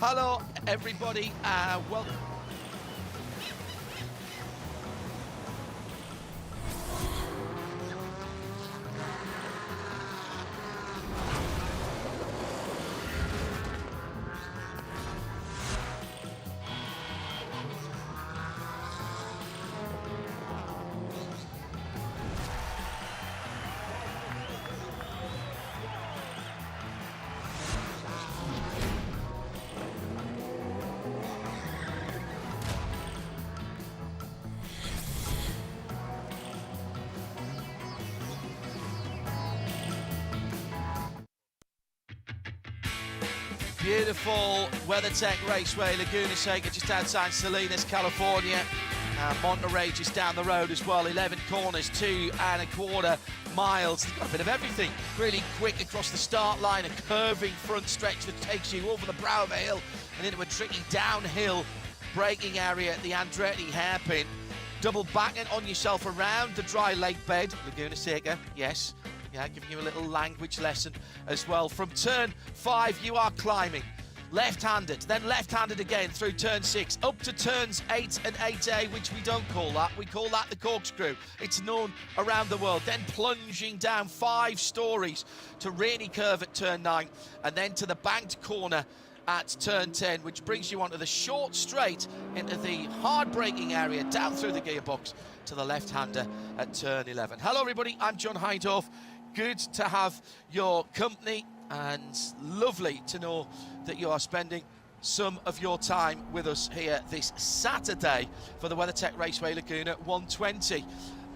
Hello, everybody. Welcome. Beautiful WeatherTech Raceway Laguna Seca, just outside Salinas, California. Monterey just down the road as well. 11 corners, 2.25 miles. They've got a bit of everything. Really quick across the start line, a curving front stretch that takes you over the brow of a hill and into a tricky downhill braking area at the Andretti hairpin. Double backing on yourself around the dry lake bed, Laguna Seca, yes. Yeah, giving you a little language lesson as well. From turn 5, you are climbing. Left-handed, then left-handed again through turn 6, up to turns 8 and 8A, which we don't call that. We call that the corkscrew. It's known around the world. Then plunging down 5 stories to really curve at turn 9, and then to the banked corner at turn 10, which brings you onto the short straight into the hard braking area, down through the gearbox to the left-hander at turn 11. Hello, everybody. I'm John Hindhaugh. Good to have your company, and lovely to know that you are spending some of your time with us here this Saturday for the WeatherTech Raceway Laguna 120.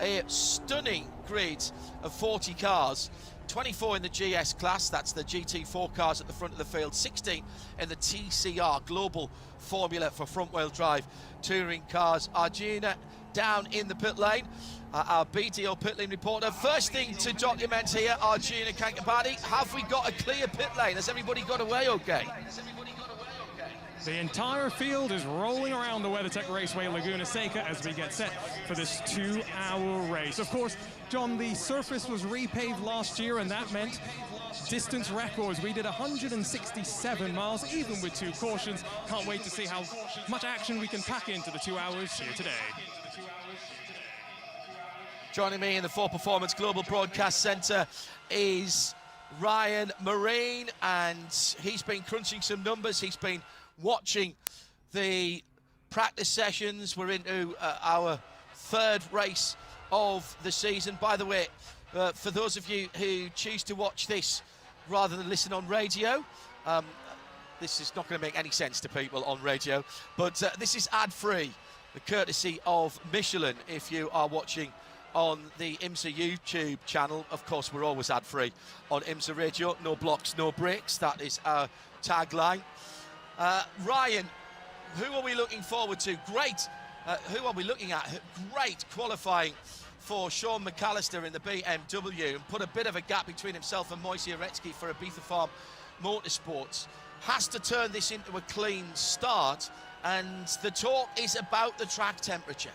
A stunning grid of 40 cars, 24 in the GS class, that's the GT4 cars at the front of the field, 16 in the TCR Global Formula for front-wheel drive touring cars. Arjuna down in the pit lane. Our BDO pit lane reporter. First thing to document here, Arjuna Kankapati, have we got a clear pit lane? Has everybody got away okay? The entire field is rolling around the WeatherTech Raceway Laguna Seca as we get set for this 2-hour race. Of course, John, the surface was repaved last year, and that meant distance records. We did 167 miles, even with 2 cautions. Can't wait to see how much action we can pack into the 2 hours here today. Joining me in the 4Performance Global Broadcast Centre is Ryan Marine, and he's been crunching some numbers. He's been watching the practice sessions. We're into our 3rd race of the season. By the way, for those of you who choose to watch this rather than listen on radio, this is not going to make any sense to people on radio, but this is ad-free, courtesy of Michelin. If you are watching on the IMSA YouTube channel, of course, we're always ad-free on IMSA Radio. No blocks, no breaks. That is our tagline. Ryan, who are we looking forward to? Great. Who are we looking at? Great qualifying for Sean McAllister in the BMW, and put a bit of a gap between himself and Moise Uretsky for Ibiza Farm Motorsports. Has to turn this into a clean start, and the talk is about the track temperature.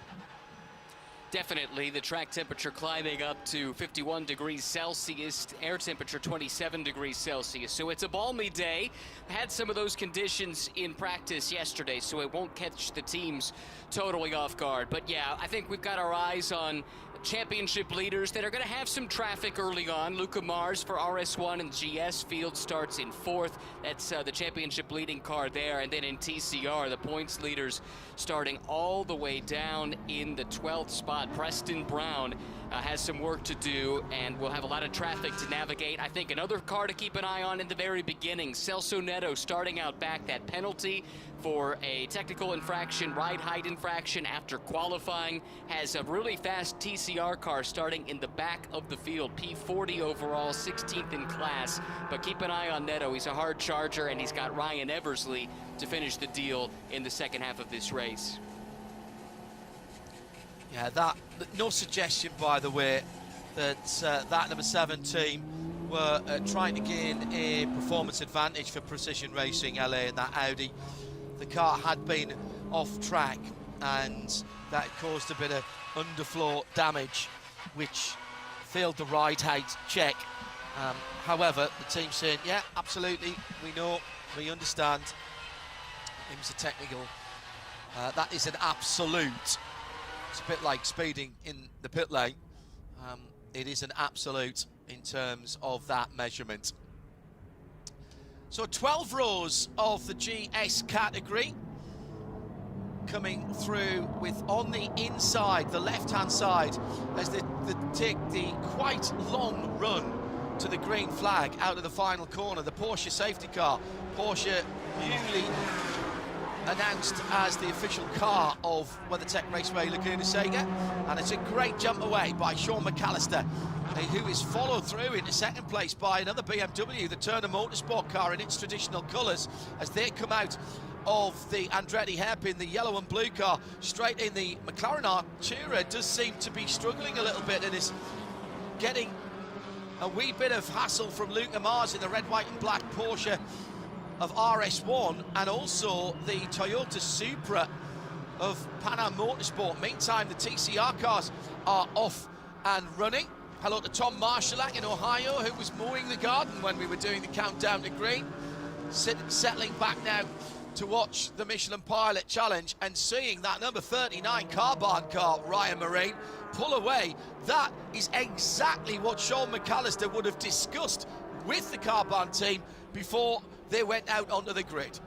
Definitely, the track temperature climbing up to 51 degrees Celsius, air temperature 27 degrees Celsius. So it's a balmy day. Had some of those conditions in practice yesterday, so it won't catch the teams totally off guard. But yeah, I think we've got our eyes on championship leaders that are going to have some traffic early on. Luca Mars for RS1 and GS field starts in 4th. That's the championship leading car there. And then in TCR, the points leaders starting all the way down in the 12th spot. Preston Brown has some work to do, and we'll have a lot of traffic to navigate. I think another car to keep an eye on in the very beginning, Celso Neto starting out back. That penalty for a technical infraction, ride height infraction after qualifying, has a really fast TCR car starting in the back of the field. P40 overall, 16th in class. But keep an eye on Neto. He's a hard charger, and he's got Ryan Eversley to finish the deal in the second half of this race. Yeah, no suggestion, by the way, that that number 7 team were trying to gain a performance advantage for Precision Racing LA in that Audi. The car had been off track, and that caused a bit of underfloor damage, which failed the ride height check. However, the team saying, yeah, absolutely, we know, we understand. IMSA technical. That is an absolute. It's a bit like speeding in the pit lane. It is an absolute in terms of that measurement. So 12 rows of the GS category coming through with, on the inside, the left-hand side, as they take the quite long run to the green flag out of the final corner, the Porsche safety car. Porsche newly announced as the official car of WeatherTech Raceway Laguna Seca, and it's a great jump away by Sean McAllister, who is followed through into second place by another BMW, the Turner Motorsport car in its traditional colours, as they come out of the Andretti hairpin, the yellow and blue car, straight in. The McLaren Artura does seem to be struggling a little bit and is getting a wee bit of hassle from Luca Mars in the red, white and black Porsche of RS1, and also the Toyota Supra of Pan Am Motorsport. Meantime, the TCR cars are off and running. Hello to Tom Marshalak in Ohio, who was mowing the garden when we were doing the countdown to green. Settling back now to watch the Michelin Pilot Challenge and seeing that number 39 Carbon car, Ryan Marine, pull away. That is exactly what Sean McAllister would have discussed with the Carbon team before they went out onto the grid.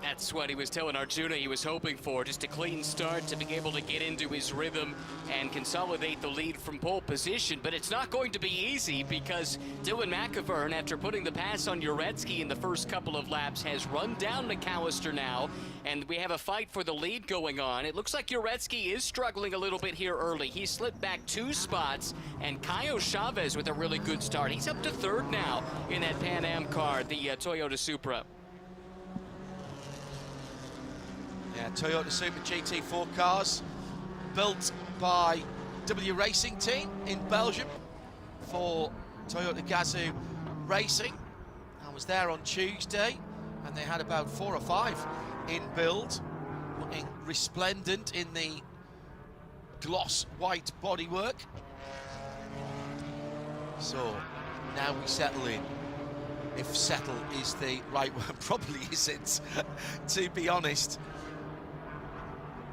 That's what he was telling Arjuna he was hoping for, just a clean start to be able to get into his rhythm and consolidate the lead from pole position. But it's not going to be easy, because Dylan McIvern, after putting the pass on Uretsky in the first couple of laps, has run down McAllister now, and we have a fight for the lead going on. It looks like Uretsky is struggling a little bit here early. He slipped back 2 spots, and Caio Chavez with a really good start. He's up to 3rd now in that Pan Am car, the Toyota Supra. Yeah, Toyota Supra GT4 cars built by W Racing Team in Belgium for Toyota Gazoo Racing. I was there on Tuesday, and they had about 4 or 5 in build, looking resplendent in the gloss white bodywork. So now we settle in. If settle is the right word, probably isn't, to be honest.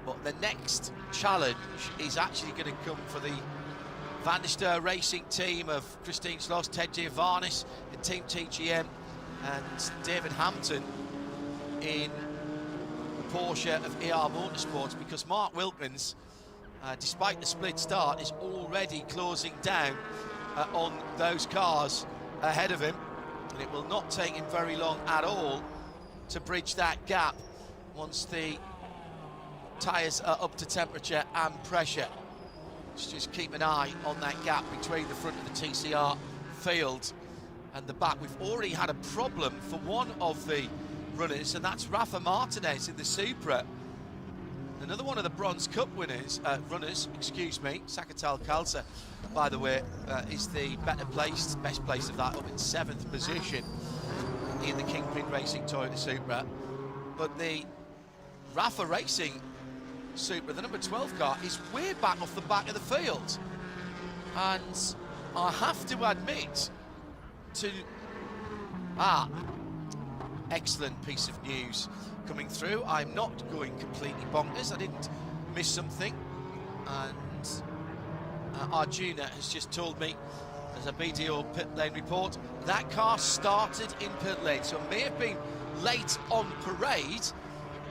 But the next challenge is actually going to come for the Van der Steur Racing team of Christine Schloss, Ted Giovannis in Team TGM, and David Hampton in the Porsche of ER Motorsports, because Mark Wilkins, despite the split start, is already closing down on those cars ahead of him, and it will not take him very long at all to bridge that gap once the tyres are up to temperature and pressure. Let's just keep an eye on that gap between the front of the TCR field and the back. We've already had a problem for one of the runners, and that's Rafa Martinez in the Supra. Another one of the Bronze Cup runners, Sakatal Kalsa, by the way, is the best placed of that, up in 7th position in the Kingpin Racing Toyota Supra. But the Rafa Racing Supra, the number 12 car, is way back off the back of the field, and I have to admit to excellent piece of news coming through. I'm not going completely bonkers. I didn't miss something, and Arjuna has just told me, as a BDO pit lane report, that car started in pit lane, so it may have been late on parade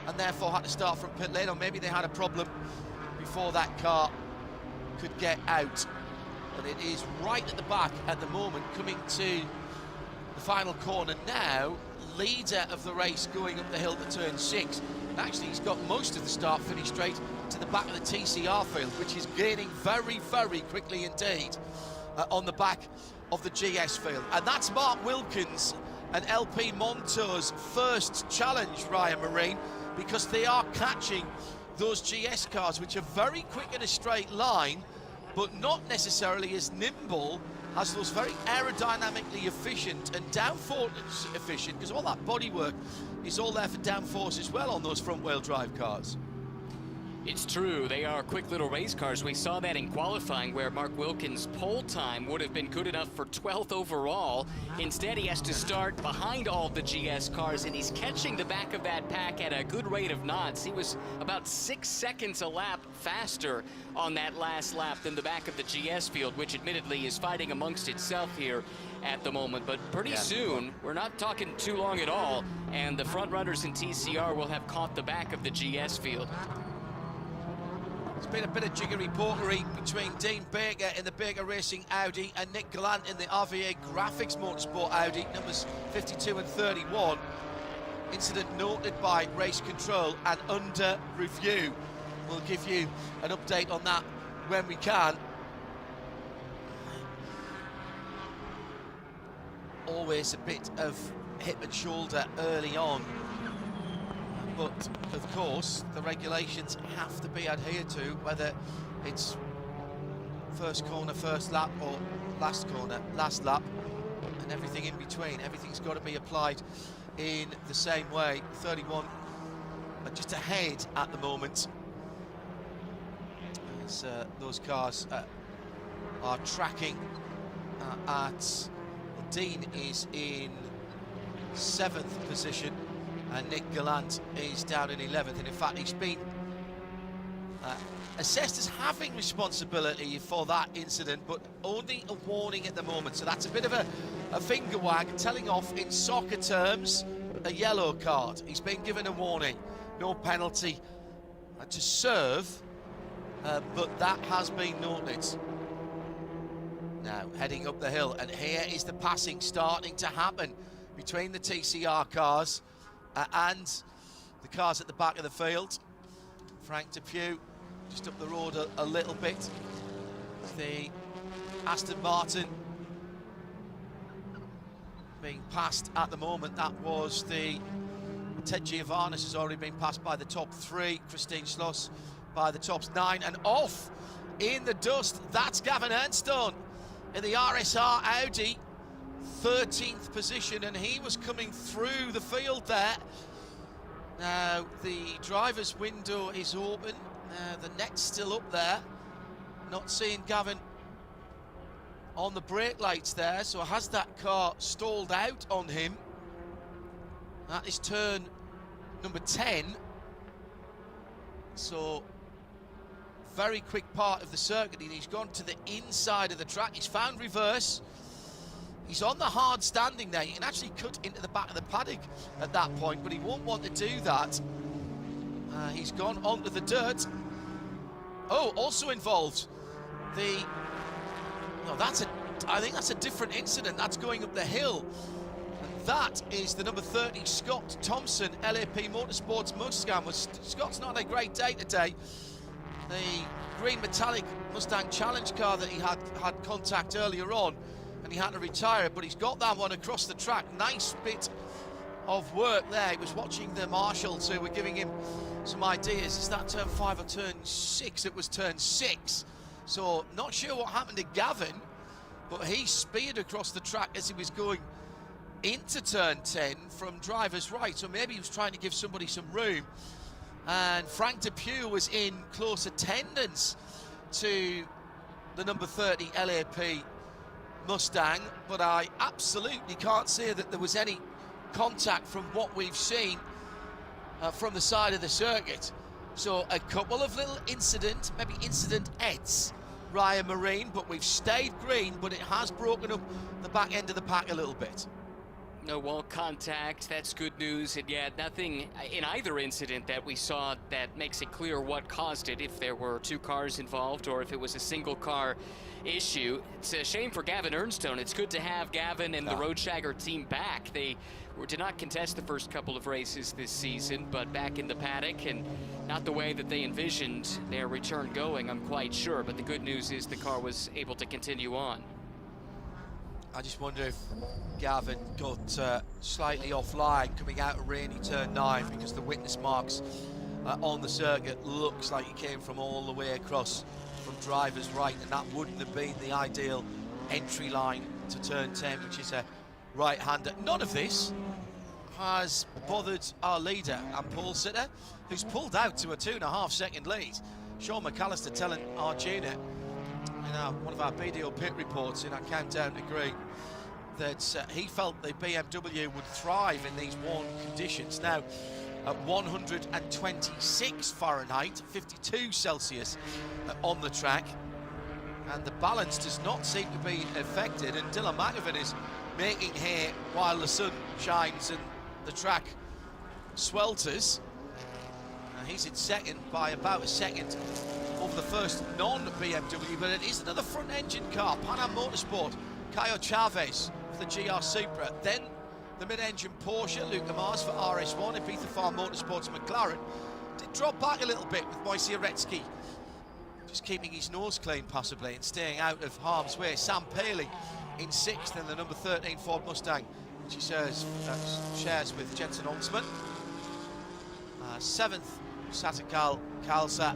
and therefore had to start from pit lane, or maybe they had a problem before that car could get out. But it is right at the back at the moment, coming to the final corner now, leader of the race going up the hill to turn 6. And actually he's got most of the start finished straight to the back of the TCR field, which is gaining very, very quickly indeed on the back of the GS field. And that's Mark Wilkins and LP Monto's first challenge, Ryan Marine, because they are catching those GS cars, which are very quick in a straight line, but not necessarily as nimble as those very aerodynamically efficient and downforce efficient, because all that bodywork is all there for downforce as well on those front-wheel drive cars. It's true, they are quick little race cars. We saw that in qualifying where Mark Wilkins' pole time would have been good enough for 12th overall. Instead, he has to start behind all the GS cars, and he's catching the back of that pack at a good rate of knots. He was about 6 seconds a lap faster on that last lap than the back of the GS field, which admittedly is fighting amongst itself here at the moment. But pretty soon, we're not talking too long at all, and the front runners in TCR will have caught the back of the GS field. It's been a bit of jiggery-pokery between Dean Baker in the Baker Racing Audi and Nick Gallant in the RVA Graphics Motorsport Audi, numbers 52 and 31. Incident noted by Race Control and under review. We'll give you an update on that when we can. Always a bit of hip and shoulder early on. But, of course, the regulations have to be adhered to, whether it's first corner, first lap, or last corner, last lap, and everything in between. Everything's got to be applied in the same way. 31 are just ahead at the moment, as those cars are tracking at... Dean is in 7th position, and Nick Gallant is down in 11th, and in fact he's been assessed as having responsibility for that incident, but only a warning at the moment. So that's a bit of a finger wag, telling off in soccer terms, a yellow card. He's been given a warning, no penalty to serve, but that has been noted. Now heading up the hill, and here is the passing starting to happen between the TCR cars and the cars at the back of the field. Frank Depew just up the road a little bit. The Aston Martin being passed at the moment. That was the Ted Giovannis has already been passed by the top 3. Christine Schloss by the top 9, and off in the dust. That's Gavin Ernstone in the RSR Audi, 13th position, and he was coming through the field there. Now the driver's window is open, the net's still up there. Not seeing Gavin on the brake lights there, so has that car stalled out on him? That is turn number 10. So very quick part of the circuit, and he's gone to the inside of the track. He's found reverse. He's on the hard standing there. You can actually cut into the back of the paddock at that point, but he won't want to do that. He's gone onto the dirt. Oh, also involved the... No, I think that's a different incident. That's going up the hill. And that is the number 30, Scott Thompson, LAP Motorsports Mustang. Scott's not had a great day today. The green metallic Mustang Challenge car that he had contact earlier on, and he had to retire it, but he's got that one across the track. Nice bit of work there. He was watching the marshals who were giving him some ideas. Is that turn 5 or turn 6? It was turn 6. So not sure what happened to Gavin, but he speared across the track as he was going into turn 10 from driver's right. So maybe he was trying to give somebody some room. And Frank Depew was in close attendance to the number 30 LAP Mustang, but I absolutely can't say that there was any contact from what we've seen from the side of the circuit. So a couple of little maybe incident-ettes, Ryan Marine, but we've stayed green, but it has broken up the back end of the pack a little bit. No wall contact, that's good news, and yet nothing in either incident that we saw that makes it clear what caused it, if there were 2 cars involved or if it was a single car issue. It's a shame for Gavin Ernstone. It's good to have Gavin and the Roadshagger team back. They did not contest the first couple of races this season, but back in the paddock, and not the way that they envisioned their return going, I'm quite sure, but the good news is the car was able to continue on. I just wonder if Gavin got slightly offline coming out of rainy turn 9, because the witness marks on the circuit looks like it came from all the way across from driver's right, and that wouldn't have been the ideal entry line to turn 10, which is a right-hander. None of this has bothered our leader and pole sitter, who's pulled out to a 2.5 second lead. Sean McAllister telling our tuner in one of our BDO pit reports in our countdown to green that he felt the BMW would thrive in these warm conditions. Now, at 126 Fahrenheit, 52 Celsius on the track, and the balance does not seem to be affected, and Dylan McAvin is making hay while the sun shines and the track swelters. He's in second by about a second over the first non-BMW, but it is another front-engine car, Pan Am Motorsport, Caio Chavez for the GR Supra, then the mid-engine Porsche, Luca Mars for RS1, Ibiza Farm Motorsports McLaren. Did drop back a little bit with Moise Uretsky just keeping his nose clean possibly and staying out of harm's way. Sam Paley in sixth in the number 13 Ford Mustang, which he shares with Jensen Holtzman. Seventh, Satakal Kalsa.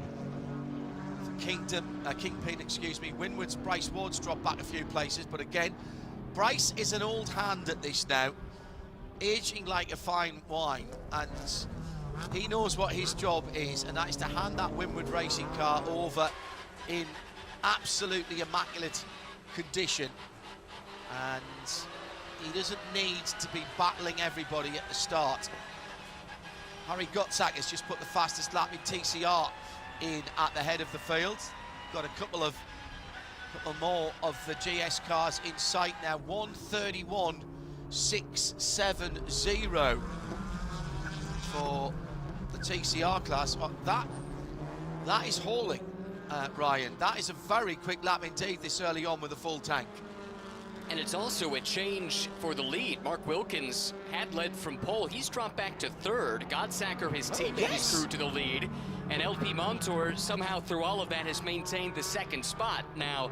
Kingpin, excuse me. Windward's Bryce Ward's dropped back a few places, but again, Bryce is an old hand at this now, aging like a fine wine, and he knows what his job is, and that is to hand that Windward racing car over in absolutely immaculate condition. And he doesn't need to be battling everybody at the start. Harry Gottsack has just put the fastest lap in TCR in at the head of the field. Got a couple more of the GS cars in sight now. 1:31.670 for the TCR class. That is hauling, Ryan. That is a very quick lap indeed this early on with a full tank. And it's also a change for the lead. Mark Wilkins had led from pole. He's dropped back to third. Godsacker, his teammate, is through to the lead. And LP Montour, somehow through all of that, has maintained the second spot. Now,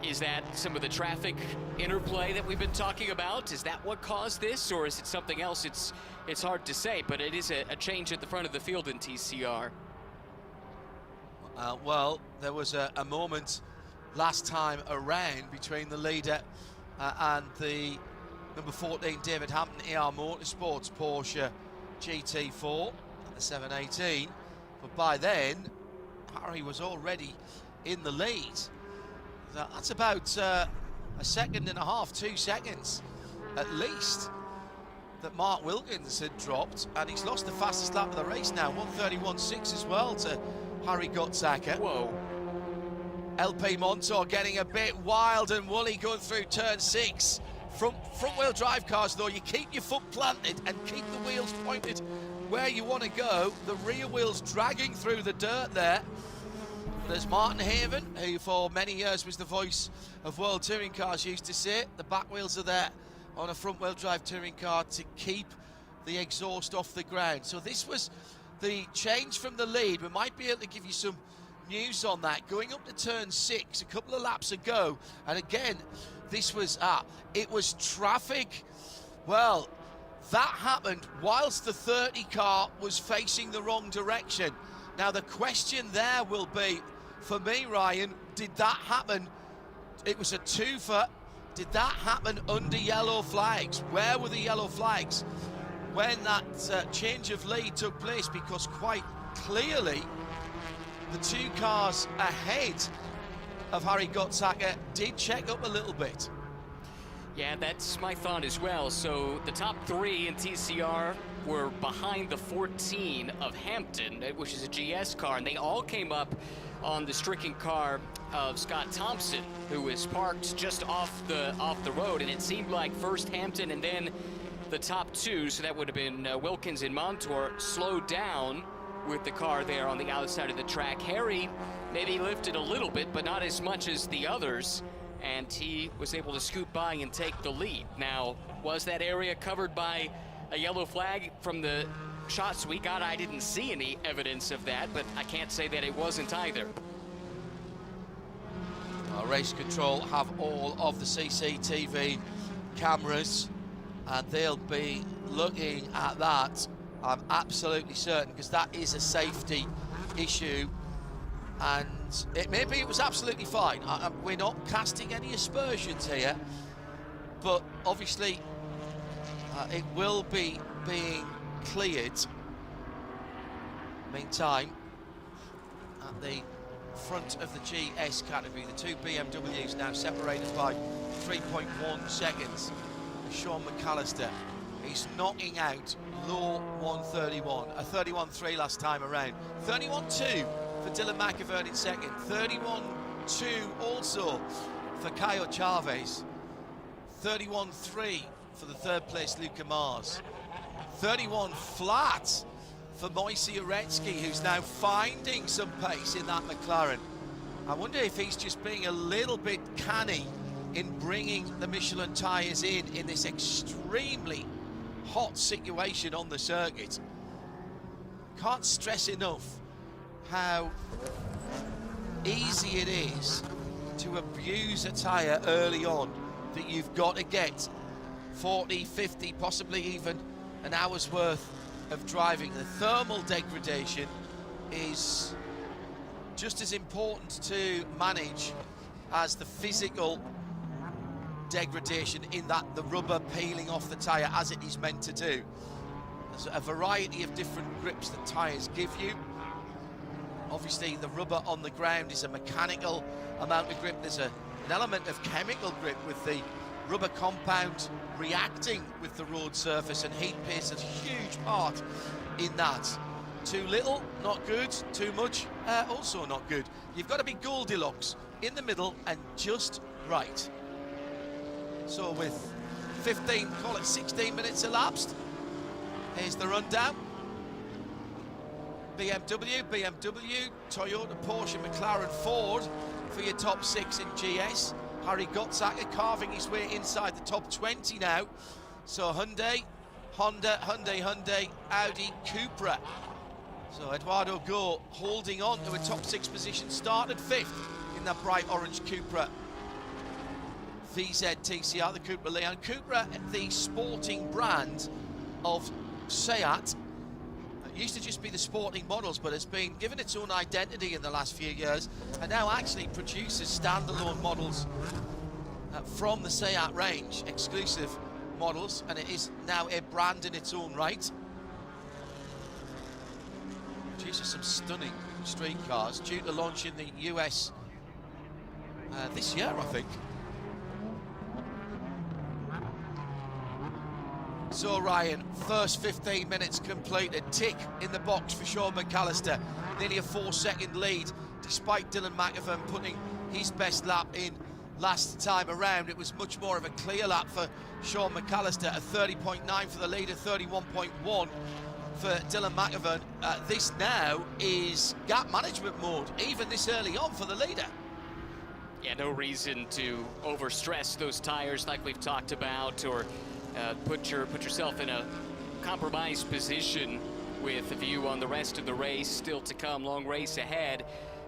is that some of the traffic interplay that we've been talking about? Is that what caused this, or is it something else? It's hard to say, but it is a change at the front of the field in TCR. Well, there was a moment last time around between the leader and the number 14 David Hampton AR Motorsports Porsche GT4 and the 718, but by then Harry was already in the lead. That's about a second and a half, 2 seconds at least that Mark Wilkins had dropped, and he's lost the fastest lap of the race now. 1:31.6 as well to Harry Gottsacker. Whoa. LP Montour getting a bit wild and woolly going through turn 6. Front-wheel drive cars, though, you keep your foot planted and keep the wheels pointed where you want to go. The rear wheel's dragging through the dirt there. There's Martin Haven, who for many years was the voice of World Touring Cars, used to say the back wheels are there on a front-wheel drive touring car to keep the exhaust off the ground. So this was the change from the lead. We might be able to give you some news on that. Going up to turn 6 a couple of laps ago, and again, this was it was traffic. Well, that happened whilst the 30 car was facing the wrong direction. Now the question there will be, for me, Ryan, did that happen? It was a twofer. Did that happen under yellow flags? Where were the yellow flags when that change of lead took place? Because quite clearly, the two cars ahead of Harry Gottsacker did check up a little bit. Yeah, that's my thought as well. So the top 3 in TCR were behind the 14 of Hampton, which is a GS car, and they all came up on the stricken car of Scott Thompson, who was parked just off the road, and it seemed like first Hampton and then the top 2, so that would have been Wilkins and Montour, slowed down with the car there on the outside of the track. Harry maybe lifted a little bit, but not as much as the others, and he was able to scoot by and take the lead. Now, was that area covered by a yellow flag from the shots we got? I didn't see any evidence of that, but I can't say that it wasn't either. Race control have all of the CCTV cameras, and they'll be looking at that, I'm absolutely certain, because that is a safety issue, and maybe it was absolutely fine. We're not casting any aspersions here, but obviously it will be being cleared. Meantime, at the front of the GS category, the two BMWs now separated by 3.1 seconds. Sean McAllister, he's knocking out low 131, a 31.3 last time around. 31.2 for Dylan McIvern in second. 31.2 also for Caio Chavez. 31.3 for the third place Luca Mars. 31 flat for Moise Uretsky, who's now finding some pace in that McLaren. I wonder if he's just being a little bit canny in bringing the Michelin tyres in this extremely hot situation on the circuit. Can't stress enough how easy it is to abuse a tyre early on, that you've got to get 40, 50, possibly even an hour's worth of driving. The thermal degradation is just as important to manage as the physical degradation, in that the rubber peeling off the tyre as it is meant to do. There's a variety of different grips that tyres give you. Obviously the rubber on the ground is a mechanical amount of grip. There's an element of chemical grip with the rubber compound reacting with the road surface, and heat plays a huge part in that. Too little, not good. Too much, also not good. You've got to be Goldilocks in the middle and just right. So with 15, call it 16 minutes elapsed, here's the rundown. BMW, Toyota, Porsche, McLaren, Ford for your top 6 in GS. Harry Gottsacker carving his way inside the top 20 now. So Hyundai, Honda, Hyundai, Audi, Cupra. So Eduardo Go holding on to a top 6 position, started 5th in that bright orange Cupra VZ TCR, the Cupra Leon. Cupra, the sporting brand of Seat. It used to just be the sporting models, but it's been given its own identity in the last few years, and now actually produces standalone models from the Seat range, exclusive models, and it is now a brand in its own right. Produces some stunning street cars, due to launch in the US this year, I think. So Ryan, first 15 minutes completed, tick in the box for Sean McAllister. Nearly a 4-second lead, despite Dylan McIvern putting his best lap in last time around. It was much more of a clear lap for Sean McAllister, a 30.9 for the leader, 31.1 for Dylan McIvern. This now is gap management mode, even this early on for the leader. Yeah, no reason to overstress those tires like we've talked about, or put yourself in a compromised position with a view on the rest of the race still to come. Long race ahead.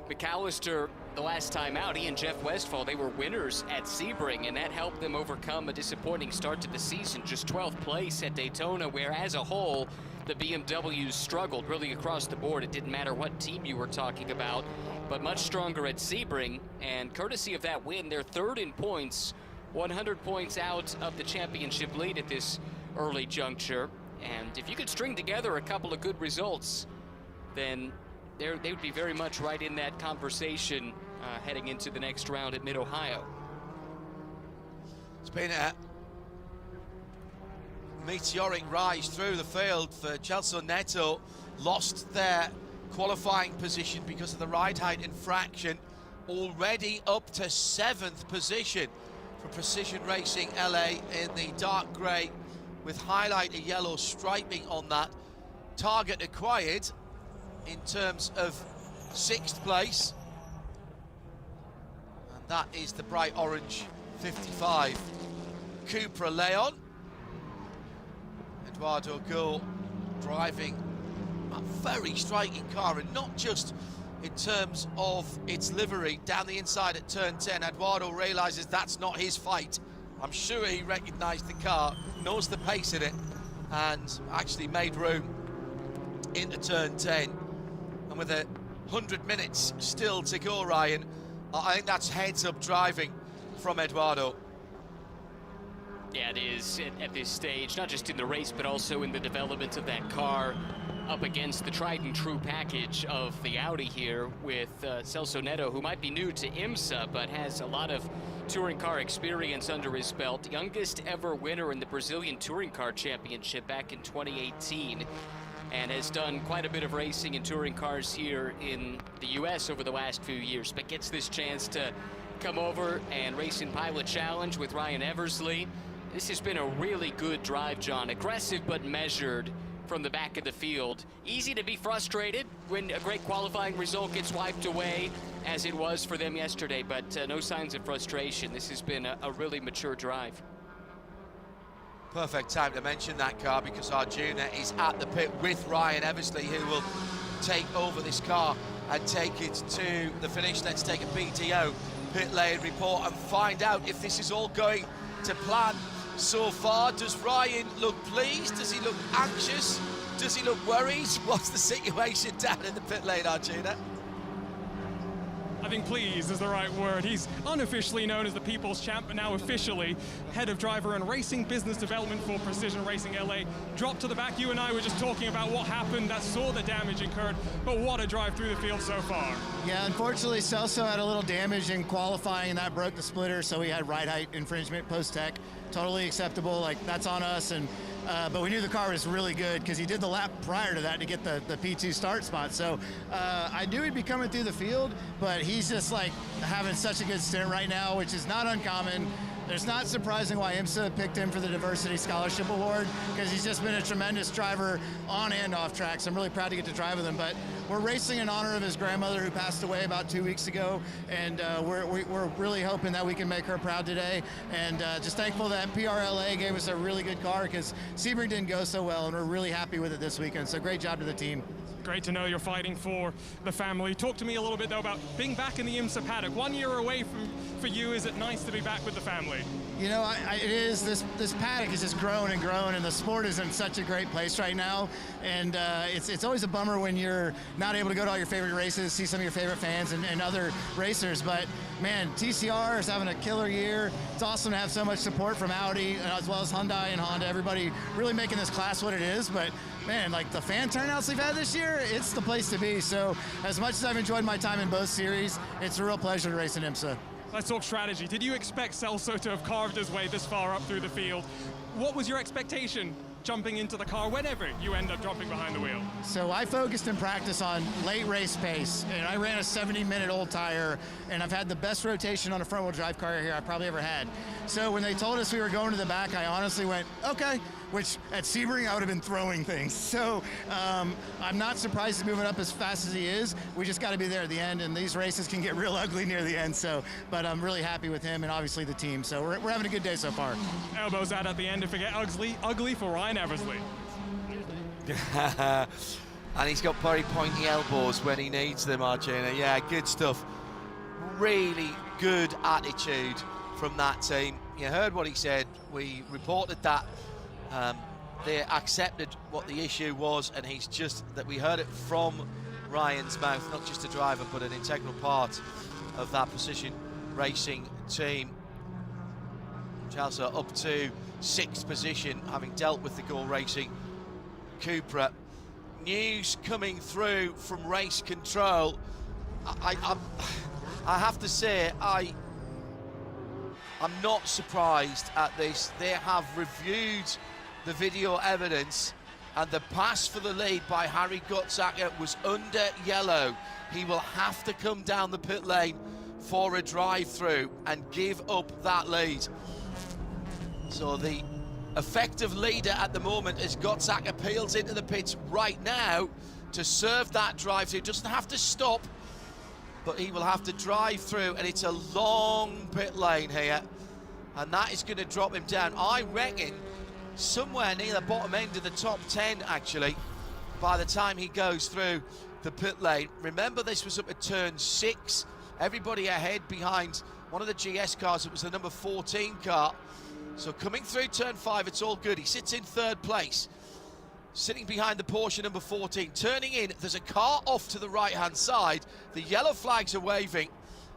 McAllister, the last time out, he and Jeff Westphal, they were winners at Sebring, and that helped them overcome a disappointing start to the season. Just 12th place at Daytona, where as a whole the BMWs struggled really across the board. It didn't matter what team you were talking about, but much stronger at Sebring, and courtesy of that win, they're 3rd in points, 100 points out of the championship lead at this early juncture. And if you could string together a couple of good results, then they would be very much right in that conversation heading into the next round at Mid-Ohio. It's been a meteoric rise through the field for Celso Neto. Lost their qualifying position because of the ride height infraction. Already up to 7th position for Precision Racing LA in the dark grey with highlighter yellow striping on that. Target acquired in terms of 6th place, and that is the bright orange 55 Cupra Leon. Eduardo Go driving a very striking car, and not just in terms of its livery. Down the inside at turn 10, Eduardo realises that's not his fight. I'm sure he recognised the car, knows the pace in it, and actually made room into turn 10. And with 100 minutes still to go, Ryan, I think that's heads-up driving from Eduardo. Yeah, it is at this stage, not just in the race, but also in the development of that car up against the tried and true package of the Audi here with Celso Neto, who might be new to IMSA, but has a lot of touring car experience under his belt. Youngest ever winner in the Brazilian Touring Car Championship back in 2018, and has done quite a bit of racing in touring cars here in the US over the last few years, but gets this chance to come over and race in Pilot Challenge with Ryan Eversley. This has been a really good drive, John. Aggressive but measured from the back of the field. Easy to be frustrated when a great qualifying result gets wiped away, as it was for them yesterday, but no signs of frustration. This has been a really mature drive. Perfect time to mention that car, because Arjuna is at the pit with Ryan Eversley, who will take over this car and take it to the finish. Let's take a PTO pit lane report and find out if this is all going to plan so far. Does Ryan look pleased? Does he look anxious? Does he look worried? What's the situation down in the pit lane, Arjuna? I think pleased is the right word. He's unofficially known as the People's Champ, but now officially head of driver and racing business development for Precision Racing LA. Drop to the back. You and I were just talking about what happened, that saw the damage incurred, but what a drive through the field so far. Yeah, unfortunately, Celso had a little damage in qualifying, and that broke the splitter, so we had ride height infringement post-tech. Totally acceptable, like that's on us, and but we knew the car was really good because he did the lap prior to that to get the P2 start spot. So I knew he'd be coming through the field, but he's just like having such a good stint right now, which is not uncommon. It's not surprising why IMSA picked him for the Diversity Scholarship Award, because he's just been a tremendous driver on and off track. So I'm really proud to get to drive with him. But we're racing in honor of his grandmother, who passed away about 2 weeks ago, and we're really hoping that we can make her proud today. And just thankful that PRLA gave us a really good car, because Sebring didn't go so well, and we're really happy with it this weekend. So great job to the team. Great to know you're fighting for the family. Talk to me a little bit, though, about being back in the IMSA paddock. 1 year away for you. Is it nice to be back with the family? You know, it is. This paddock has just grown and grown, and the sport is in such a great place right now. And it's always a bummer when you're not able to go to all your favorite races, see some of your favorite fans and other racers. But man, TCR is having a killer year. It's awesome to have so much support from Audi, as well as Hyundai and Honda. Everybody really making this class what it is. But man, like the fan turnouts we've had this year, it's the place to be. So as much as I've enjoyed my time in both series, it's a real pleasure to race in IMSA. Let's talk strategy. Did you expect Celso to have carved his way this far up through the field? What was your expectation jumping into the car whenever you end up jumping behind the wheel? So I focused in practice on late race pace, and I ran a 70-minute old tire, and I've had the best rotation on a front-wheel drive car here I probably ever had. So when they told us we were going to the back, I honestly went, okay, which at Sebring I would have been throwing things. So I'm not surprised he's moving up as fast as he is. We just got to be there at the end, and these races can get real ugly near the end. So, but I'm really happy with him and obviously the team. So we're having a good day so far. Elbows out at the end to forget ugly for Ryan Eversley. And he's got very pointy elbows when he needs them, Arjuna. Yeah, good stuff. Really good attitude from that team. You heard what he said. We reported that they accepted what the issue was, and he's just that we heard it from Ryan's mouth, not just a driver but an integral part of that Precision Racing team. Chelsea up to 6th position, having dealt with the Gore Racing Cupra. News coming through from race control. I have to say, I'm not surprised at this. They have reviewed the video evidence, and the pass for the lead by Harry Gotzacker was under yellow. He will have to come down the pit lane for a drive-through and give up that lead. So the effective leader at the moment as Gotzacker peels into the pits right now to serve that drive-through. Doesn't have to stop, but he will have to drive through, and it's a long pit lane here, and that is going to drop him down. I reckon somewhere near the bottom end of the top 10, actually, by the time he goes through the pit lane. Remember, this was up at turn 6. Everybody ahead behind one of the GS cars. It was the number 14 car. So coming through turn 5, it's all good. He sits in 3rd place, sitting behind the Porsche number 14. Turning in, there's a car off to the right-hand side. The yellow flags are waving,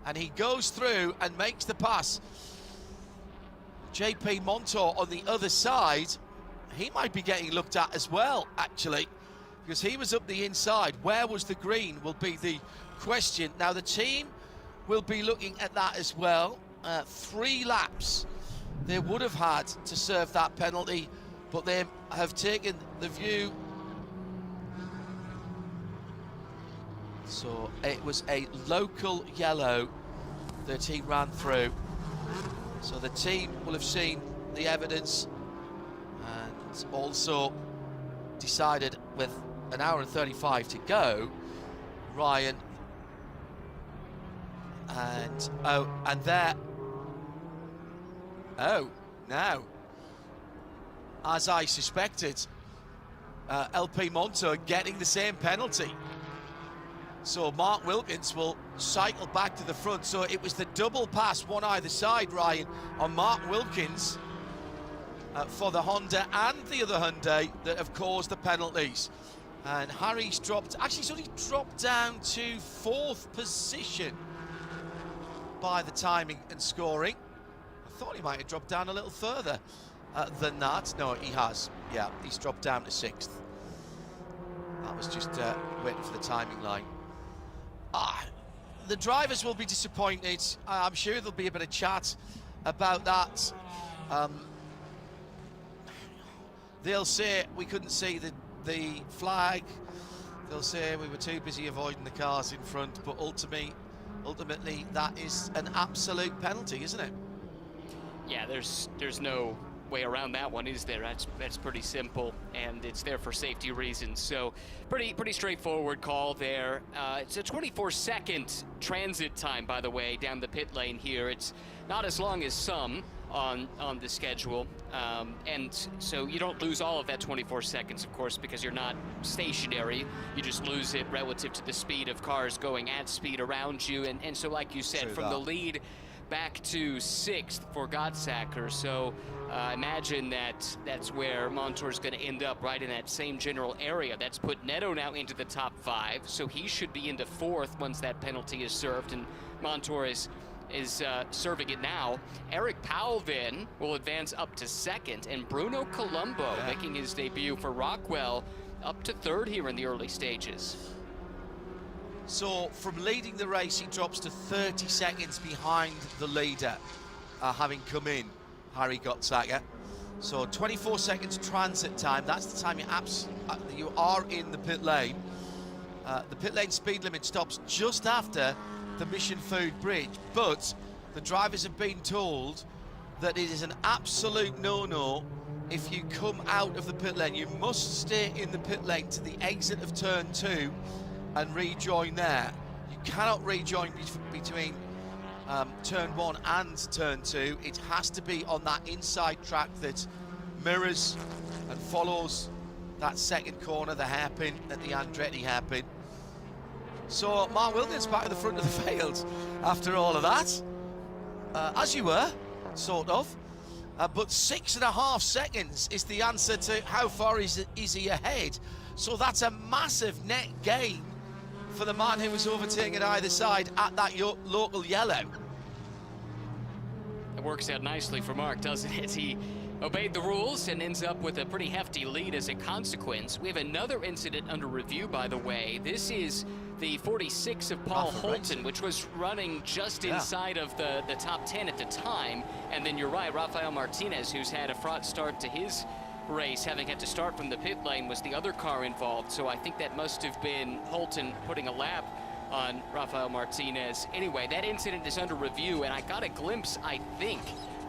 and he goes through and makes the pass. JP Montour on the other side, he might be getting looked at as well, actually, because he was up the inside. Where was the green will be the question. Now, the team will be looking at that as well. 3 laps they would have had to serve that penalty, but they have taken the view. So it was a local yellow that he ran through. So the team will have seen the evidence and also decided, with an hour and 35 to go, Ryan, and now, as I suspected, LP Montour getting the same penalty. So Mark Wilkins will cycle back to the front. So it was the double pass, one either side, Ryan, on Mark Wilkins for the Honda and the other Hyundai that have caused the penalties. And Harry's dropped, actually, so he dropped down to 4th position by the timing and scoring. I thought he might have dropped down a little further than that. No, he has. Yeah, he's dropped down to 6th. That was just waiting for the timing line. The drivers will be disappointed. I'm sure there'll be a bit of chat about that. They'll say we couldn't see the flag. They'll say we were too busy avoiding the cars in front, but ultimately that is an absolute penalty, isn't it? Yeah, there's no way around that one, is there? That's pretty simple, and it's there for safety reasons. So pretty straightforward call there. It's a 24-second transit time, by the way, down the pit lane here. It's not as long as some on the schedule, and so you don't lose all of that 24 seconds, of course, because you're not stationary. You just lose it relative to the speed of cars going at speed around you, and so, like you said, from the lead back to 6th for Gottsacker. So imagine that's where Montour's going to end up, right in that same general area. That's put Neto now into the top 5, so he should be into 4th once that penalty is served, and Montour is serving it now. Eric Powell then will advance up to 2nd, and Bruno Colombo making his debut for Rockwell up to 3rd here in the early stages. So from leading the race, he drops to 30 seconds behind the leader, having come in, Harry Gottsacker. So 24 seconds transit time. That's the time you are in the pit lane. The pit lane speed limit stops just after the Mission Food Bridge, but the drivers have been told that it is an absolute no-no if you come out of the pit lane. You must stay in the pit lane to the exit of turn 2 and rejoin there. You cannot rejoin between turn 1 and turn 2. It has to be on that inside track that mirrors and follows that second corner, the hairpin at the Andretti hairpin. So Mark Wilkins back at the front of the field after all of that, as you were, sort of. But 6.5 seconds is the answer to how far is he ahead. So that's a massive net gain for the man who was overtaking at either side at that local yellow. It works out nicely for Mark, doesn't it? He obeyed the rules and ends up with a pretty hefty lead as a consequence. We have another incident under review, by the way. This is the 46 of Paul Holton, which was running just inside of the top 10 at the time. And then you're right, Rafael Martinez, who's had a fraught start to his race, having had to start from the pit lane, was the other car involved. So I think that must have been Holton putting a lap on Rafael Martinez. Anyway, that incident is under review, and I got a glimpse, I think,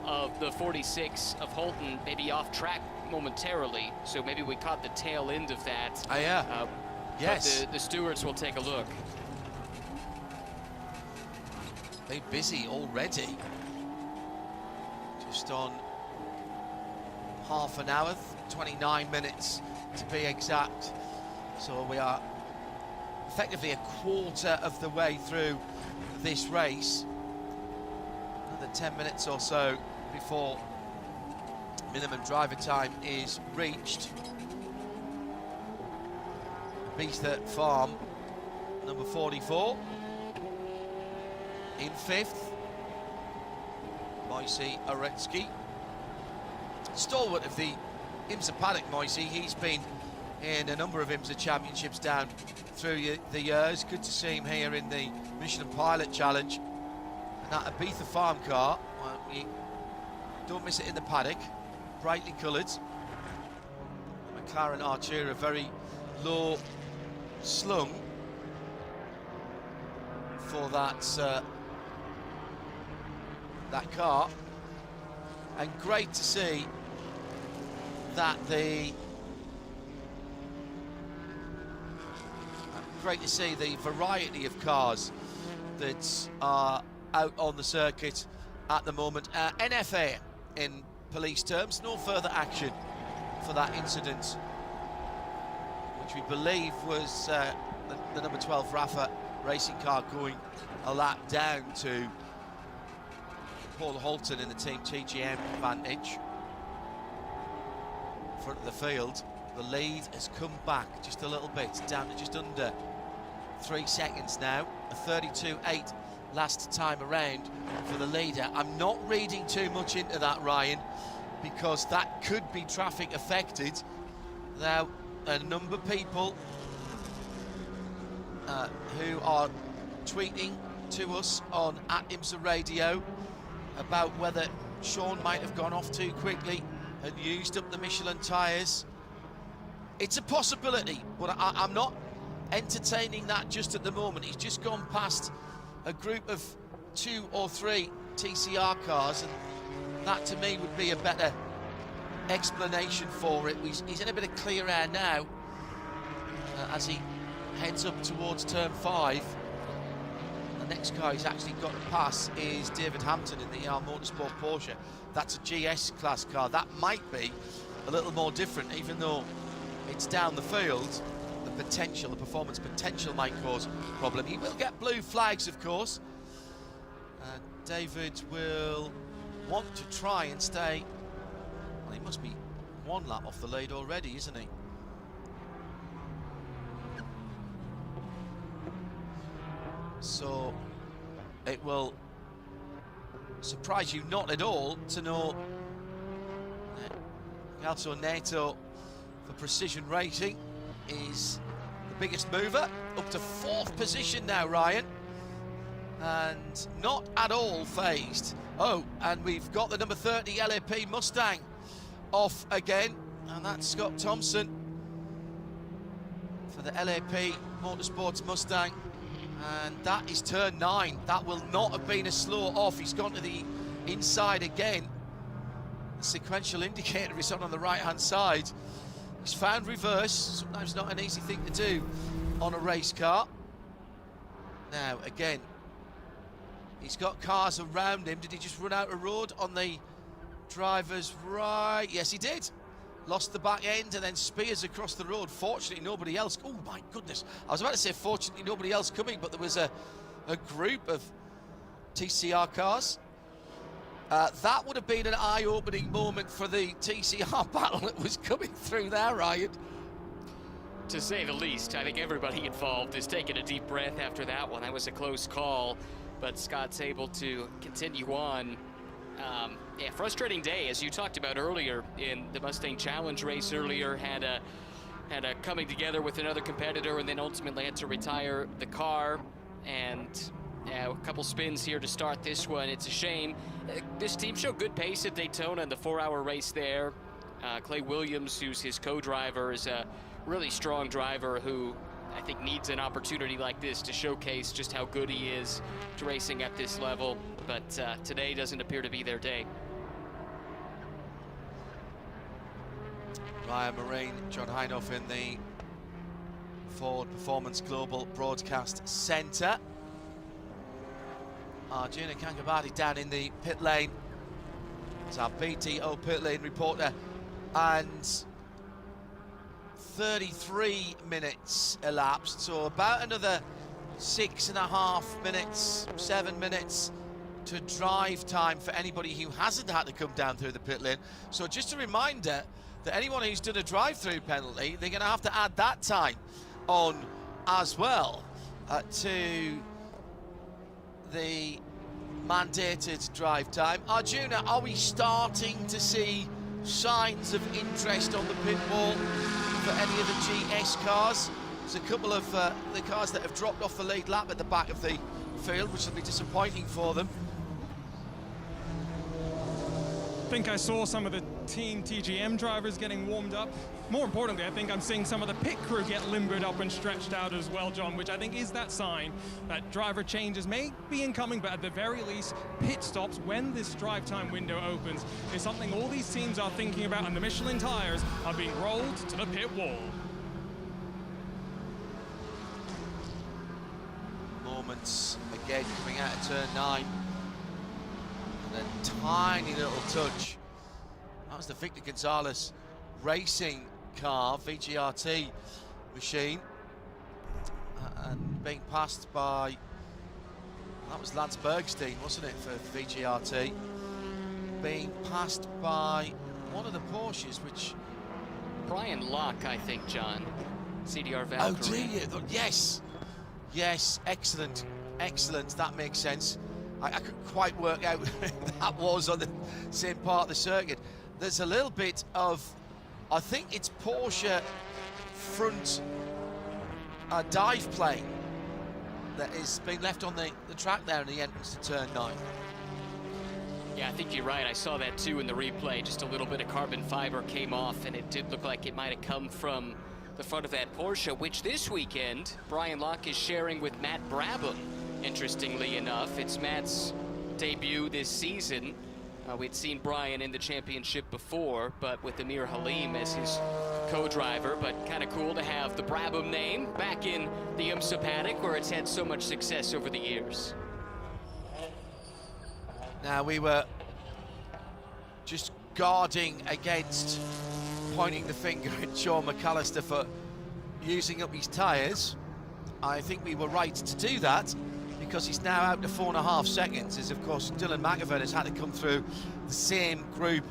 of the 46 of Holton maybe off track momentarily. So maybe we caught the tail end of that. Yes. The stewards will take a look. They're busy already. Just on half an hour, 29 minutes to be exact. So we are effectively a quarter of the way through this race. Another 10 minutes or so before minimum driver time is reached. Beaster Farm, number 44. In 5th, Moisey Aretsky. stalwart of the IMSA paddock, Moisey. He's been in a number of IMSA championships down through the years. Good to see him here in the Michelin Pilot Challenge. And that Ibiza farm car, well, you don't miss it in the paddock, brightly coloured. McLaren Artura, very low slung for that that car, and great to see that the variety of cars that are out on the circuit at the moment. NFA in police terms, no further action for that incident, which we believe was the number 12 Rafa racing car going a lap down to Paul Holton in the Team TGM Vantage. Front of the field, the lead has come back just a little bit, down to just under 3 seconds now. A 32.8 last time around for the leader. I'm not reading too much into that, Ryan, because that could be traffic affected. Now, a number of people who are tweeting to us on @IMSA Radio about whether Sean might have gone off too quickly and used up the Michelin tyres. It's a possibility, but I'm not entertaining that just at the moment. He's just gone past a group of 2 or 3 TCR cars, and that to me would be a better explanation for it. He's in a bit of clear air now as he heads up towards turn 5. The next car he's actually got to pass is David Hampton in the Motorsport Porsche. That's a GS class car. That might be a little more different, even though it's down the field. The performance potential might cause a problem. He will get blue flags, of course. David will want to try and stay. Well, he must be 1 lap off the lead already, isn't he? So it will surprise you not at all to know Galto Neto for Precision Racing is the biggest mover, up to 4th position now, Ryan, and not at all phased. Oh, and we've got the number 30 LAP Mustang off again, and that's Scott Thompson for the LAP Motorsports Mustang. And that is turn 9. That will not have been a slow off. He's gone to the inside again. The sequential indicator is on the right-hand side. He's found reverse. Sometimes not an easy thing to do on a race car. Now, again, he's got cars around him. Did he just run out of road on the driver's right? Yes, he did. Lost the back end and then spears across the road. Fortunately, nobody else. Oh, my goodness. I was about to say, fortunately, nobody else coming, but there was a group of TCR cars. That would have been an eye-opening moment for the TCR battle that was coming through there, Ryan. To say the least. I think everybody involved is taking a deep breath after that one. That was a close call, but Scott's able to continue on. Yeah, frustrating day, as you talked about earlier in the Mustang Challenge race earlier. Had a coming together with another competitor, and then ultimately had to retire the car. And a couple spins here to start this one. It's a shame. This team showed good pace at Daytona in the 4-hour race there. Clay Williams, who's his co-driver, is a really strong driver who I think needs an opportunity like this to showcase just how good he is to racing at this level. But today doesn't appear to be their day. Ryan Marine, John Heinhoff in the Ford Performance Global Broadcast Centre. Arjuna Kankabadi down in the pit lane. It's our BTO pit lane reporter. And 33 minutes elapsed, so about another 6.5 minutes, 7 minutes to drive time for anybody who hasn't had to come down through the pit lane. So just a reminder that anyone who's done a drive-through penalty, they're going to have to add that time on as well to the mandated drive time. Arjuna, are we starting to see signs of interest on the pit wall for any of the GS cars. There's a couple of the cars that have dropped off the lead lap at the back of the field, which will be disappointing for them. I think I saw some of the Team TGM drivers getting warmed up. More importantly, I think I'm seeing some of the pit crew get limbered up and stretched out as well, John, which I think is that sign that driver changes may be incoming, but at the very least, pit stops when this drive time window opens is something all these teams are thinking about, and the Michelin tires are being rolled to the pit wall. Moments again coming out of turn 9. And a tiny little touch. That was the Victor Gonzalez racing car, VGRT machine. And being passed by, that was Lance Bergstein, wasn't it, for VGRT? Being passed by one of the Porsches, which... Brian Locke, I think, John. CDR Valkyrie. Oh, do you? Yes. Yes, excellent. Excellent, that makes sense. I couldn't quite work out that was on the same part of the circuit. There's a little bit of, I think it's Porsche front dive plane that is being left on the track there in the entrance to turn 9. Yeah, I think you're right. I saw that too in the replay. Just a little bit of carbon fiber came off, and it did look like it might have come from the front of that Porsche, which this weekend, Brian Locke is sharing with Matt Brabham. Interestingly enough, it's Matt's debut this season. We'd seen Brian in the championship before, but with Amir Halim as his co-driver. But kind of cool to have the Brabham name back in the IMSA paddock, where it's had so much success over the years. Now, we were just guarding against pointing the finger at Sean McAllister for using up his tyres. I think we were right to do that, because he's now out to 4.5 seconds, as of course Dylan McAvern has had to come through the same group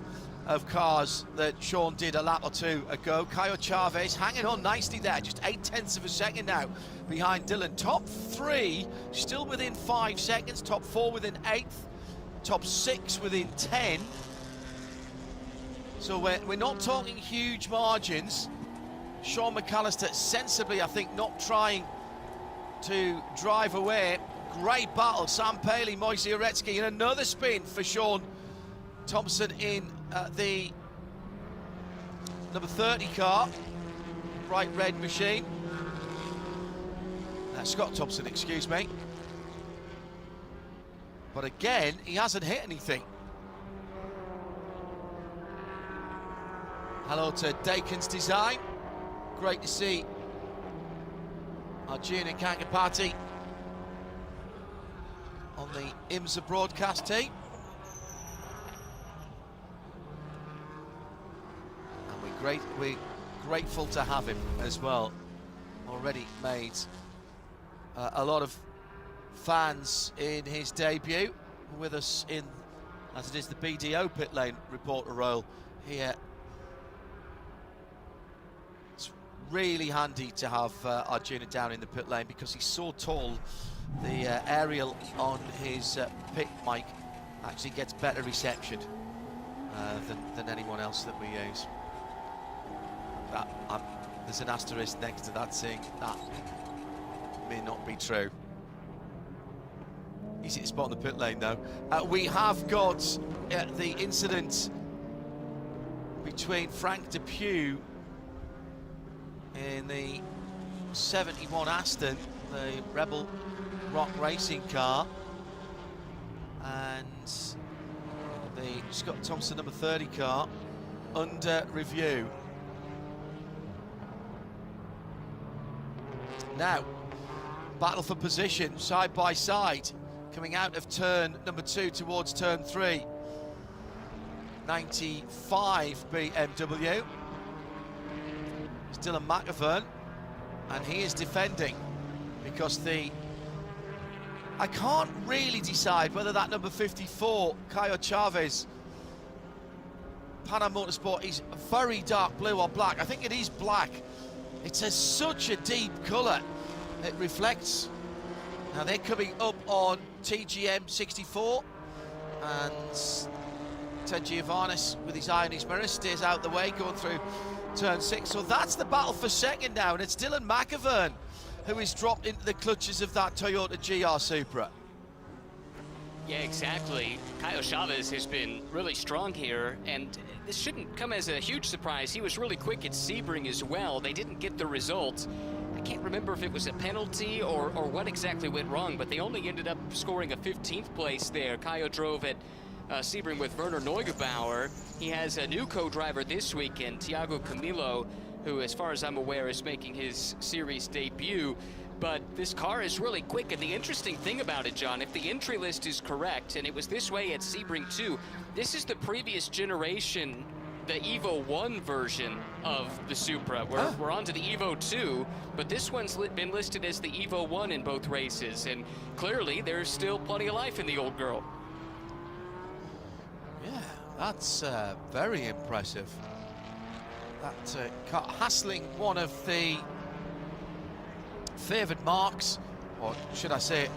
of cars that Sean did a lap or two ago. Caio Chavez hanging on nicely there, just 0.8 of a second now behind Dylan. Top 3 still within 5 seconds, top 4 within 8th, top 6 within 10. So we're not talking huge margins. Sean McAllister sensibly, I think, not trying to drive away. Great battle, Sam Paley, Moise Uretsky, and another spin for Sean Thompson in the number 30 car, bright red machine. Scott Thompson, excuse me. But again, he hasn't hit anything. Hello to Dakin's Design. Great to see Arjuna Kankapati on the IMSA broadcast team. And we're grateful to have him as well. Already made a lot of fans in his debut with us in, as it is, the BDO pit lane reporter role here. It's really handy to have Arjuna down in the pit lane because he's so tall. The aerial on his pit mic actually gets better reception than anyone else that we use. There's an asterisk next to that saying that may not be true. Easy to spot on the pit lane though. We have got the incident between Frank Depew in the 71 Aston, the Rebel Rock racing car, and the Scott Thompson number 30 car under review. Now, battle for position, side by side, coming out of turn number 2 towards turn 3. 95 BMW. It's Dylan McAvern, and he is defending because I can't really decide whether that number 54, Caio Chavez, Pan-Am Motorsport, is very dark blue or black. I think it is black. It's such a deep colour. It reflects. Now they're coming up on TGM 64, and Ted Giovannis with his eye on his mirror stays out the way going through turn 6. So that's the battle for second now, and it's Dylan McIvern who is dropped into the clutches of that Toyota GR Supra. Yeah, exactly. Caio Chavez has been really strong here, and this shouldn't come as a huge surprise. He was really quick at Sebring as well. They didn't get the result. I can't remember if it was a penalty or what exactly went wrong, but they only ended up scoring a 15th place there. Caio drove at Sebring with Werner Neugebauer. He has a new co-driver this weekend, Thiago Camilo, who, as far as I'm aware, is making his series debut. But this car is really quick, and the interesting thing about it, John, if the entry list is correct, and it was this way at Sebring too, this is the previous generation, the Evo 1 version of the Supra. We're on to the Evo 2, but this one's been listed as the Evo 1 in both races, and clearly there's still plenty of life in the old girl. Yeah, that's very impressive. That car hassling one of the favoured marks, or should I say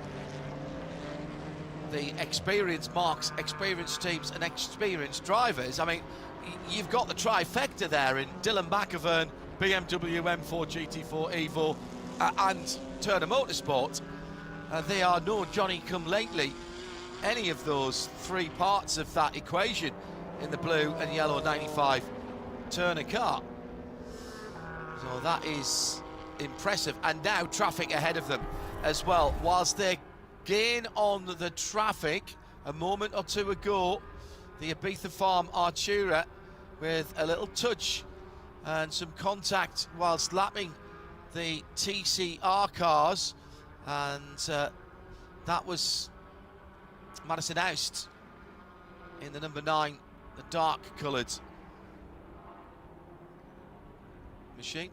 the experienced marks, experienced teams and experienced drivers. I mean, you've got the trifecta there in Dylan McIvern, BMW M4 GT4 Evo and Turner Motorsport. They are no Johnny come lately, any of those three parts of that equation in the blue and yellow 95 Turner car. So that is impressive, and now traffic ahead of them as well. Whilst they gain on the traffic, a moment or two ago, the Ibiza Farm Artura with a little touch and some contact whilst lapping the TCR cars, and that was Madison Oust in the number 9, the dark coloured machine.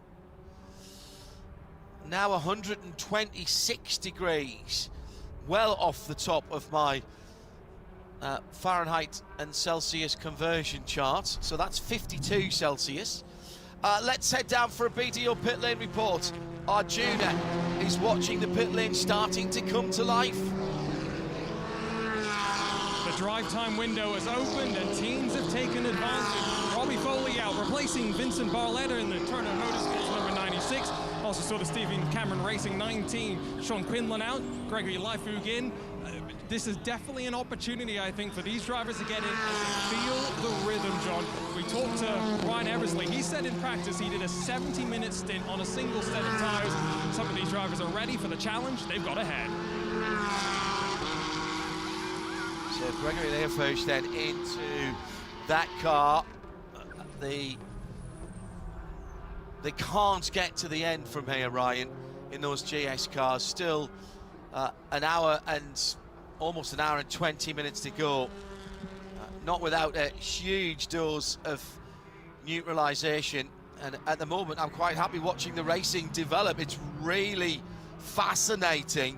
Now 126 degrees, well off the top of my Fahrenheit and Celsius conversion chart. So that's 52 Celsius. Let's head down for a BDO pit lane report. Arjuna is watching the pit lane starting to come to life. The drive time window has opened and teams have taken advantage. Robbie Foley out, replacing Vincent Barletta in the Turner Motorsports number 96. Also saw the Stephen Cameron Racing 19. Sean Quinlan out, Gregory Leifug in. This is definitely an opportunity, I think, for these drivers to get in and feel the rhythm, John. We talked to Ryan Eversley. He said in practice he did a 70-minute stint on a single set of tires. Some of these drivers are ready for the challenge. They've got ahead. So Gregory Leifug then into that car. They can't get to the end from here, Ryan, in those GS cars. Still an hour and almost an hour and 20 minutes to go. Not without a huge dose of neutralization. And at the moment, I'm quite happy watching the racing develop. It's really fascinating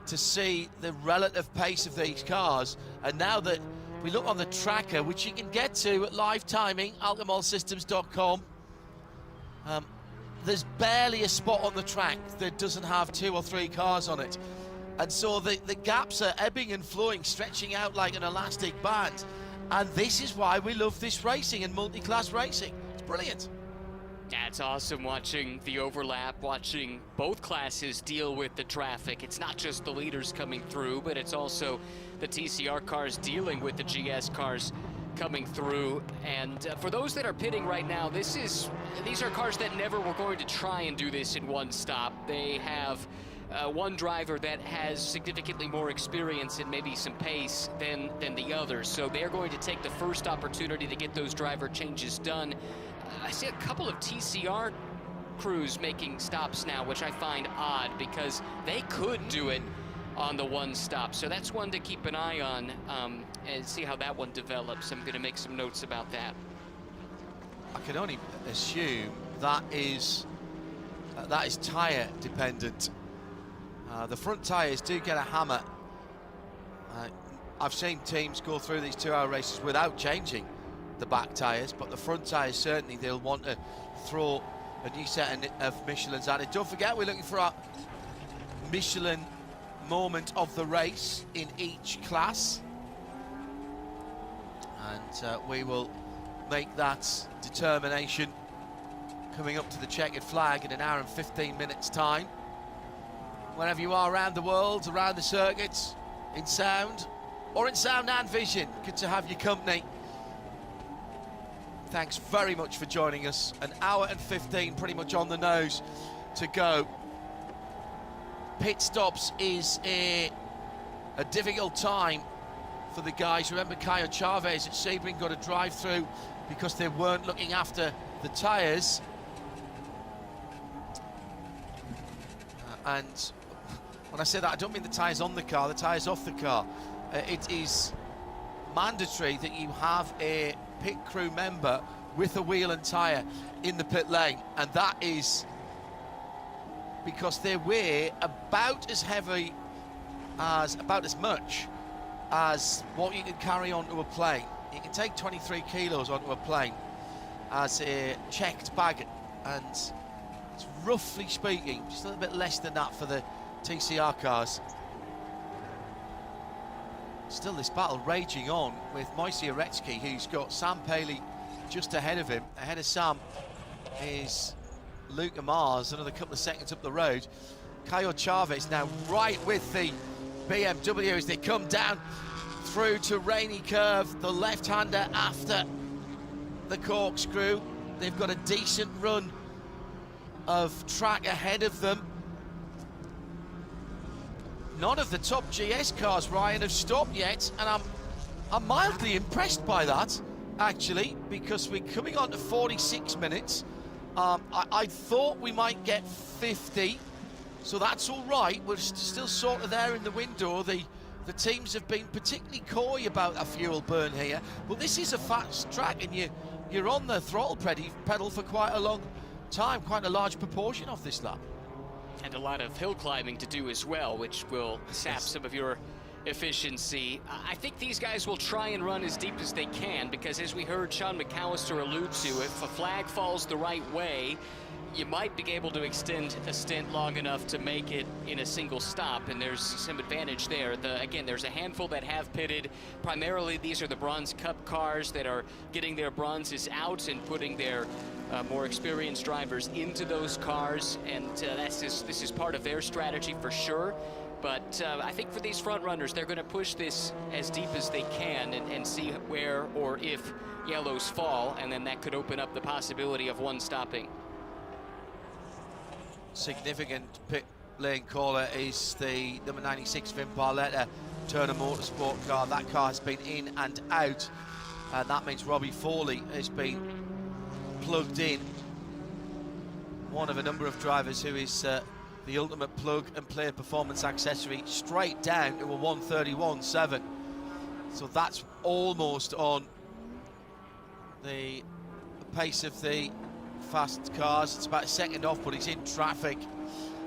to see the relative pace of these cars. And now that we look on the tracker, which you can get to at live timing, alcoholsystems.com, there's barely a spot on the track that doesn't have 2 or 3 cars on it. And so the gaps are ebbing and flowing, stretching out like an elastic band. And this is why we love this racing and multi-class racing. It's brilliant. That's awesome, watching the overlap, watching both classes deal with the traffic. It's not just the leaders coming through, but it's also the TCR cars dealing with the GS cars coming through. And for those that are pitting right now, these are cars that never were going to try and do this in one stop. They have one driver that has significantly more experience and maybe some pace than the others. So they're going to take the first opportunity to get those driver changes done. I see a couple of TCR crews making stops now, which I find odd because they could do it on the one stop. So that's one to keep an eye on and see how that one develops. I'm going to make some notes about that. I can only assume that is tyre dependent. The front tyres do get a hammer. I've seen teams go through these 2-hour races without changing the back tyres, but the front tyres certainly they'll want to throw a new set of Michelins at it. Don't forget, we're looking for our Michelin moment of the race in each class. And we will make that determination coming up to the checkered flag in an hour and 15 minutes time. Wherever you are around the world, around the circuits, in sound or in sound and vision, good to have your company. Thanks very much for joining us. An hour and 15 pretty much on the nose to go. Pit stops is a difficult time for the guys. Remember, Caio Chavez at Sebring got a drive through because they weren't looking after the tyres. And when I say that, I don't mean the tyres on the car, the tyres off the car. It is mandatory that you have a pit crew member with a wheel and tyre in the pit lane, and that is because they weigh about as much as what you can carry onto a plane. You can take 23 kilos onto a plane as a checked bag, and it's roughly speaking just a little bit less than that for the TCR cars. Still this battle raging on with Moise Uretsky, who's got Sam Paley just ahead of him. Ahead of Sam is Luke Mars, another couple of seconds up the road. Caio Chavez now right with the BMW as they come down through to Rainy Curve, the left-hander after the corkscrew. They've got a decent run of track ahead of them. None of the top GS cars, Ryan, have stopped yet, and I'm mildly impressed by that, actually, because we're coming on to 46 minutes. I thought we might get 50, so that's all right. We're still sort of there in the window. The teams have been particularly coy about a fuel burn here, but this is a fast track, and you're on the throttle pedal for quite a long time, quite a large proportion of this lap. And a lot of hill climbing to do as well, which will sap some of your efficiency. I think these guys will try and run as deep as they can, because as we heard Sean McAllister allude to, if a flag falls the right way, you might be able to extend a stint long enough to make it in a single stop, and there's some advantage there. Again, there's a handful that have pitted. Primarily, these are the Bronze Cup cars that are getting their bronzes out and putting their more experienced drivers into those cars, and this is part of their strategy for sure. But I think for these front runners, they're going to push this as deep as they can and see where or if yellows fall, and then that could open up the possibility of one stopping. Significant pit lane caller is the number 96 Vin Barletta Turner Motorsport car. That car has been in and out, and that means Robbie Fawley has been plugged in. One of a number of drivers who is the ultimate plug and play performance accessory, straight down to a 131.7. So that's almost on the pace of the fast cars. It's about a second off, but he's in traffic.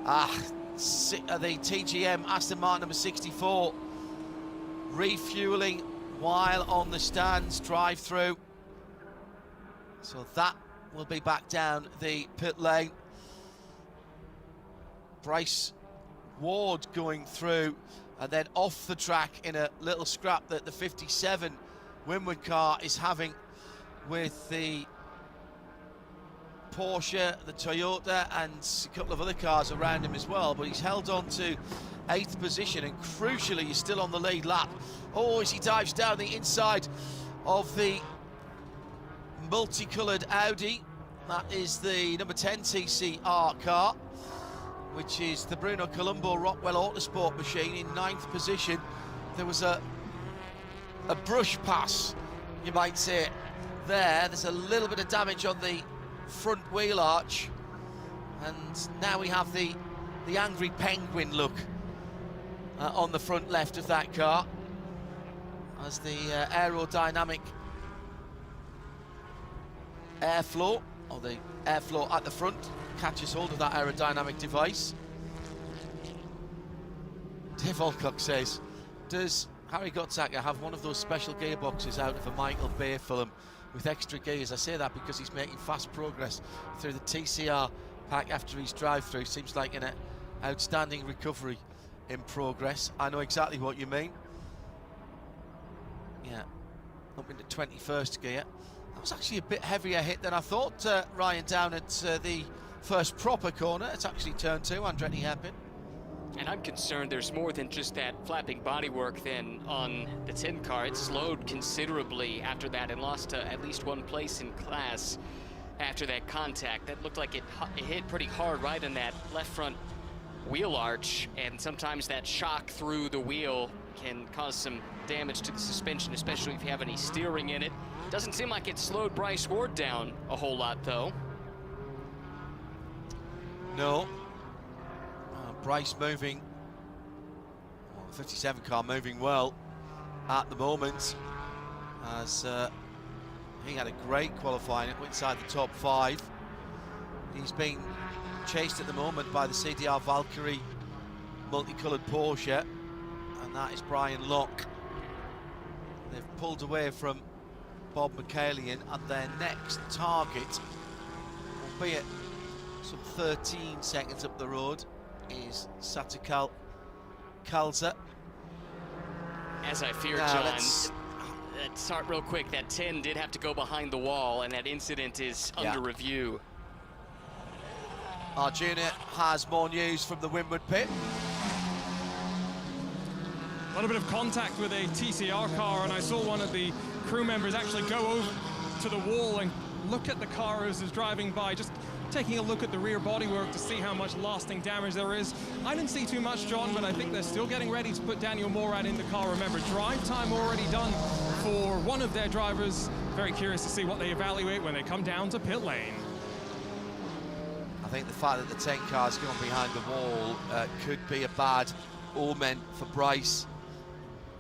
The TGM Aston Martin number 64 refueling while on the stands drive through. So that will be back down the pit lane. Bryce Ward going through and then off the track in a little scrap that the 57 Winward car is having with the Porsche, the Toyota, and a couple of other cars around him as well, but he's held on to 8th position, and crucially he's still on the lead lap. Oh, as he dives down the inside of the multicoloured Audi. That is the number 10 TCR car, which is the Bruno Colombo Rockwell Autosport machine in 9th position. There was a brush pass, you might say, there. There's a little bit of damage on the front wheel arch, and now we have the angry penguin look on the front left of that car, as the aerodynamic airflow, or the airflow at the front, catches hold of that aerodynamic device. Dave Alcock says, does Harry Gottsacker have one of those special gearboxes out of a Michael Bay film with extra gears? I say that because he's making fast progress through the TCR pack after his drive-through. Seems like an outstanding recovery in progress. I know exactly what you mean. Yeah, up into 21st gear. That was actually a bit heavier hit than I thought, Ryan, down at the first proper corner. It's actually turn 2, Andretti hairpin. And I'm concerned there's more than just that flapping bodywork then on the 10 car. It slowed considerably after that and lost at least 1 place in class after that contact. That looked like it hit pretty hard right in that left front wheel arch, and sometimes that shock through the wheel can cause some damage to the suspension, especially if you have any steering in it. Doesn't seem like it slowed Bryce Ward down a whole lot, though. No. Bryce moving, 57 car moving well at the moment, as he had a great qualifying inside the top 5. He's being chased at the moment by the CDR Valkyrie multicoloured Porsche, and that is Brian Locke. They've pulled away from Bob McCallion, and their next target, albeit some 13 seconds up the road, is Satukal Kalza. As I fear, John, let's start real quick. That 10 did have to go behind the wall, and that incident is under review. Arjuna has more news from the Windward pit. A little bit of contact with a TCR car, and I saw one of the crew members actually go over to the wall and look at the car as it's driving by, just taking a look at the rear bodywork to see how much lasting damage there is. I didn't see too much, John, but I think they're still getting ready to put Daniel Morad in the car. Remember, drive time already done for one of their drivers. Very curious to see what they evaluate when they come down to pit lane. I think the fact that the 10 car's gone behind the wall could be a bad omen for Bryce.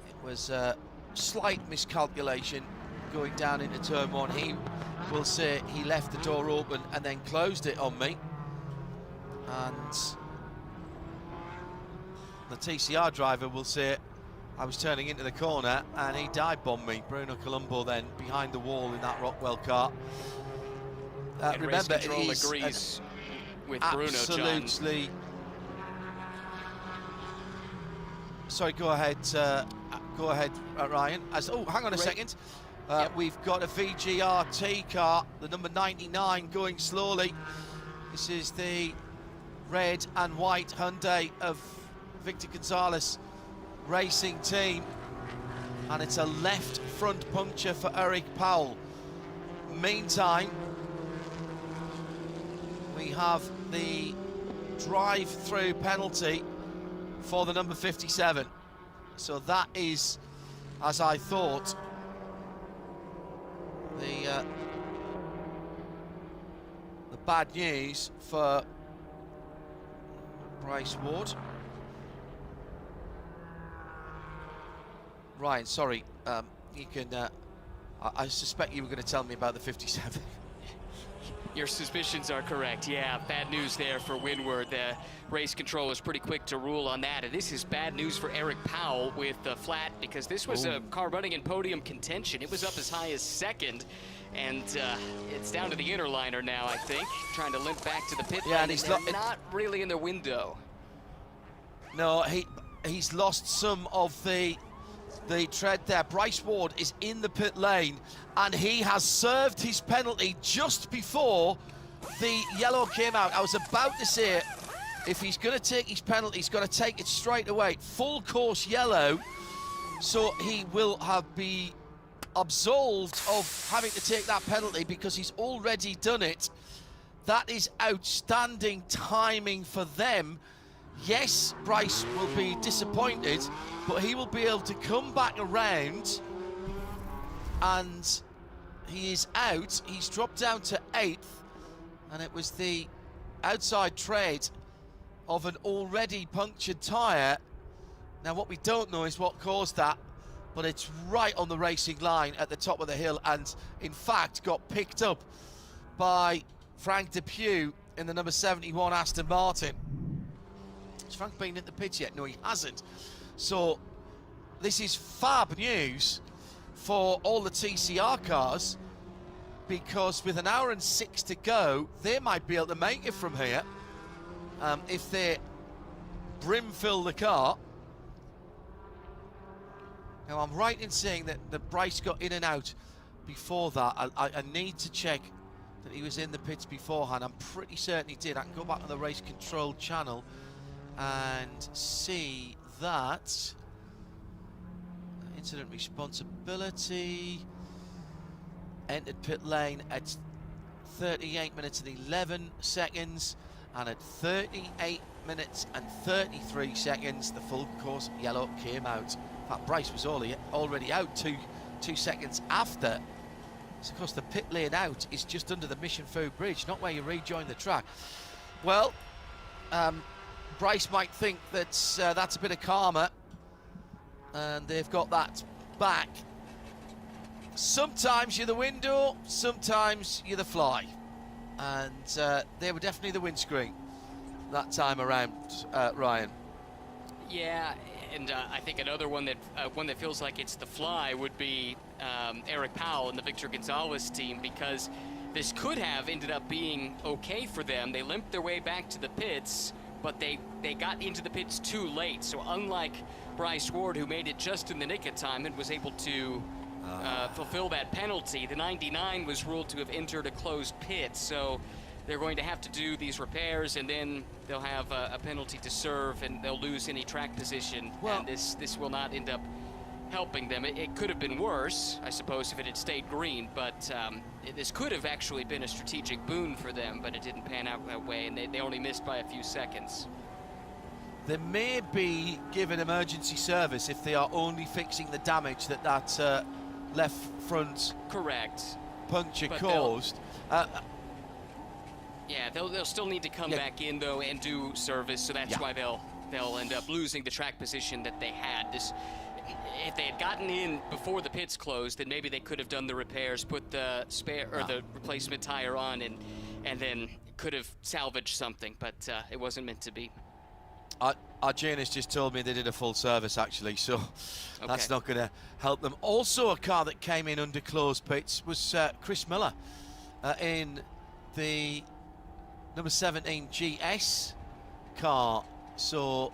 It was a slight miscalculation going down into turn 1. He will say he left the door open and then closed it on me. And the TCR driver will say I was turning into the corner and he dive bombed me. Bruno Colombo then behind the wall in that Rockwell car. Remember, Race Control agrees with Bruno, John. Absolutely. Sorry, go ahead, Ryan. Hang on a second. We've got a VGRT car, the number 99, going slowly. This is the red and white Hyundai of Victor Gonzalez Racing Team, and it's a left front puncture for Eric Powell. Meantime, we have the drive-through penalty for the number 57. So that is, as I thought, the bad news for Bryce Ward. Ryan, sorry, you can. I suspect you were going to tell me about the 57. Your suspicions are correct. Yeah, bad news there for Windward. The race control is pretty quick to rule on that. And this is bad news for Eric Powell with the flat, because this was a car running in podium contention. It was up as high as second, and it's down to the inner liner now, I think, trying to limp back to the pit lane. And he's not really in the window. No, he's lost some of the tread there. Bryce Ward is in the pit lane, and he has served his penalty just before the yellow came out. I was about to say, if he's going to take his penalty, he's got to take it straight away. Full course yellow, so he will be absolved of having to take that penalty because he's already done it. That is outstanding timing for them. Yes, Bryce will be disappointed, but he will be able to come back around, and he is out. He's dropped down to 8th, and it was the outside tread of an already punctured tyre. Now, what we don't know is what caused that, but it's right on the racing line at the top of the hill, and in fact got picked up by Frank Depew in the number 71 Aston Martin. Has Frank been in the pits yet? No, he hasn't. So this is fab news for all the TCR cars, because with an hour and 6 to go, they might be able to make it from here if they brim fill the car. Now, I'm right in saying that Bryce got in and out before that. I need to check that he was in the pits beforehand. I'm pretty certain he did. I can go back on the race control channel and see that incident responsibility entered pit lane at 38 minutes and 11 seconds, and at 38 minutes and 33 seconds the full course yellow came out. In fact, Bryce was already out two seconds after. So of course the pit lane out is just under the Mission Fu Bridge, not where you rejoin the track. Well, Bryce might think that that's a bit of karma, and they've got that back. Sometimes you're the window, sometimes you're the fly, and they were definitely the windscreen that time around, Ryan. Yeah, and I think another one that feels like it's the fly would be Eric Powell and the Victor Gonzalez team, because this could have ended up being okay for them. They limped their way back to the pits, but they got into the pits too late. So unlike Bryce Ward, who made it just in the nick of time and was able to fulfill that penalty, the 99 was ruled to have entered a closed pit. So they're going to have to do these repairs, and then they'll have a penalty to serve, and they'll lose any track position. Well, and this will not end up helping them. It could have been worse, I suppose, if it had stayed green, but this could have actually been a strategic boon for them, but it didn't pan out that way, and they only missed by a few seconds. They may be given emergency service if they are only fixing the damage that left front puncture caused. Yeah, they'll still need to come back in, though, and do service, so that's why they'll end up losing the track position that they had. If they had gotten in before the pits closed, then maybe they could have done the repairs, put the spare or the replacement tire on, and then could have salvaged something, but it wasn't meant to be. Our Janus just told me they did a full service, actually, so that's not going to help them. Also, a car that came in under closed pits was Chris Miller in the number 17 GS car. So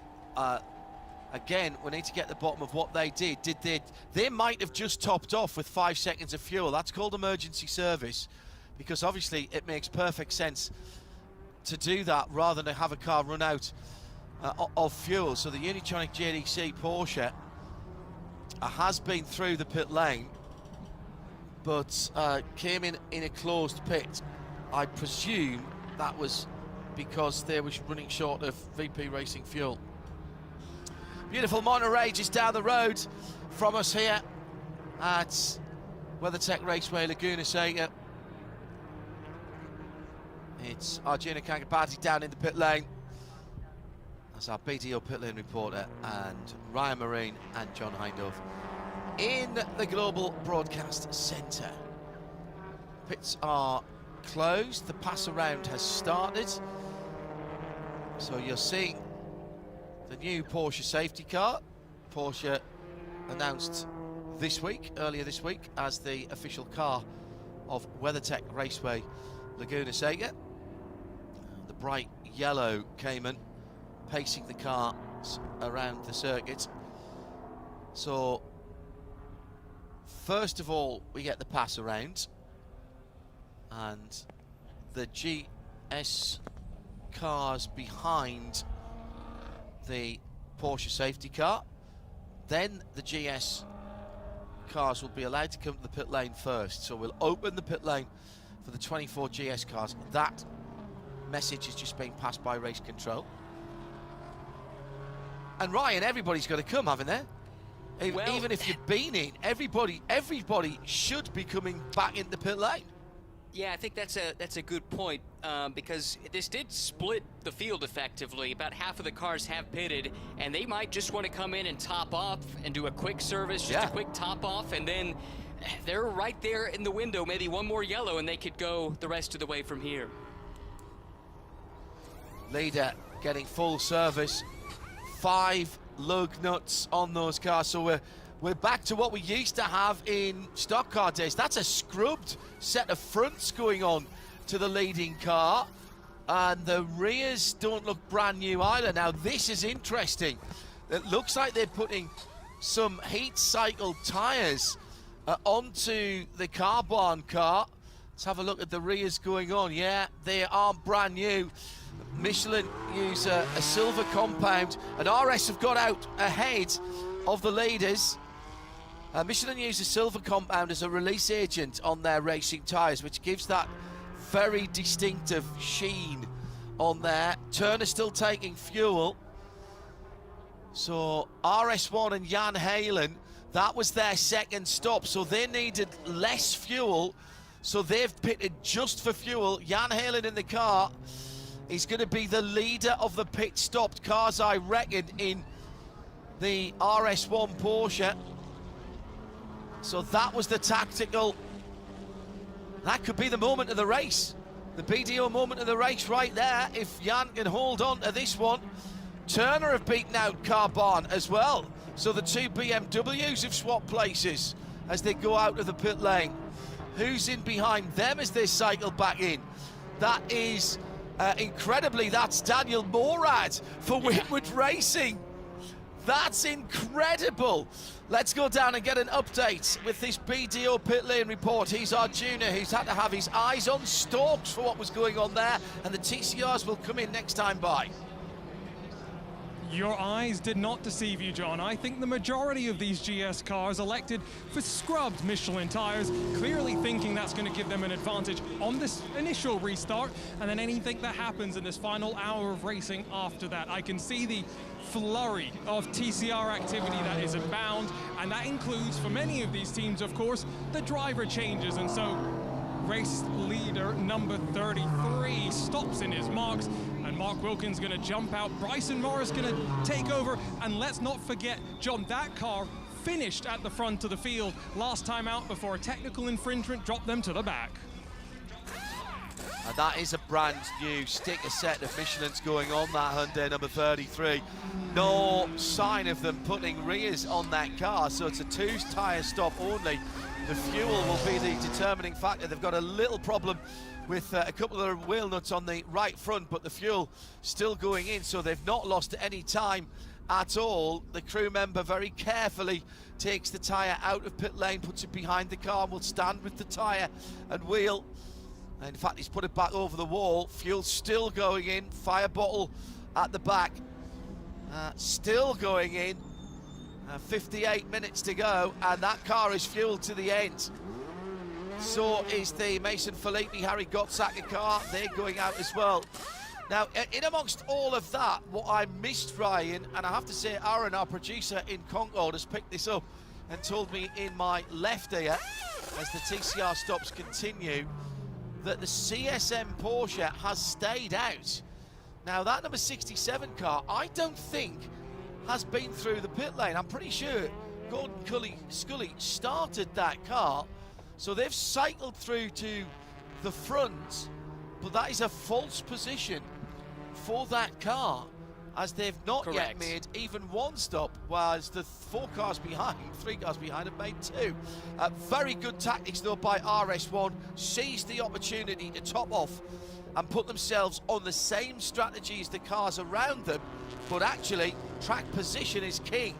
again, we need to get to the bottom of what they did. They might have just topped off with 5 seconds of fuel. That's called emergency service, because obviously it makes perfect sense to do that rather than have a car run out of fuel. So the Unitronic JDC Porsche has been through the pit lane, but came in a closed pit. I presume that was because they were running short of VP Racing fuel. Beautiful Monterey just down the road from us here at WeatherTech Raceway Laguna Seca. It's Arjuna Kankapati down in the pit lane. That's our BDO pit lane reporter, and Ryan Marine and John Hindove in the Global Broadcast Centre. Pits are closed, the pass around has started. So you're seeing the new Porsche safety car. Porsche announced earlier this week, as the official car of WeatherTech Raceway Laguna Seca. The bright yellow Cayman pacing the cars around the circuit. So first of all, we get the pass around, and the GS cars behind the Porsche safety car. Then the GS cars will be allowed to come to the pit lane first. So we'll open the pit lane for the 24 GS cars. That message has just been passed by race control. And Ryan, everybody's got to come, haven't they? Even if you've been in, everybody should be coming back in the pit lane. Yeah, I think that's a good point, because this did split the field effectively. About half of the cars have pitted, and they might just want to come in and top off and do a quick service, just a quick top off, and then they're right there in the window, maybe one more yellow, and they could go the rest of the way from here. Leader getting full service, 5 lug nuts on those cars, so we're back to what we used to have in stock car days. That's a scrubbed set of fronts going on to the leading car, and the rears don't look brand new either. Now this is interesting. It looks like they're putting some heat cycle tyres onto the carbon car. Let's have a look at the rears going on. Yeah, they are brand new. Michelin use a silver compound, and RS have got out ahead of the leaders. Michelin use a silver compound as a release agent on their racing tyres, which gives that very distinctive sheen on there. Turner still taking fuel. So RS1 and Jan Halen, that was their second stop, so they needed less fuel, so they've pitted just for fuel. Jan Halen in the car is going to be the leader of the pit stopped cars, I reckon, in the RS1 Porsche. So that was the tactical. That could be the moment of the race. The BDO moment of the race right there, if Jan can hold on to this one. Turner have beaten out Carbon as well. So the two BMWs have swapped places as they go out of the pit lane. Who's in behind them as they cycle back in? That is, incredibly, that's Daniel Morad for Whitwood Racing. That's incredible. Let's go down and get an update with this BDO pit lane report. He's our junior who's had to have his eyes on stalks for what was going on there, and the TCRs will come in next time by. Your eyes did not deceive you, John. I think the majority of these GS cars elected for scrubbed Michelin tires, clearly thinking that's going to give them an advantage on this initial restart, and then anything that happens in this final hour of racing after that. I can see the flurry of TCR activity that is abound, and that includes, for many of these teams, of course, the driver changes, and so race leader number 33 stops in his marks, and Mark Wilkins going to jump out. Bryson Morris going to take over, and let's not forget, John, that car finished at the front of the field last time out before a technical infringement dropped them to the back. And that is a brand new sticker set of Michelin's going on that Hyundai number 33. No sign of them putting rears on that car, so it's a two-tyre stop only. The fuel will be the determining factor. They've got a little problem with a couple of the wheel nuts on the right front, but the fuel still going in, so they've not lost any time at all. The crew member very carefully takes the tyre out of pit lane, puts it behind the car, and will stand with the tyre and wheel. In fact, he's put it back over the wall. Fuel still going in. Fire bottle at the back. Still going in. 58 minutes to go, and that car is fueled to the end. So is the Mason Filippi, Harry Gottsacker car. They're going out as well. Now, in amongst all of that, what I missed, Ryan, and I have to say Aaron, our producer in Concord, has picked this up and told me in my left ear, as the TCR stops continue, that the CSM Porsche has stayed out. Now, that number 67 car, I don't think has been through the pit lane. I'm pretty sure Gordon Scully started that car, so they've cycled through to the front, but that is a false position for that car, as they've not yet made even one stop, whereas the three cars behind have made two. Very good tactics though by RS1, seized the opportunity to top off and put themselves on the same strategy as the cars around them, but actually track position is king.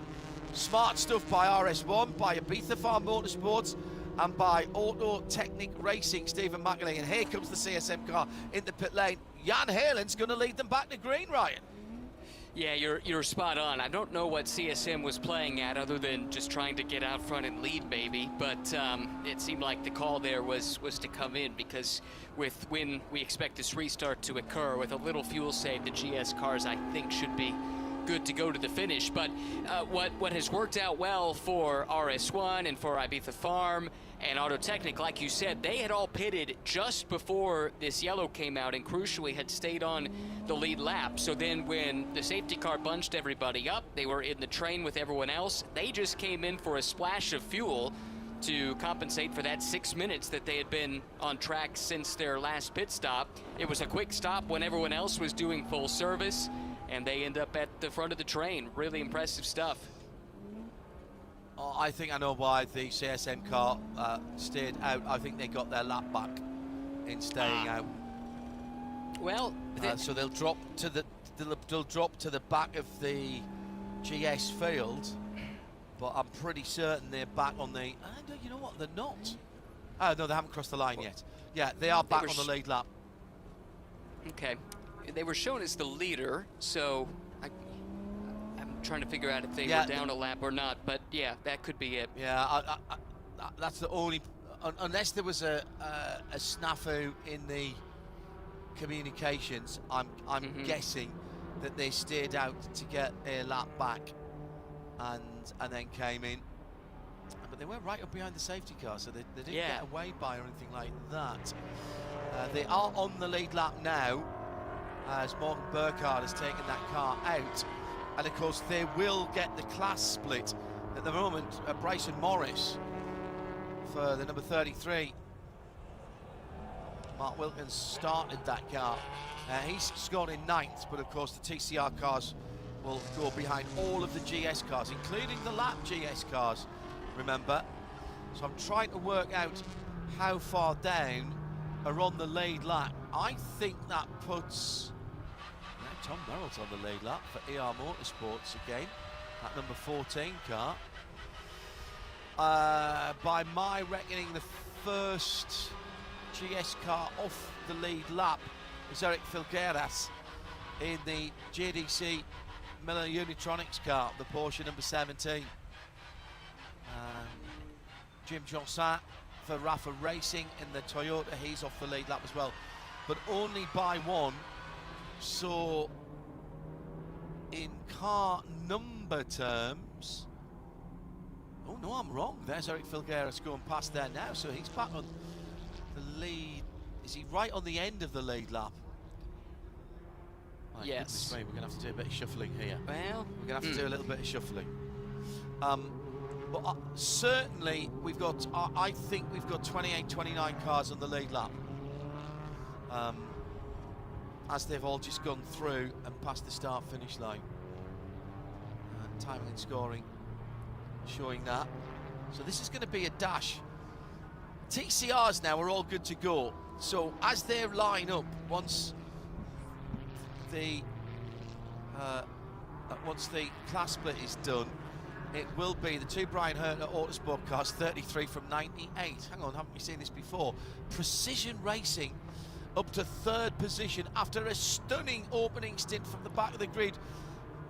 Smart stuff by RS1, by Ibiza Farm Motorsports, and by Autotechnic Racing, Stephen McAlee. And here comes the CSM car in the pit lane. Jan Helen's going to lead them back to green, Ryan. Yeah, you're spot on. I don't know what CSM was playing at other than just trying to get out front and lead, maybe. But it seemed like the call there was to come in, because with when we expect this restart to occur, with a little fuel save, the GS cars, I think, should be good to go to the finish. But what has worked out well for RS1 and for Ibiza Farm and Autotechnic, like you said, they had all pitted just before this yellow came out, and crucially had stayed on the lead lap. So then when the safety car bunched everybody up, they were in the train with everyone else. They just came in for a splash of fuel to compensate for that 6 minutes that they had been on track since their last pit stop. It was a quick stop when everyone else was doing full service, and they end up at the front of the train. Really impressive stuff. Oh, I think I know why the CSM car stayed out. I think they got their lap back in staying out. Well, so they'll drop to the back of the GS field, but I'm pretty certain they're back on the... you know what, they're not. Oh, no, they haven't crossed the line yet. Yeah, they are back on the lead lap. Okay. They were shown as the leader, so I'm trying to figure out if they were down a lap or not, but yeah, that could be it. Yeah, that's the only... Unless there was a snafu in the communications, I'm guessing that they stayed out to get a lap back and then came in. But they were right up behind the safety car, so they didn't get away by or anything like that. They are on the lead lap now, as Morgan Burkhardt has taken that car out. And of course, they will get the class split. At the moment, Bryson Morris for the number 33. Mark Wilkins started that car. He's scored in 9th, but of course the TCR cars will go behind all of the GS cars, including the lap GS cars, remember. So I'm trying to work out how far down are on the lead lap. I think that puts Tom Merrill's on the lead lap for ER Motorsports again, that number 14 car. By my reckoning, the first GS car off the lead lap is Eric Filgueiras in the JDC Miller Unitronics car, the Porsche number 17. Jim Jossin for Rafa Racing in the Toyota, he's off the lead lap as well, but only by one. So in car number terms, oh no, I'm wrong. There's Eric Filgueiras going past there now, so he's back on the lead. Is he right on the end of the lead lap? My yes. Goodness me, we're going to have to do a bit of shuffling here. Well, we're going to have to do a little bit of shuffling. But certainly we've got, I think we've got 28, 29 cars on the lead lap. As they've all just gone through and past the start-finish line. Timing and scoring showing that. So this is going to be a dash. TCRs now are all good to go. So as they line up, once the class split is done, it will be the two Brian Hertner Autosport cars, 33 from 98. Hang on, haven't we seen this before? Precision Racing up to 3rd position after a stunning opening stint from the back of the grid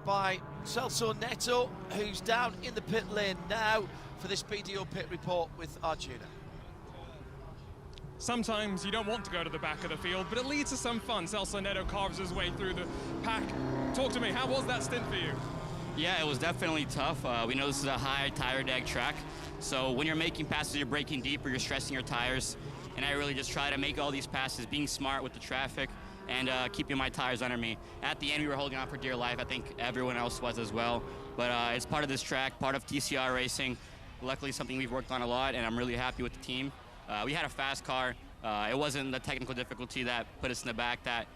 by Celso Neto, who's down in the pit lane now for this BDO pit report with Arjuna. Sometimes you don't want to go to the back of the field, but it leads to some fun. Celso Neto carves his way through the pack. Talk to me, how was that stint for you? Yeah, it was definitely tough. We know this is a high tire drag track, so when you're making passes, you're braking deeper, you're stressing your tires, and I really just try to make all these passes, being smart with the traffic, and keeping my tires under me. At the end, we were holding on for dear life. I think everyone else was as well, but it's part of this track, part of TCR racing. Luckily, something we've worked on a lot, and I'm really happy with the team. We had a fast car. It wasn't the technical difficulty that put us in the back that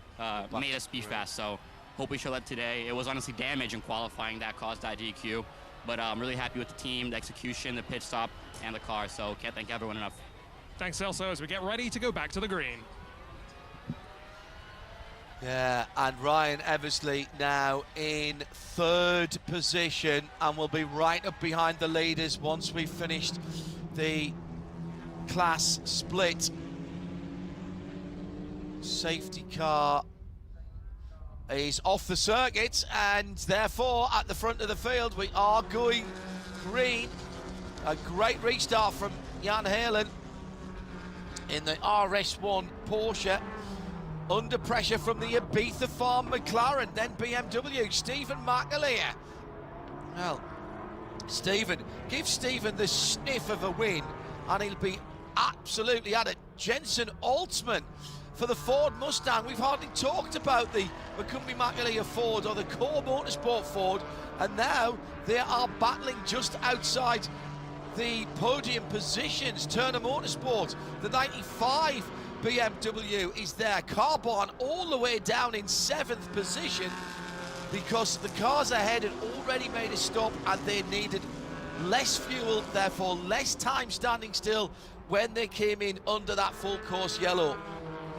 made us be fast, so hope we show that today. It was honestly damage in qualifying that caused that DQ, but I'm really happy with the team, the execution, the pit stop, and the car, so can't thank everyone enough. Thanks, Celso, as we get ready to go back to the green. Yeah, and Ryan Eversley now in 3rd position and will be right up behind the leaders once we've finished the class split. Safety car is off the circuit, and therefore at the front of the field we are going green. A great restart from Jan Halen in the RS1 Porsche, under pressure from the Ibiza Farm McLaren, then BMW, Stephen McAleer. Well, give Stephen the sniff of a win and he'll be absolutely at it. Jensen Altman for the Ford Mustang. We've hardly talked about the McCumbee McAleer Ford or the Core Motorsport Ford, and now they are battling just outside the podium positions. Turner Motorsport, the 95 BMW is there. Carbon all the way down in 7th position because the cars ahead had already made a stop and they needed less fuel, therefore less time standing still when they came in under that full course yellow.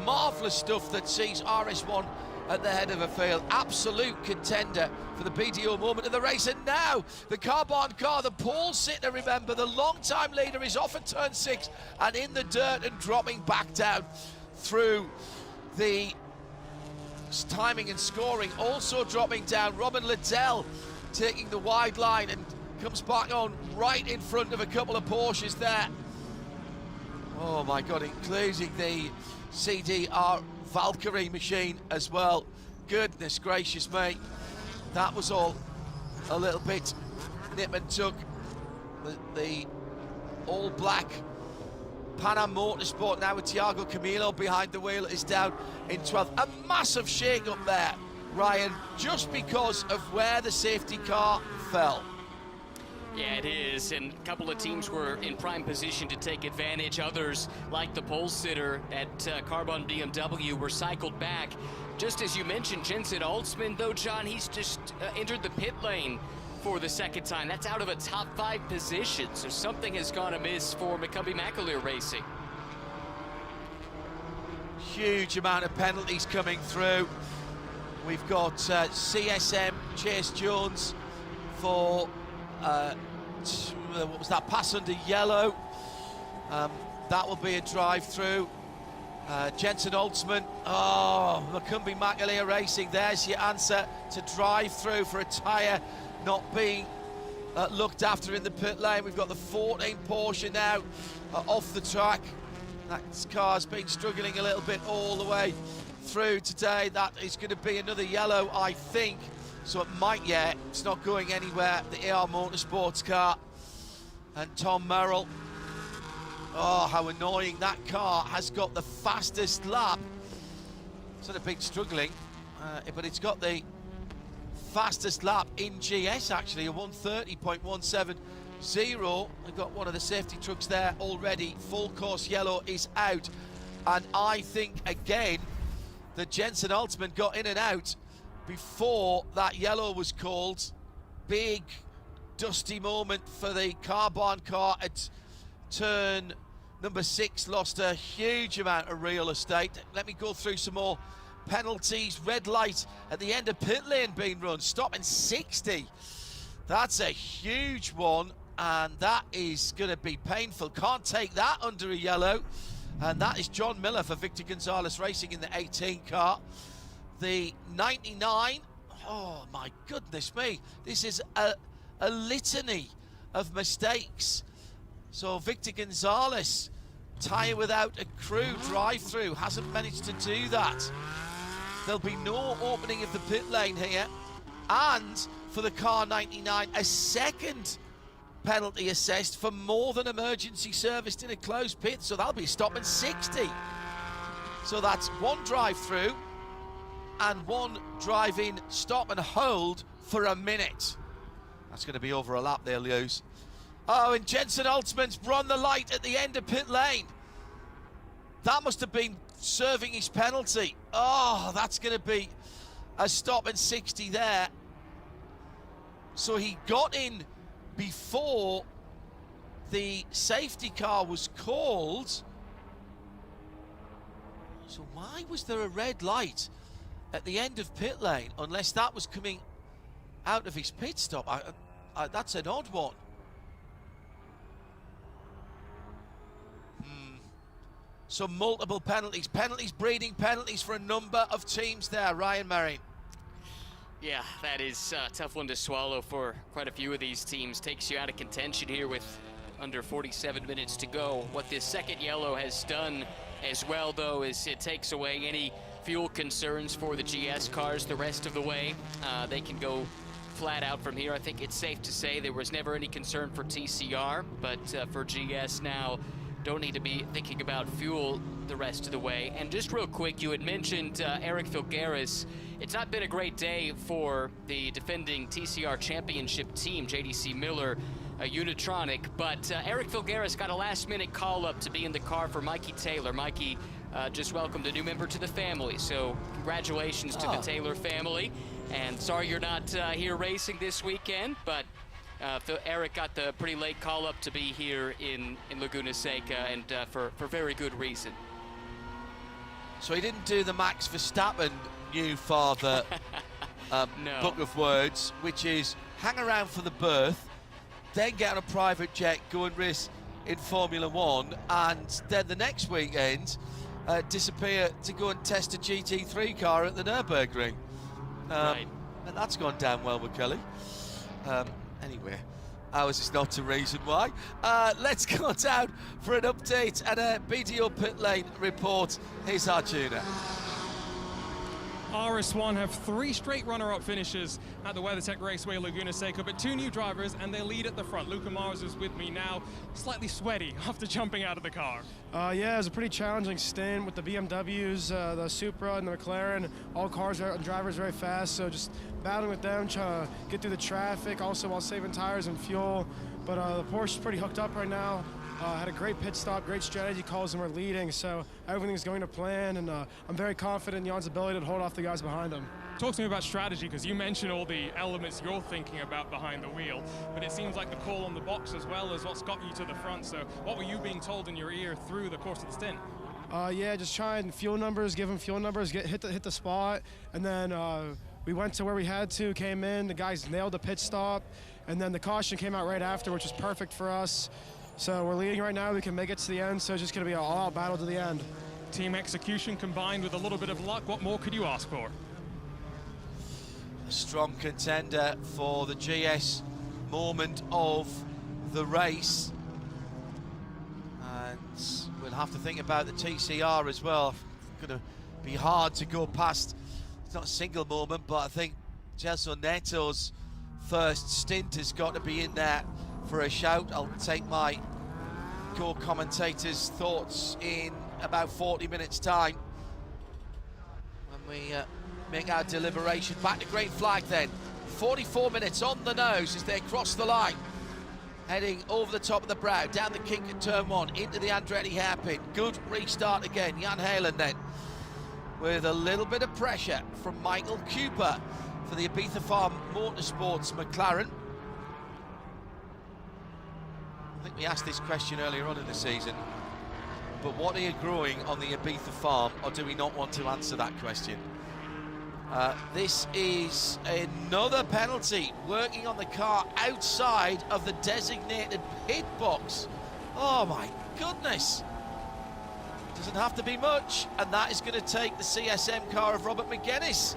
Marvellous stuff that sees RS1 at the head of a field. Absolute contender for the BDO moment of the race. And now the carbon car, the pole sitter, remember, the long-time leader is off at turn 6 and in the dirt and dropping back down through the timing and scoring. Also dropping down, Robin Liddell taking the wide line and comes back on right in front of a couple of Porsches there. Oh my God, including the CDR Valkyrie machine as well. Goodness gracious me, that was all a little bit nip and tuck. The all black Pan Am Motorsport now with Thiago Camilo behind the wheel is down in 12th. A massive shake up there, Ryan, just because of where the safety car fell. Yeah, it is, and a couple of teams were in prime position to take advantage. Others, like the pole sitter at Carbon BMW, were cycled back. Just as you mentioned, Jensen Altsman, though, John, he's just entered the pit lane for the second time. That's out of a top 5 position, so something has gone amiss for McCumbee-McAleer Racing. Huge amount of penalties coming through. We've got CSM Chase Jones for what was that, pass under yellow. That will be a drive-through. Jensen Altsman, McCumbee-McAleer Racing, there's your answer to drive-through for a tyre not being looked after in the pit lane. We've got the 14 Porsche now off the track. That car's been struggling a little bit all the way through today. That is going to be another yellow, I think. So it might, yeah, it's not going anywhere. The AR Motorsports car and Tom Merrill. Oh, how annoying. That car has got the fastest lap. Sort of been struggling, but it's got the fastest lap in GS, actually, a 1:30.170. We've got one of the safety trucks there already. Full course yellow is out. And I think, again, that Jensen Altsman got in and out before that yellow was called. Big dusty moment for the carbon car at turn number 6. Lost a huge amount of real estate. Let me go through some more penalties. Red light at the end of pit lane being run, stopping 60. That's a huge one, and that is going to be painful. Can't take that under a yellow. And that is John Miller for Victor Gonzalez Racing in the 18 car. The 99, oh my goodness me, this is a litany of mistakes. So Victor Gonzalez, tyre without a crew drive-through, hasn't managed to do that. There'll be no opening of the pit lane here. And for the car 99, a second penalty assessed for more than emergency serviced in a closed pit. So that'll be stopping 60. So that's one drive-through and one drive-in stop and hold for a minute. That's going to be over a lap, they'll lose. Oh, and Jensen Altsman's run the light at the end of pit lane. That must have been serving his penalty. Oh, that's going to be a stop and 60 there. So he got in before the safety car was called. So why was there a red light at the end of pit lane, unless that was coming out of his pit stop? That's an odd one. So multiple penalties breeding penalties for a number of teams there. Ryan Merriam. Yeah, that is a tough one to swallow for quite a few of these teams. Takes you out of contention here with under 47 minutes to go. What this second yellow has done as well, though, is it takes away any fuel concerns for the GS cars the rest of the way. They can go flat out from here. I think it's safe to say there was never any concern for TCR, but for GS now, don't need to be thinking about fuel the rest of the way. And just real quick, you had mentioned Eric Filgueras. It's not been a great day for the defending TCR championship team, JDC Miller, Unitronic, but Eric Filgueras got a last-minute call-up to be in the car for Mikey Taylor. Mikey just welcomed a new member to the family, so congratulations to the Taylor family. And sorry you're not here racing this weekend, but Eric got the pretty late call-up to be here in Laguna Seca, and for very good reason. So he didn't do the Max Verstappen new father No. book of words, which is hang around for the birth, then get on a private jet, go and race in Formula One, and then the next weekend disappear to go and test a GT3 car at the Nürburgring. Right. And that's gone down well with Kelly. Anyway, ours is not the reason why. Let's go down for an update and a BDO pit lane report. Here's Arjuna. RS1 have 3 straight runner-up finishes at the WeatherTech Raceway Laguna Seca, but 2 new drivers, and they lead at the front. Luca Mars is with me now, slightly sweaty after jumping out of the car. Yeah, it was a pretty challenging stint with the BMWs, the Supra, and the McLaren. All cars and drivers very fast, so just battling with them, trying to get through the traffic, also while saving tires and fuel. But the Porsche is pretty hooked up right now. Had a great pit stop, great strategy calls, and we're leading, so everything's going to plan, and I'm very confident in Jan's ability to hold off the guys behind him. Talk to me about strategy, because you mentioned all the elements you're thinking about behind the wheel, but it seems like the call on the box as well as what's got you to the front. So what were you being told in your ear through the course of the stint? Yeah, just trying fuel numbers, give them fuel numbers, hit the spot, and then we went to where we had to, came in, the guys nailed the pit stop, and then the caution came out right after, which was perfect for us. So we're leading right now, we can make it to the end, so it's just going to be an all-out battle to the end. Team execution combined with a little bit of luck, what more could you ask for? A strong contender for the GS moment of the race. And we'll have to think about the TCR as well. It's going to be hard to go past, it's not a single moment, but I think Gelson Neto's first stint has got to be in there for a shout. I'll take my co-commentators' thoughts in about 40 minutes time when we make our deliberation. Back to green flag then. 44 minutes on the nose as they cross the line, heading over the top of the brow, down the kink at turn 1, into the Andretti hairpin. Good restart again. Jan Heylen then with a little bit of pressure from Michael Cooper for the Ibiza Farm Motorsports McLaren. I think we asked this question earlier on in the season, but what are you growing on the Ibiza farm, or do we not want to answer that question? This is another penalty, working on the car outside of the designated pit box. Oh my goodness. Doesn't have to be much, and that is going to take the CSM car of Robert McGuinness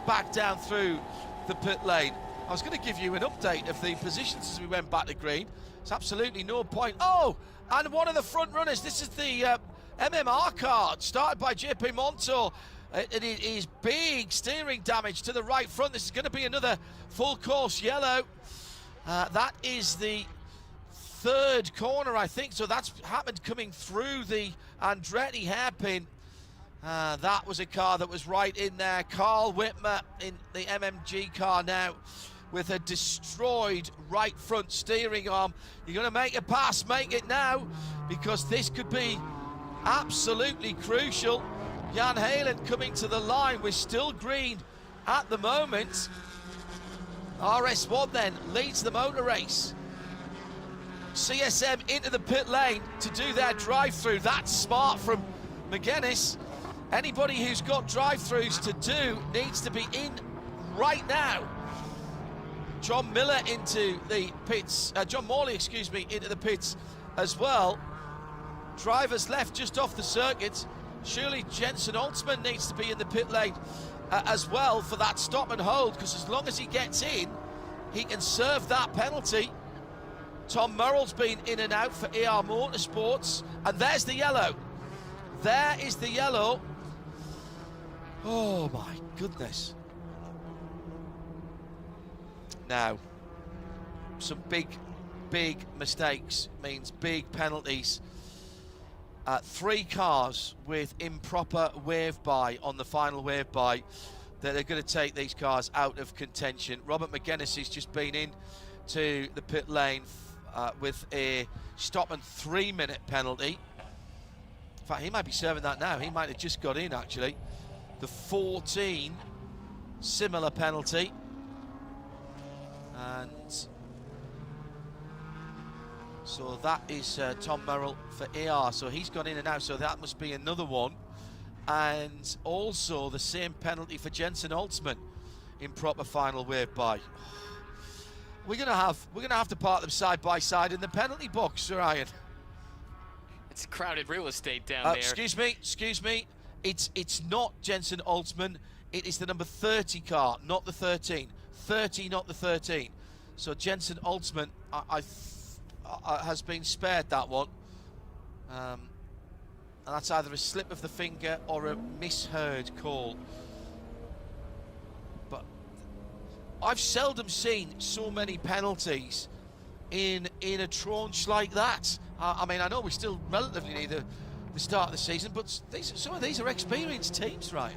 back down through the pit lane. I was going to give you an update of the positions as we went back to green. It's absolutely no point. Oh, and one of the front runners, this is the MMR car, started by JP Montour. It is big steering damage to the right front. This is going to be another full course yellow. That is the third corner, I think, so that's happened coming through the Andretti hairpin. That was a car that was right in there. Carl Whitmer in the MMG car now with a destroyed right front steering arm. You're going to make a pass, make it now, because this could be absolutely crucial. Jan Heylen coming to the line. We're still green at the moment. RS1 then leads the motor race. CSM into the pit lane to do their drive-through. That's smart from McGuinness. Anybody who's got drive-throughs to do needs to be in right now. John Miller into the pits, John Morley, excuse me, into the pits as well. Drivers left just off the circuit. Surely Jensen Holtzman needs to be in the pit lane as well for that stop and hold, because as long as he gets in, he can serve that penalty. Tom Murrell's been in and out for AR Motorsports, and there's the yellow. There is the yellow. Oh my goodness. Now, some big mistakes means big penalties. 3 cars with improper wave by on the final wave by that are going to take these cars out of contention. Robert McGuinness has just been in to the pit lane with a stop and 3-minute penalty. In fact, he might be serving that now. He might have just got in, actually. The 14 similar penalty. And so that is Tom Merrill for AR. So he's gone in and out. So that must be another one and also the same penalty for Jensen Holtzman in proper final wave by. We're gonna have to park them side by side in the penalty box, Ryan. It's crowded real estate down there. Excuse me. It's not Jensen Holtzman. It is the number 30 car, not the 13. 30, not the 13. So Jensen Holtzman has been spared that one. And that's either a slip of the finger or a misheard call. But I've seldom seen so many penalties in a tranche like that. I mean, I know we're still relatively near the start of the season, but some of these are experienced teams, right?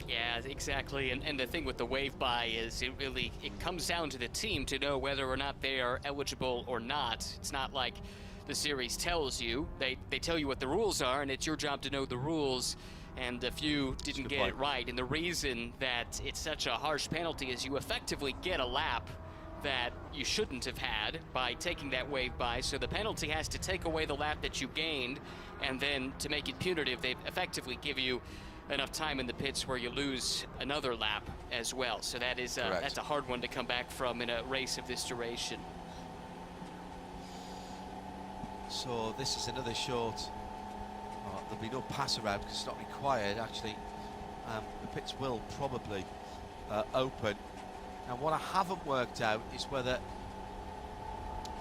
Yeah, exactly. And the thing with the wave by is it comes down to the team to know whether or not they are eligible or not. It's not like the series tells you. They tell you what the rules are, and it's your job to know the rules. And if you didn't get it right, and the reason that it's such a harsh penalty is you effectively get a lap that you shouldn't have had by taking that wave by. So the penalty has to take away the lap that you gained, and then to make it punitive, they effectively give you enough time in the pits where you lose another lap as well. So that is that's a hard one to come back from in a race of this duration. So this is another short. There'll be no pass around because it's not required. Actually, the pits will probably open. And what I haven't worked out is whether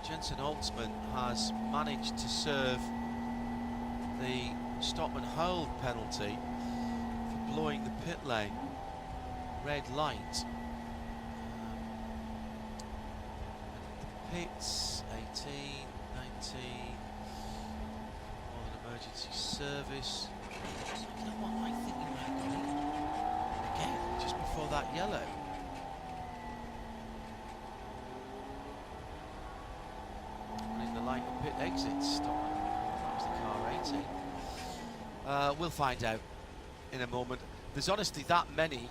Jensen Holtzman has managed to serve the stop and hold penalty for blowing the pit lane red light. The pits 18, 19, more than emergency service. You know what I think it might be? Again, just before that yellow. Running the light and pit exits. That was the car 18. We'll find out in a moment. There's honestly that many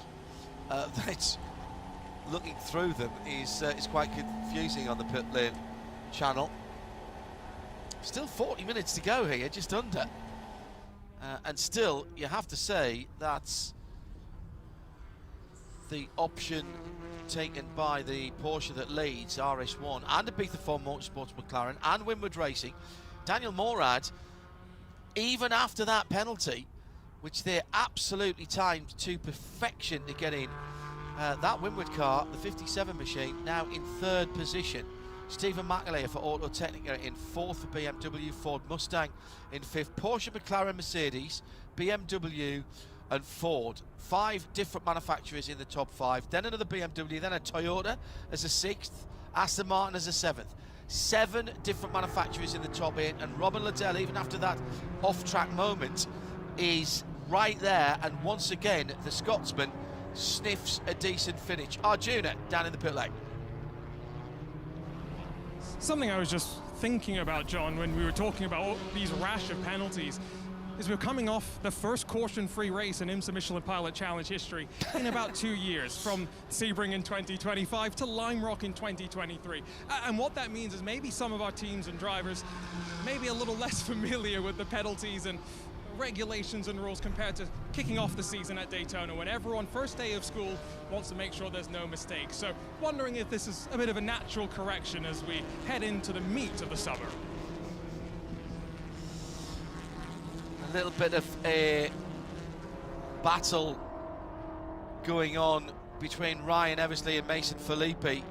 that looking through them is quite confusing on the pit lane channel. Still 40 minutes to go here, just under. And still, you have to say that's the option taken by the Porsche that leads RS1 and the Ibiza Motorsports McLaren and Windward Racing. Daniel Morad, even after that penalty, which they absolutely timed to perfection to get in, that Windward car, the 57 machine, now in third position. Stephen McAleer for Auto Technica in fourth for BMW, Ford Mustang in fifth, Porsche, McLaren, Mercedes, BMW and Ford. 5 different manufacturers in the top 5, then another BMW, then a Toyota as a 6th, Aston Martin as a 7th. 7 different manufacturers in the top 8, and Robin Liddell, even after that off-track moment, is right there, and once again the Scotsman sniffs a decent finish. Arjuna down in the pit lane. Something I was just thinking about, John, when we were talking about all these rash of penalties, is we're coming off the first caution-free race in IMSA Michelin Pilot Challenge history in about 2 years, from Sebring in 2025 to Lime Rock in 2023. And what that means is maybe some of our teams and drivers may be a little less familiar with the penalties and regulations and rules compared to kicking off the season at Daytona, when everyone first day of school wants to make sure there's no mistakes. So wondering if this is a bit of a natural correction as we head into the meat of the summer. A little bit of a battle going on between Ryan Eversley and Mason Filippi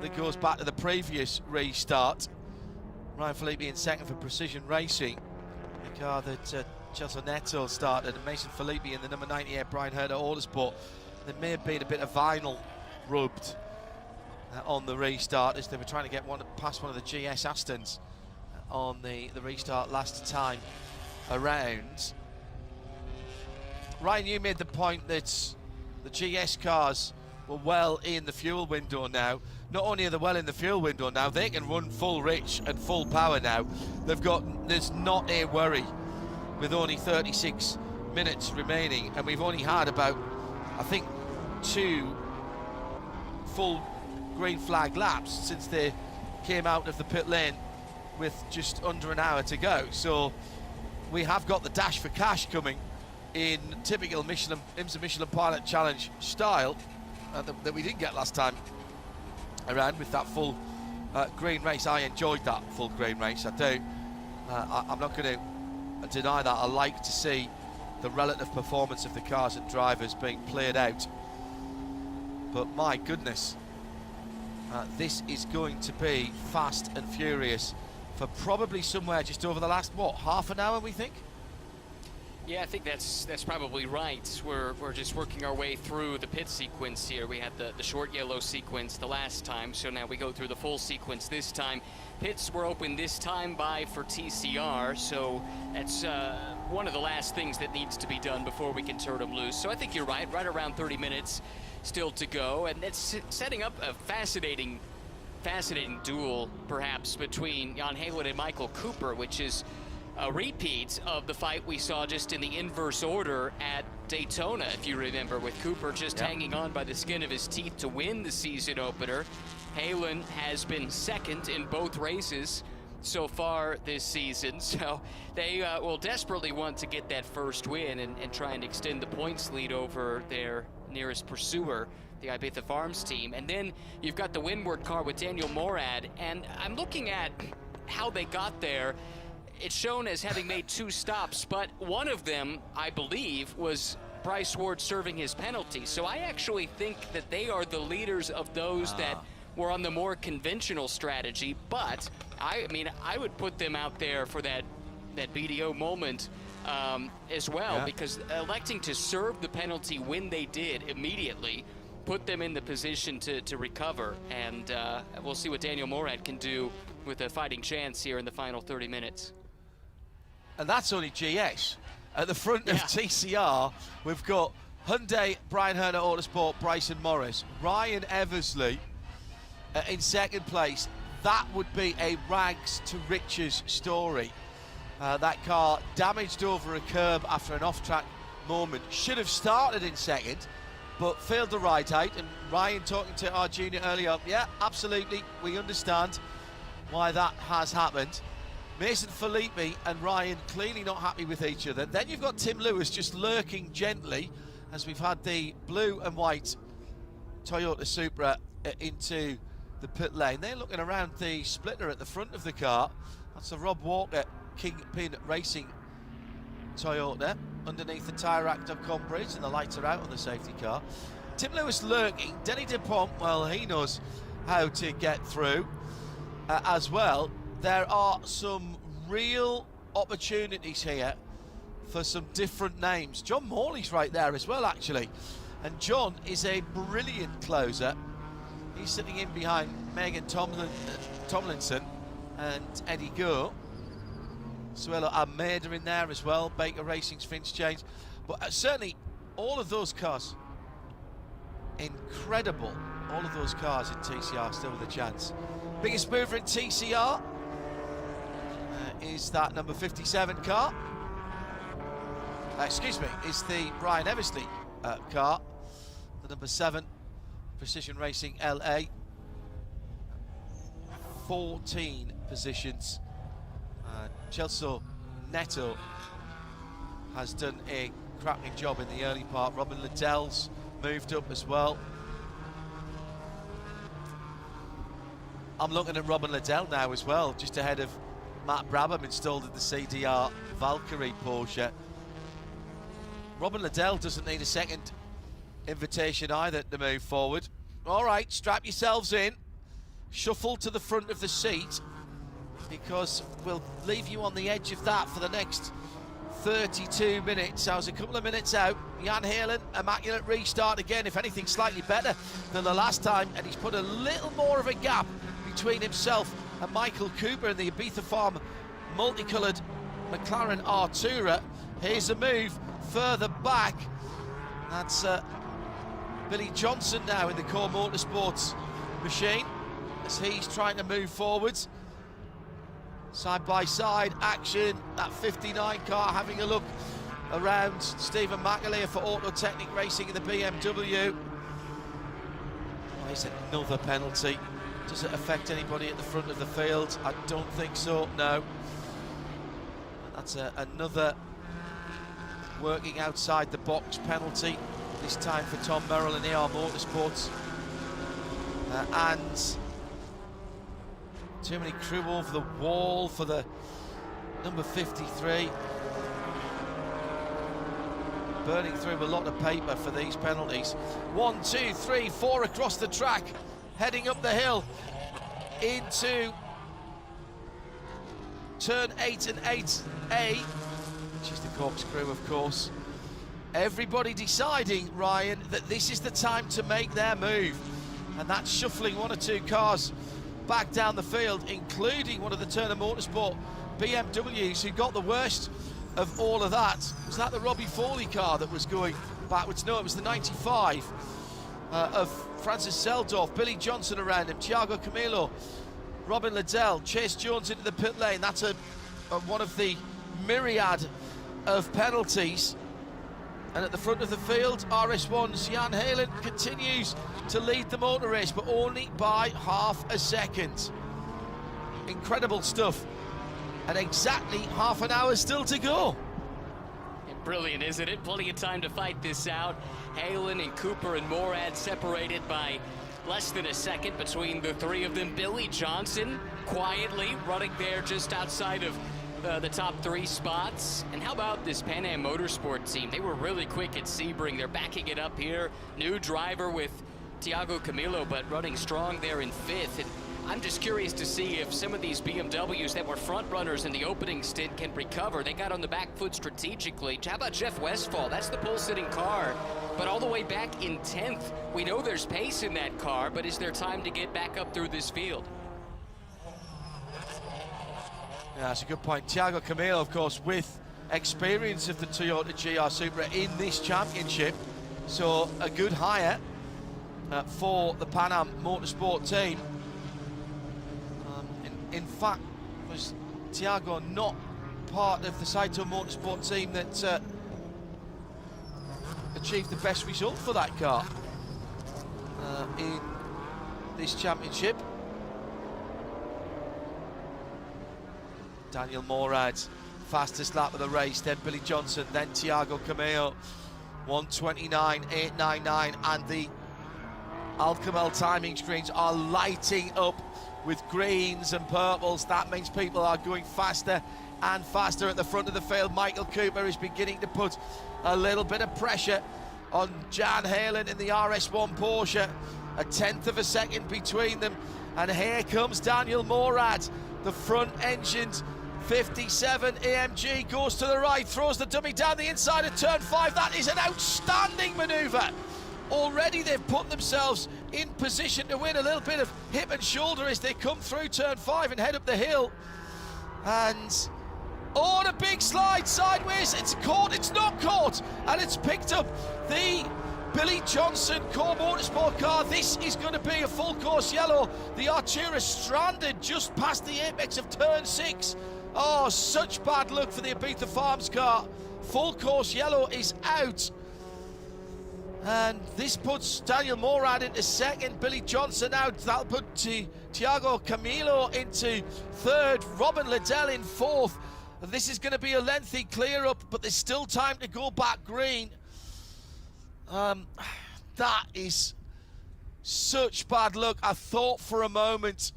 that goes back to the previous restart. Ryan Filippi in second for Precision Racing, the car that Chelsea Neto started, and Mason Filippi in the number 98 Brian Herder Autosport. There may have been a bit of vinyl rubbed on the restart as they were trying to get past one of the GS Astons on the restart last time around. Ryan, you made the point that the GS cars were well in the fuel window now. Not only are they well in the fuel window now, they can run full rich and full power now. There's not a worry with only 36 minutes remaining, and we've only had about, I think, 2 full green flag laps since they came out of the pit lane with just under an hour to go. So we have got the dash for cash coming in typical IMSA Michelin Pilot Challenge style that we didn't get last time around with that full green race. I enjoyed that full green race, I do. I'm not going to deny that. I like to see the relative performance of the cars and drivers being played out. But my goodness, this is going to be fast and furious for probably somewhere just over the last, what, half an hour, we think? Yeah, I think that's probably right. We're just working our way through the pit sequence here. We had the short yellow sequence the last time, so now we go through the full sequence this time. Pits were open this time for TCR, so that's one of the last things that needs to be done before we can turn them loose. So I think you're right around 30 minutes still to go, and it's setting up a fascinating duel, perhaps, between Jan Heylen and Michael Cooper, which is a repeat of the fight we saw just in the inverse order at Daytona, if you remember, with Cooper just hanging on by the skin of his teeth to win the season opener. Heylen has been second in both races so far this season, so they will desperately want to get that first win and try and extend the points lead over their nearest pursuer, the Ibiza Farms team. And then you've got the windward car with Daniel Morad, and I'm looking at how they got there. It's shown as having made 2 stops, but one of them, I believe, was Bryce Ward serving his penalty. So I actually think that they are the leaders of those that were on the more conventional strategy, but I mean, I would put them out there for that BDO moment as well, because electing to serve the penalty when they did immediately put them in the position to recover, and we'll see what Daniel Morad can do with a fighting chance here in the final 30 minutes. And that's only GS. At the front of TCR, we've got Hyundai, Brian Herner Autosport, Bryson Morris, Ryan Eversley in second place. That would be a rags to riches story. That car damaged over a curb after an off-track moment. Should have started in second, but failed the ride out. And Ryan, talking to our junior earlier, yeah, absolutely, we understand why that has happened. Mason Filippi and Ryan clearly not happy with each other. Then you've got Tim Lewis just lurking gently as we've had the blue and white Toyota Supra into the pit lane. They're looking around the splitter at the front of the car. That's a Rob Walker Kingpin Racing Toyota underneath the TireRack.com bridge, and the lights are out on the safety car. Tim Lewis lurking. Denny DuPont, well, he knows how to get through as well. There are some real opportunities here for some different names. John Morley's right there as well, actually. And John is a brilliant closer. He's sitting in behind Megan Tomlinson and Eddie Goh. Suelo Almeida in there as well. Baker Racing's Finch James. But certainly all of those cars, incredible. All of those cars in TCR still with a chance. Biggest mover in TCR is that number 57 car. Excuse me, is the Brian Eversley car. The number 7, Precision Racing LA. 14 positions. Celso Neto has done a cracking job in the early part. Robin Liddell's moved up as well. I'm looking at Robin Liddell now as well, just ahead of Matt Brabham, installed in the CDR Valkyrie Porsche. Robin Liddell doesn't need a second invitation either to move forward. All right, strap yourselves in. Shuffle to the front of the seat, because we'll leave you on the edge of that for the next 32 minutes. I was a couple of minutes out. Jan Heylen, immaculate restart again, if anything slightly better than the last time, and he's put a little more of a gap between himself and Michael Cooper in the Ibiza Farm multicoloured McLaren Artura. Here's a move further back. That's Billy Johnson now in the Core Motorsports machine as he's trying to move forwards. Side by side action. That 59 car having a look around Stephen McAleer for Autotechnic Racing in the BMW. Oh, is it another penalty? Does it affect anybody at the front of the field? I don't think so, no. That's another working outside the box penalty, this time for Tom Merrill and AR Motorsports. And too many crew over the wall for the number 53. Burning through a lot of paper for these penalties. 1, 2, 3, 4 across the track, heading up the hill into turn 8 and 8A, which is the corkscrew, of course. Everybody deciding, Ryan, that this is the time to make their move, and that's shuffling 1 or 2 cars back down the field, including one of the Turner Motorsport BMWs, who got the worst of all of that. Was that the Robbie Fawley car that was going backwards? No, it was the 95 of Francis Seldorf. Billy Johnson around him, Thiago Camilo, Robin Liddell, Chase Jones into the pit lane. That's one of the myriad of penalties. And at the front of the field, RS1's Jan Halen continues to lead the motor race, but only by half a second. Incredible stuff. And exactly half an hour still to go. Brilliant, isn't it? Plenty of time to fight this out. Halen and Cooper and Morad separated by less than a second between the three of them. Billy Johnson quietly running there just outside of the top 3 spots. And how about this Pan Am Motorsport team? They were really quick at Sebring. They're backing it up here. New driver with Thiago Camilo, but running strong there in 5th. And I'm just curious to see if some of these BMWs that were front runners in the opening stint can recover. They got on the back foot strategically. How about Jeff Westphal? That's the pole-sitting car, but all the way back in 10th. We know there's pace in that car, but is there time to get back up through this field? Yeah, that's a good point. Thiago Camilo, of course, with experience of the Toyota GR Supra in this championship, so a good hire for the Pan Am Motorsport team. In fact, was Thiago not part of the Saito Motorsport team that achieved the best result for that car in this championship? Daniel Morad, fastest lap of the race, then Billy Johnson, then Thiago Camilo, 1:29.899, and the Alcamel timing screens are lighting up with greens and purples. That means people are going faster and faster at the front of the field. Michael Cooper is beginning to put a little bit of pressure on Jan Halen in the RS1 Porsche. 1/10 of a second between them. And here comes Daniel Morad, the front-engined 57 AMG, goes to the right, throws the dummy down the inside of turn 5. That is an outstanding manoeuvre. Already they've put themselves in position to win. A little bit of hip and shoulder as they come through turn 5 and head up the hill. And oh, a big slide sideways. It's caught, it's not caught, and it's picked up the Billy Johnson Core Motorsport car. This is going to be a full course yellow. The Artura stranded just past the apex of turn 6. Oh, such bad luck for the Ibiza Farms car. Full course yellow is out. And this puts Daniel Morad into 2nd, Billy Johnson out. That'll put Thiago Camilo into 3rd, Robin Liddell in 4th. And this is going to be a lengthy clear up, but there's still time to go back green. That is such bad luck. I thought for a moment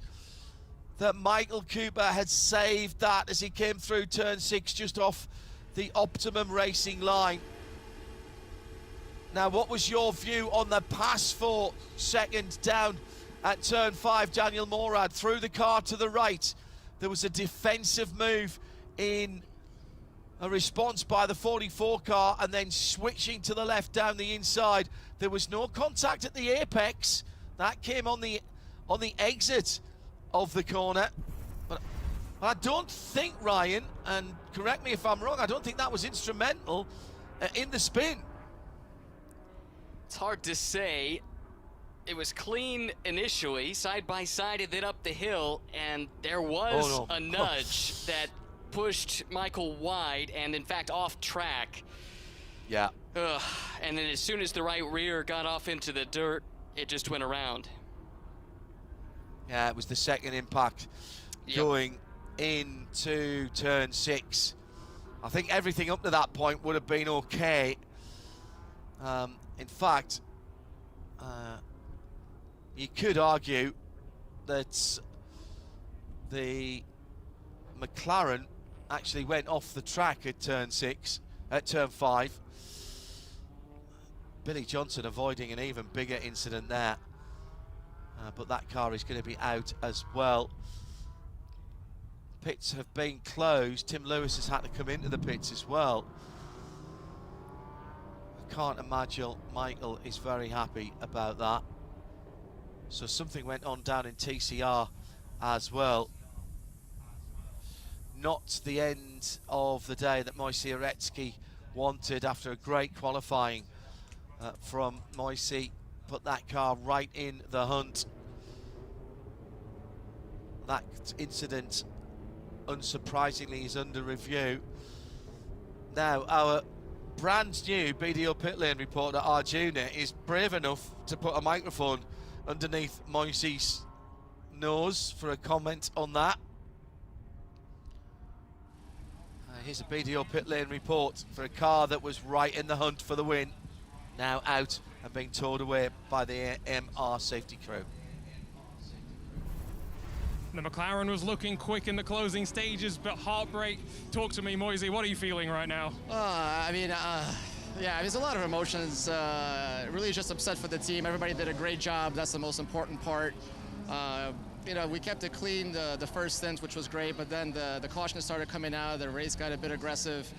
that Michael Cooper had saved that as he came through turn 6 just off the Optimum Racing line. Now, what was your view on the pass for 2nd down at turn 5? Daniel Morad threw the car to the right. There was a defensive move in a response by the 44 car, and then switching to the left down the inside. There was no contact at the apex. That came on the exit of the corner. But I don't think, Ryan, and correct me if I'm wrong, I don't think that was instrumental in the spin. It's hard to say. It was clean initially, side by side, and then up the hill, and there was a nudge that pushed Michael wide and, in fact, off track. Yeah. And then as soon as the right rear got off into the dirt, it just went around. Yeah, it was the second impact going into turn 6. I think everything up to that point would have been okay. In fact, you could argue that the McLaren actually went off the track at turn 5. Billy Johnson avoiding an even bigger incident there. But that car is going to be out as well. Pits have been closed. Tim Lewis has had to come into the pits as well. I can't imagine Michael is very happy about that. So something went on down in TCR as well. Not the end of the day that Moise Uretsky wanted after a great qualifying from Moise. Put that car right in the hunt. That incident, unsurprisingly, is under review. Now, our brand new BDO pit lane reporter, Arjuna, is brave enough to put a microphone underneath Moise's nose for a comment on that. Here's a BDO pit lane report for a car that was right in the hunt for the win. Now out and being towed away by the MR safety crew. The McLaren was looking quick in the closing stages, but heartbreak. Talk to me, Moise. What are you feeling right now? Yeah, there's a lot of emotions. Really just upset for the team. Everybody did a great job. That's the most important part. We kept it clean the first stint, which was great, but then the caution started coming out. The race got a bit aggressive.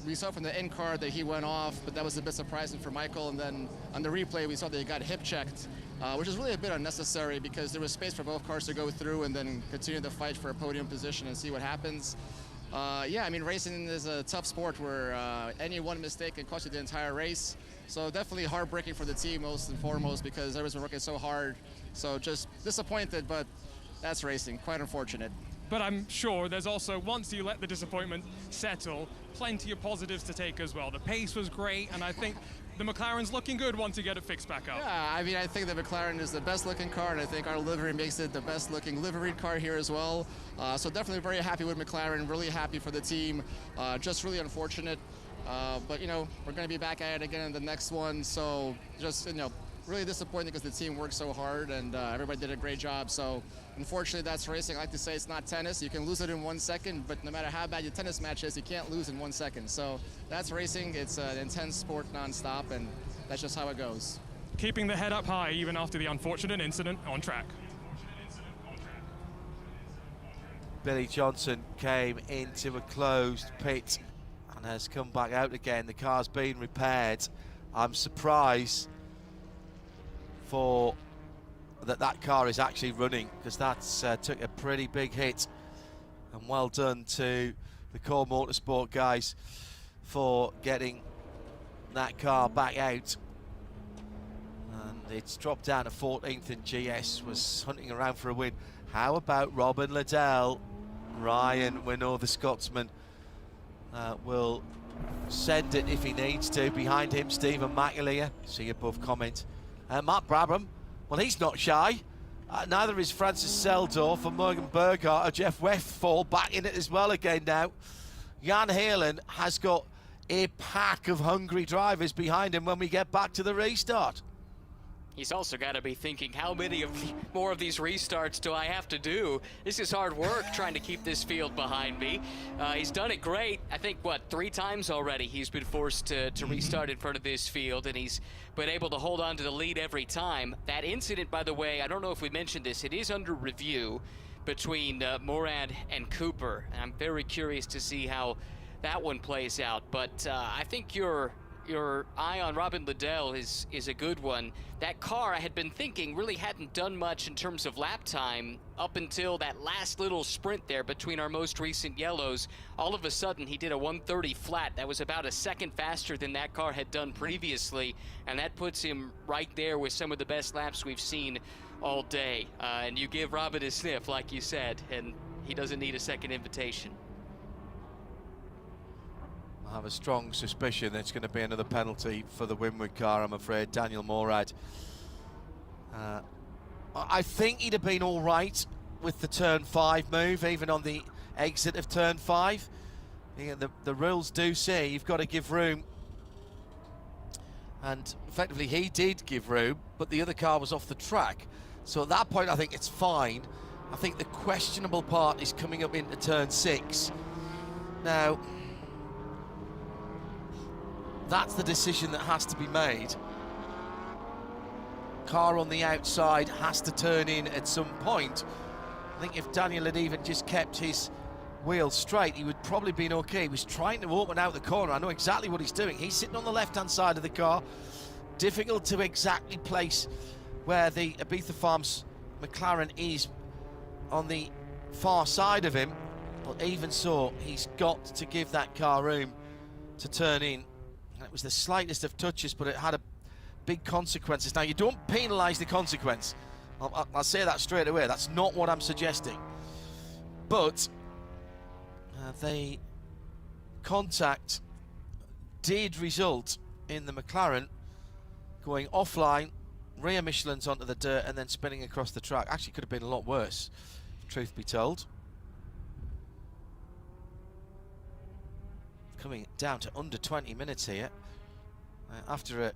We saw from the in car that he went off, but that was a bit surprising for Michael. And then on the replay, we saw that he got hip checked, which is really a bit unnecessary because there was space for both cars to go through and then continue the fight for a podium position and see what happens. Racing is a tough sport where any one mistake can cost you the entire race. So definitely heartbreaking for the team, most and foremost, because everyone's been working so hard. So just disappointed, but that's racing. Quite unfortunate. But I'm sure there's also, once you let the disappointment settle, plenty of positives to take as well. The pace was great, and I think the McLaren's looking good once you get it fixed back up. Yeah, I think the McLaren is the best looking car, and I think our livery makes it the best looking liveried car here as well. So definitely very happy with McLaren, really happy for the team. Just really unfortunate. But we're going to be back at it again in the next one. So just, really disappointing because the team worked so hard and everybody did a great job. So unfortunately, that's racing. I like to say it's not tennis. You can lose it in 1 second, but no matter how bad your tennis match is, you can't lose in 1 second. So that's racing. It's an intense sport nonstop, and that's just how it goes. Keeping the head up high even after the unfortunate incident on track. Billy Johnson came into a closed pit and has come back out again. The car's been repaired. I'm surprised for that car is actually running, because that's took a pretty big hit. And well done to the Core Motorsport guys for getting that car back out. And it's dropped down to 14th, and GS was hunting around for a win. How about Robin Liddell? Ryan, we know the Scotsman will send it if he needs to. Behind him, Stephen McAleer. See above comment. Matt Brabham, well, he's not shy. Neither is Francis Seldorf or Morgan Burghardt or Jeff Westphal back in it as well again now. Jan Halen has got a pack of hungry drivers behind him when we get back to the restart. He's also got to be thinking, how many more of these restarts do I have to do? This is hard work trying to keep this field behind me. He's done it great. I think, 3 times already he's been forced to restart in front of this field, and he's been able to hold on to the lead every time. That incident, by the way, I don't know if we mentioned this, it is under review between Morad and Cooper. And I'm very curious to see how that one plays out. But I think your eye on Robin Liddell is a good one. That car, I had been thinking, really hadn't done much in terms of lap time up until that last little sprint there between our most recent yellows. All of a sudden, he did a 130 flat. That was about a second faster than that car had done previously, and that puts him right there with some of the best laps we've seen all day. And you give Robin a sniff, like you said, and he doesn't need a second invitation. I have a strong suspicion it's going to be another penalty for the Winwood car, I'm afraid. Daniel Morad. I think he'd have been all right with the turn 5 move, even on the exit of turn 5. The rules do say you've got to give room, and effectively he did give room, but the other car was off the track. So at that point, I think it's fine. I think the questionable part is coming up into turn 6. Now, that's the decision that has to be made. Car on the outside has to turn in at some point. I think if Daniel had even just kept his wheel straight, he would probably been okay. He was trying to open out the corner. I know exactly what he's doing. He's sitting on the left-hand side of the car. Difficult to exactly place where the Ibiza Farms McLaren is on the far side of him. But even so, he's got to give that car room to turn in. And it was the slightest of touches, but it had a big consequences. Now, you don't penalise the consequence. I'll say that straight away. That's not what I'm suggesting. But the contact did result in the McLaren going offline, rear Michelin's onto the dirt, and then spinning across the track. Actually, could have been a lot worse, truth be told. Coming down to under 20 minutes here after a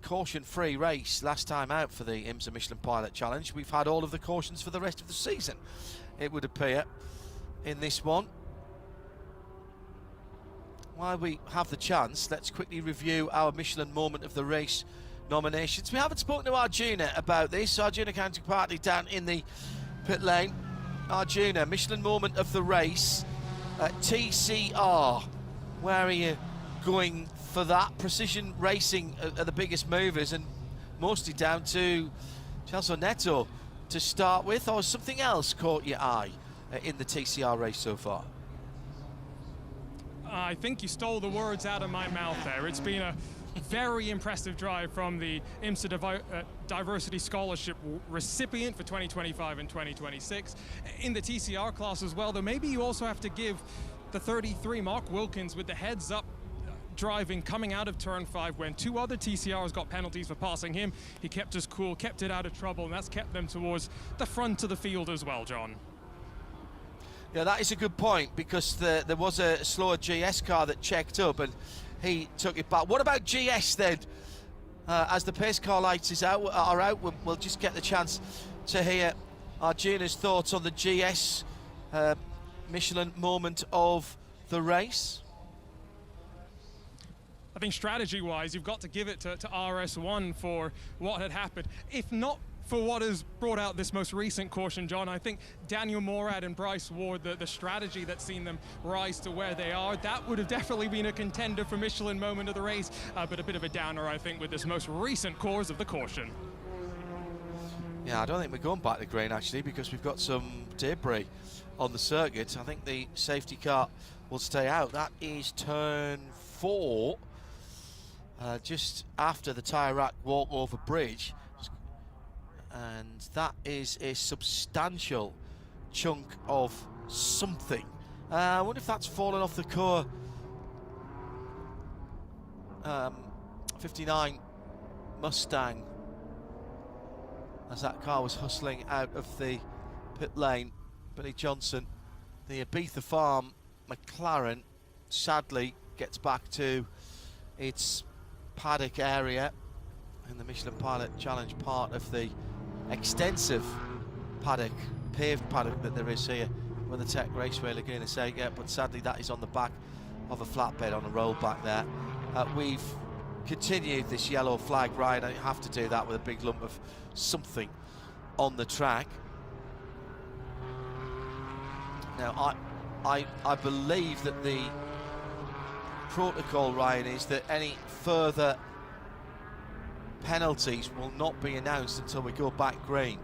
caution-free race last time out for the IMSA Michelin Pilot Challenge. We've had all of the cautions for the rest of the season, it would appear, in this one. While we have the chance, let's quickly review our Michelin Moment of the Race nominations. We haven't spoken to Arjuna about this. Arjuna counterparty down in the pit lane. Arjuna, Michelin Moment of the Race, TCR. Where are you going for that? Precision Racing are the biggest movers, and mostly down to Celso Neto to start with, or something else caught your eye in the TCR race so far? I think you stole the words out of my mouth there. It's been a very impressive drive from the IMSA Diversity Scholarship recipient for 2025 and 2026. In the TCR class as well, though, maybe you also have to give the 33 Mark Wilkins with the heads-up driving coming out of turn 5 when 2 other TCRs got penalties for passing him. He kept his cool, kept it out of trouble, and that's kept them towards the front of the field as well, John. Yeah, that is a good point, because there was a slower GS car that checked up and he took it back. What about GS then? As the pace car lights are out, we'll just get the chance to hear Arjuna's thoughts on the GS Michelin Moment of the race. I think strategy-wise, you've got to give it to RS1 for what had happened. If not for what has brought out this most recent caution, John, I think Daniel Morad and Bryce Ward, the strategy that's seen them rise to where they are, that would have definitely been a contender for Michelin Moment of the race, but a bit of a downer, I think, with this most recent cause of the caution. Yeah, I don't think we're going back to green, actually, because we've got some debris on the circuit. I think the safety car will stay out. That is turn 4, just after the tyre rack walkover bridge. And that is a substantial chunk of something. I wonder if that's fallen off the core 59 Mustang as that car was hustling out of the pit lane. Billy Johnson, the Ibiza Farm McLaren, sadly gets back to its paddock area in the Michelin Pilot Challenge, part of the extensive paddock, paved paddock that there is here, WeatherTech Raceway Laguna Seca, but sadly that is on the back of a flatbed on a rollback there. We've continued this yellow flag ride. I have to do that with a big lump of something on the track. Now, I believe that the protocol, Ryan, is that any further penalties will not be announced until we go back green.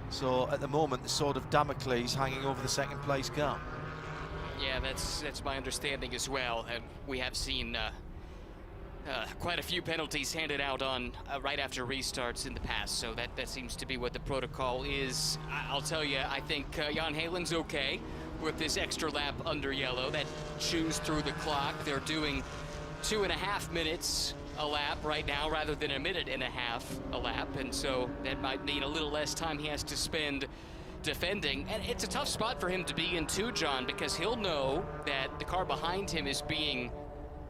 So at the moment, the sword of Damocles hanging over the second place car. Yeah, that's my understanding as well, and we have seen quite a few penalties handed out on right after restarts in the past, so that seems to be what the protocol is. I'll tell you, I think Jan Helen's okay with this extra lap under yellow. That chews through the clock. They're doing 2.5 minutes a lap right now rather than 1.5 minutes a lap, and so that might mean a little less time he has to spend defending. And it's a tough spot for him to be in too, John, because he'll know that the car behind him is being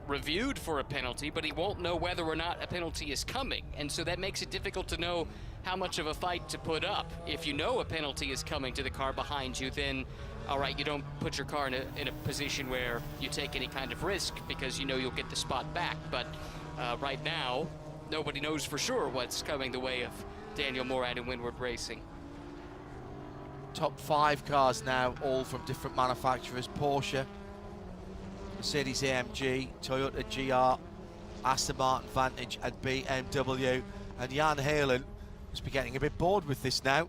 reviewed for a penalty, but he won't know whether or not a penalty is coming. And so that makes it difficult to know how much of a fight to put up. If you know a penalty is coming to the car behind you, then all right, you don't put your car in a position where you take any kind of risk because you know you'll get the spot back. But right now, nobody knows for sure what's coming the way of Daniel Morad and Windward Racing. Top 5 cars now, all from different manufacturers: Porsche, Mercedes-AMG, Toyota GR, Aston Martin Vantage and BMW. And Jan Halen must be getting a bit bored with this now.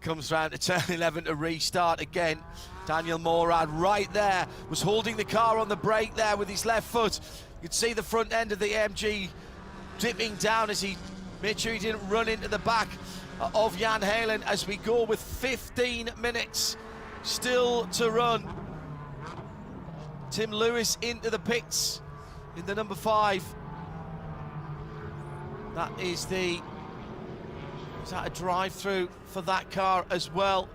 Comes round to turn 11 to restart again. Daniel Morad right there, was holding the car on the brake there with his left foot. You could see the front end of the AMG dipping down as he made sure he didn't run into the back of Jan Halen as we go with 15 minutes still to run. Tim Lewis into the pits in the number 5. That is a drive-through for that car as well.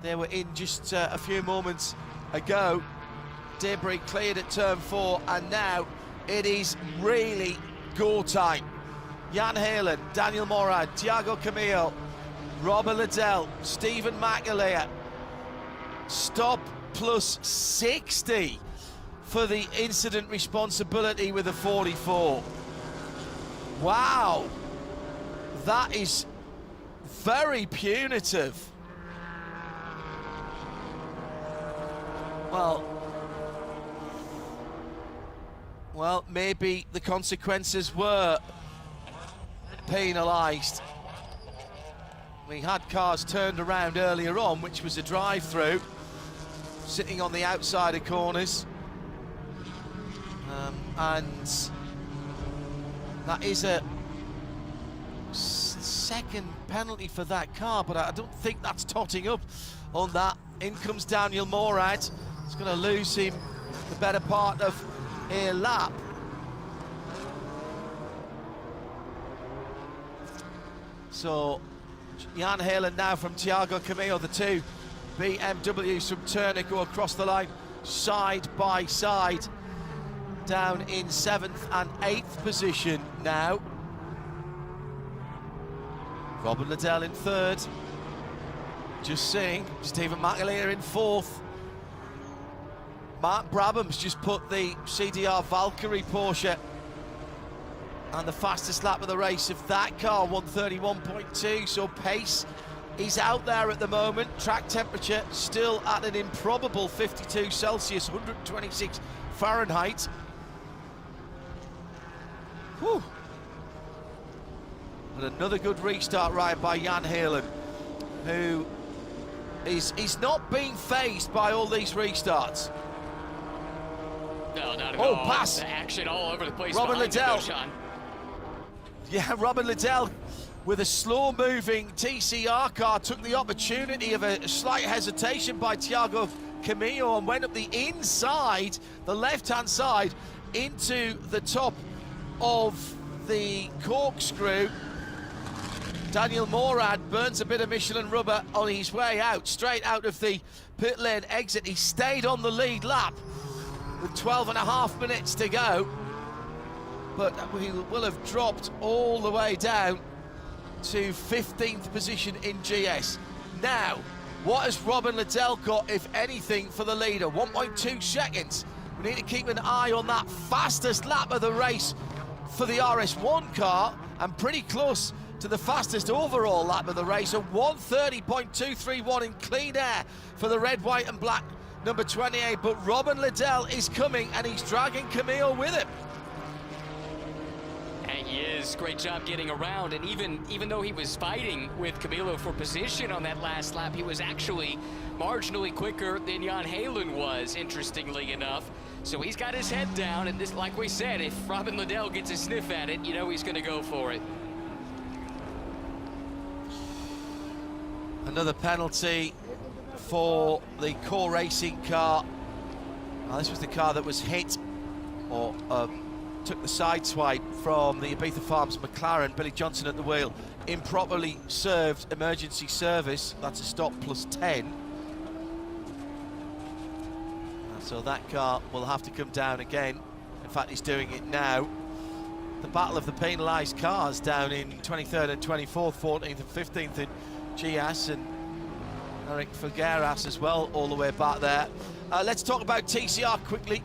They were in just a few moments ago. Debris cleared at turn 4, and now it is really go time. Jan Halen, Daniel Morad, Thiago Camillo, Robert Liddell, Stephen McAleer. Stop plus 60 for the incident responsibility with a 44. Wow, that is very punitive. Well, maybe the consequences were penalised. We had cars turned around earlier on, which was a drive-through, sitting on the outside of corners. And that is a second penalty for that car, but I don't think that's totting up on that. In comes Daniel Morad. It's going to lose him the better part of a lap. So Jan Halen now from Thiago Camillo, the two BMWs from Turner go across the line side by side, down in 7th and 8th position now. Robin Liddell in 3rd. Just seeing Stephen McAleer in 4th. Mark Brabham's just put the CDR Valkyrie Porsche and the fastest lap of the race of that car, 1:31.2, so pace is out there at the moment. Track temperature still at an improbable 52 Celsius, 126 Fahrenheit. Whew. But another good restart ride by Jan Halen, who is not being fazed by all these restarts. No, not at all. Pass. The action all over the place. Robin Liddell. Sean. Yeah, Robin Liddell with a slow-moving TCR car took the opportunity of a slight hesitation by Thiago Camillo and went up the inside, the left-hand side, into the top of the corkscrew. Daniel Morad burns a bit of Michelin rubber on his way out, straight out of the pit lane exit. He stayed on the lead lap with 12.5 minutes to go, but he will have dropped all the way down to 15th position in GS. Now, what has Robin Liddell got, if anything, for the leader? 1.2 seconds. We need to keep an eye on that fastest lap of the race for the RS1 car, and pretty close to the fastest overall lap of the race, a 1:30.231 in clean air for the red, white and black number 28. But Robin Liddell is coming, and he's dragging Camillo with him. And he is. Great job getting around. And even though he was fighting with Camillo for position on that last lap, he was actually marginally quicker than Jan Halen was, interestingly enough. So he's got his head down, and this, like we said, if Robin Liddell gets a sniff at it, you know he's going to go for it. Another penalty for the core racing car. Now, this was the car that was hit, or took the side swipe from the Ibiza Farms McLaren. Billy Johnson at the wheel. Improperly served emergency service. That's a stop plus 10. So that car will have to come down again. In fact, he's doing it now. The battle of the penalised cars down in 23rd and 24th, 14th and 15th in Gias, and Eric Figueras as well, all the way back there. Let's talk about TCR quickly,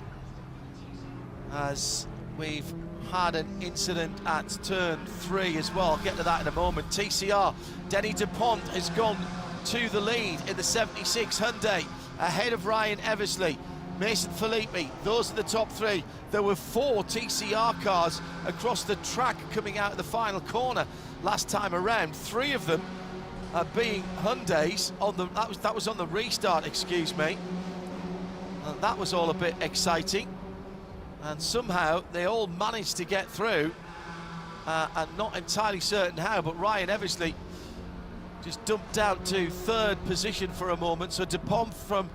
as we've had an incident at turn 3 as well. I'll get to that in a moment. TCR, Denny DuPont has gone to the lead in the 76 Hyundai, ahead of Ryan Eversley, Mason Filippi. Those are the top 3. There were 4 TCR cars across the track coming out of the final corner last time around. 3 of them being Hyundais on the that was on the restart, excuse me. And that was all a bit exciting. And somehow they all managed to get through. And not entirely certain how, but Ryan Eversley just dumped down to 3rd position for a moment. So DuPont from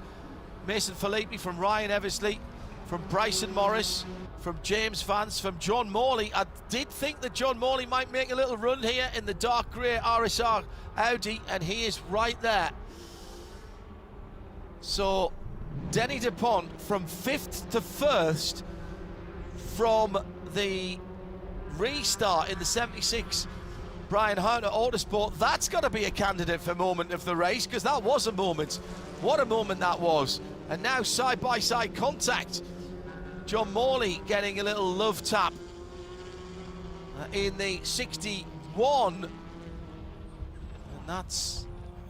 Mason Filippi, from Ryan Eversley, from Bryson Morris, from James Vance, from John Morley. I did think that John Morley might make a little run here in the dark grey RSR Audi, and he is right there. So Denny DuPont from 5th to 1st from the restart in the 76 Brian Hunter Autosport. That's got to be a candidate for moment of the race, because that was a moment. What a moment that was. And now side-by-side contact. John Morley getting a little love tap in the 61. And that's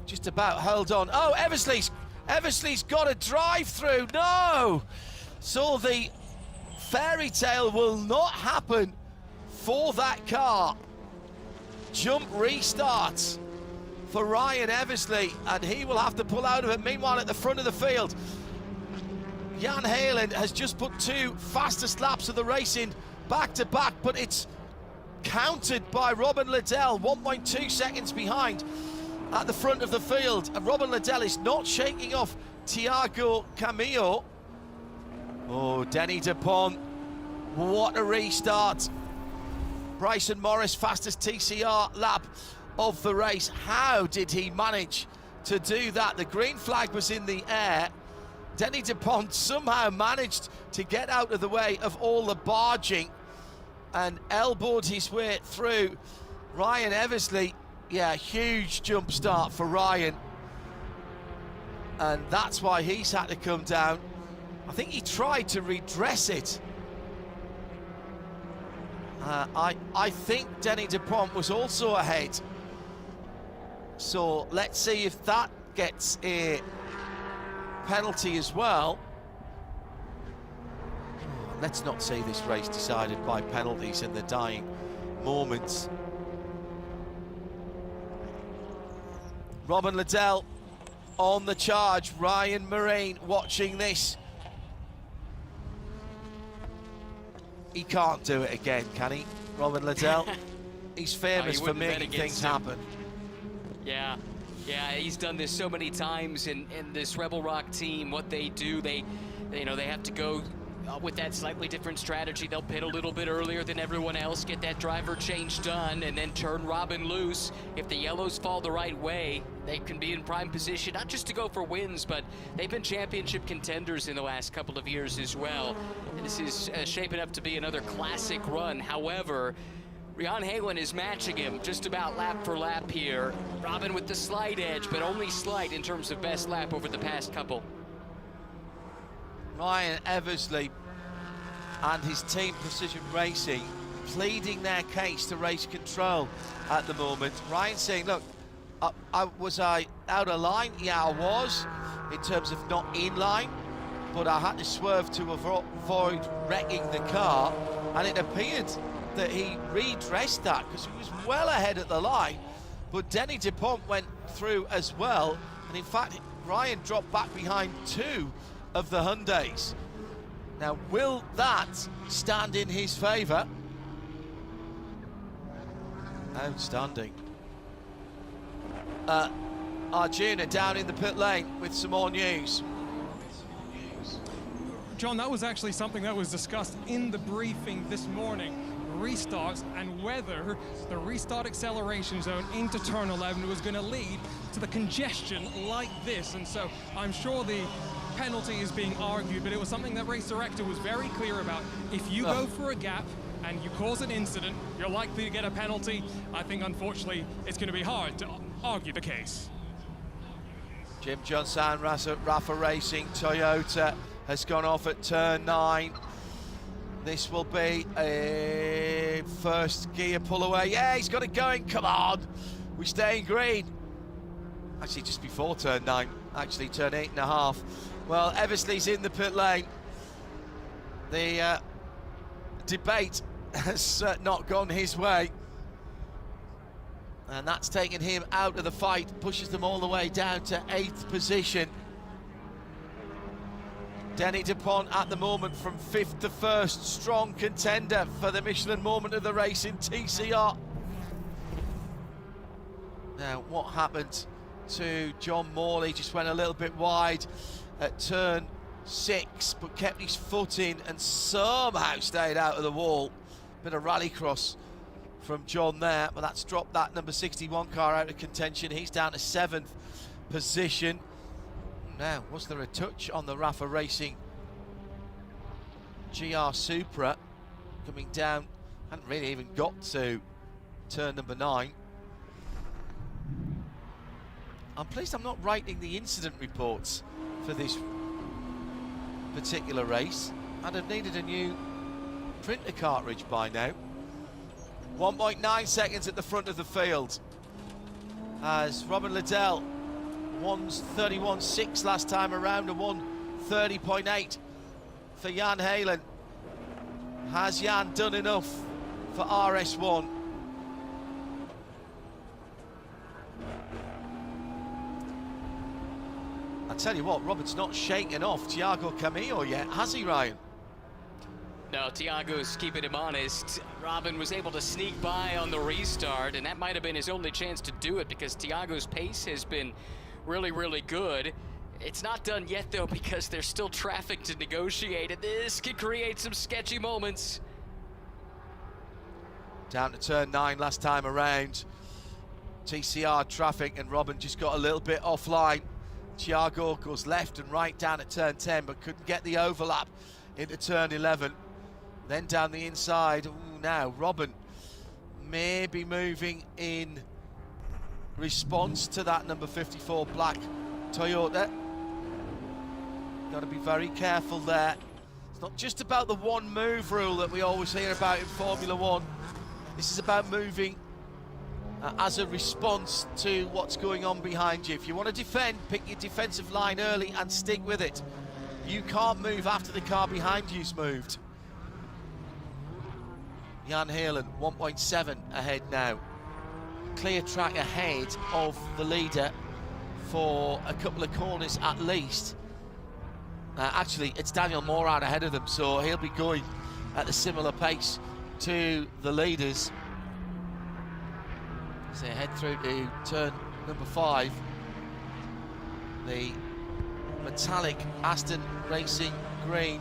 just about held on. Oh, Eversley's got a drive through. No! So the fairy tale will not happen for that car. Jump restarts for Ryan Eversley, and he will have to pull out of it. Meanwhile, at the front of the field, Jan Heyland has just put 2 fastest laps of the race in back-to-back, but it's countered by Robin Liddell, 1.2 seconds behind at the front of the field. And Robin Liddell is not shaking off Thiago Camillo. Oh, Denny DuPont, what a restart. Bryson Morris, fastest TCR lap of the race. How did he manage to do that? The green flag was in the air. Denny DuPont somehow managed to get out of the way of all the barging and elbowed his way through Ryan Eversley. Yeah, huge jump start for Ryan, and that's why he's had to come down. I think he tried to redress it. I think Denny DuPont was also ahead. So let's see if that gets a penalty as well. Let's not see this race decided by penalties in the dying moments. Robin Liddell on the charge. Ryan Marine watching this. He can't do it again, can he, Robin Liddell? He's famous for making things happen. Yeah, he's done this so many times in this Rebel Rock team. What they do, they have to go with that slightly different strategy. They'll pit a little bit earlier than everyone else, get that driver change done, and then turn Robin loose. If the yellows fall the right way, they can be in prime position, not just to go for wins, but they've been championship contenders in the last couple of years as well. And this is shaping up to be another classic run. However, Jan Heyland is matching him just about lap for lap here. Robin with the slight edge, but only slight in terms of best lap over the past couple. Ryan Eversley and his team Precision Racing pleading their case to race control at the moment. Ryan saying, look, was I out of line? Yeah, I was, in terms of not in line, but I had to swerve to avoid wrecking the car, and it appeared that he redressed that because he was well ahead at the line, but Denny DuPont went through as well, and in fact Ryan dropped back behind 2 of the Hyundais. Now, will that stand in his favour? Outstanding. Arjuna down in the pit lane with some more news. John, that was actually something that was discussed in the briefing this morning. Restarts and whether the restart acceleration zone into turn 11 was going to lead to the congestion like this. And so I'm sure the penalty is being argued, but it was something that race director was very clear about. If you go for a gap and you cause an incident, you're likely to get a penalty. I think, unfortunately, it's going to be hard to argue the case. Jim Johnson, Rafa Racing, Toyota has gone off at turn 9. This will be a first gear pull away. Yeah, he's got it going. Come on. We stay in green. Actually, just before turn 9. Actually, turn 8.5. Well, Eversley's in the pit lane. The debate has not gone his way. And that's taken him out of the fight, pushes them all the way down to 8th position. Denny DuPont at the moment from 5th to 1st, strong contender for the Michelin moment of the race in TCR. Now, what happened to John Morley? Just went a little bit wide at turn 6, but kept his foot in and somehow stayed out of the wall. Bit of rallycross from John there, but that's dropped that number 61 car out of contention. He's down to 7th position. Now, was there a touch on the Rafa Racing GR Supra coming down? Hadn't really even got to turn number 9. I'm pleased I'm not writing the incident reports for this particular race. I'd have needed a new printer cartridge by now. 1.9 seconds at the front of the field as Robin Liddell 1:31.6 last time around, a 1:30.8 for Jan Halen. Has Jan done enough for RS1? I tell you what, Robert's not shaking off Thiago Camillo yet, has he, Ryan? No, Thiago's keeping him honest. Robin was able to sneak by on the restart, and that might have been his only chance to do it because Thiago's pace has been really good. It's not done yet, though, because there's still traffic to negotiate, and this could create some sketchy moments. Down to turn 9 last time around. TCR traffic, and Robin just got a little bit offline. Thiago goes left and right down at turn 10, but couldn't get the overlap into turn 11. Then down the inside. Ooh, now Robin may be moving in response to that number 54 black Toyota. Got to be very careful there. It's not just about the one move rule that we always hear about in Formula One. This is about moving as a response to what's going on behind you. If you want to defend, pick your defensive line early and stick with it. You can't move after the car behind you's moved. Jan Halen 1.7 ahead now. Clear track ahead of the leader for a couple of corners at least. Actually, it's Daniel Morad ahead of them, so he'll be going at a similar pace to the leaders as they head through to turn number 5. The metallic Aston Racing green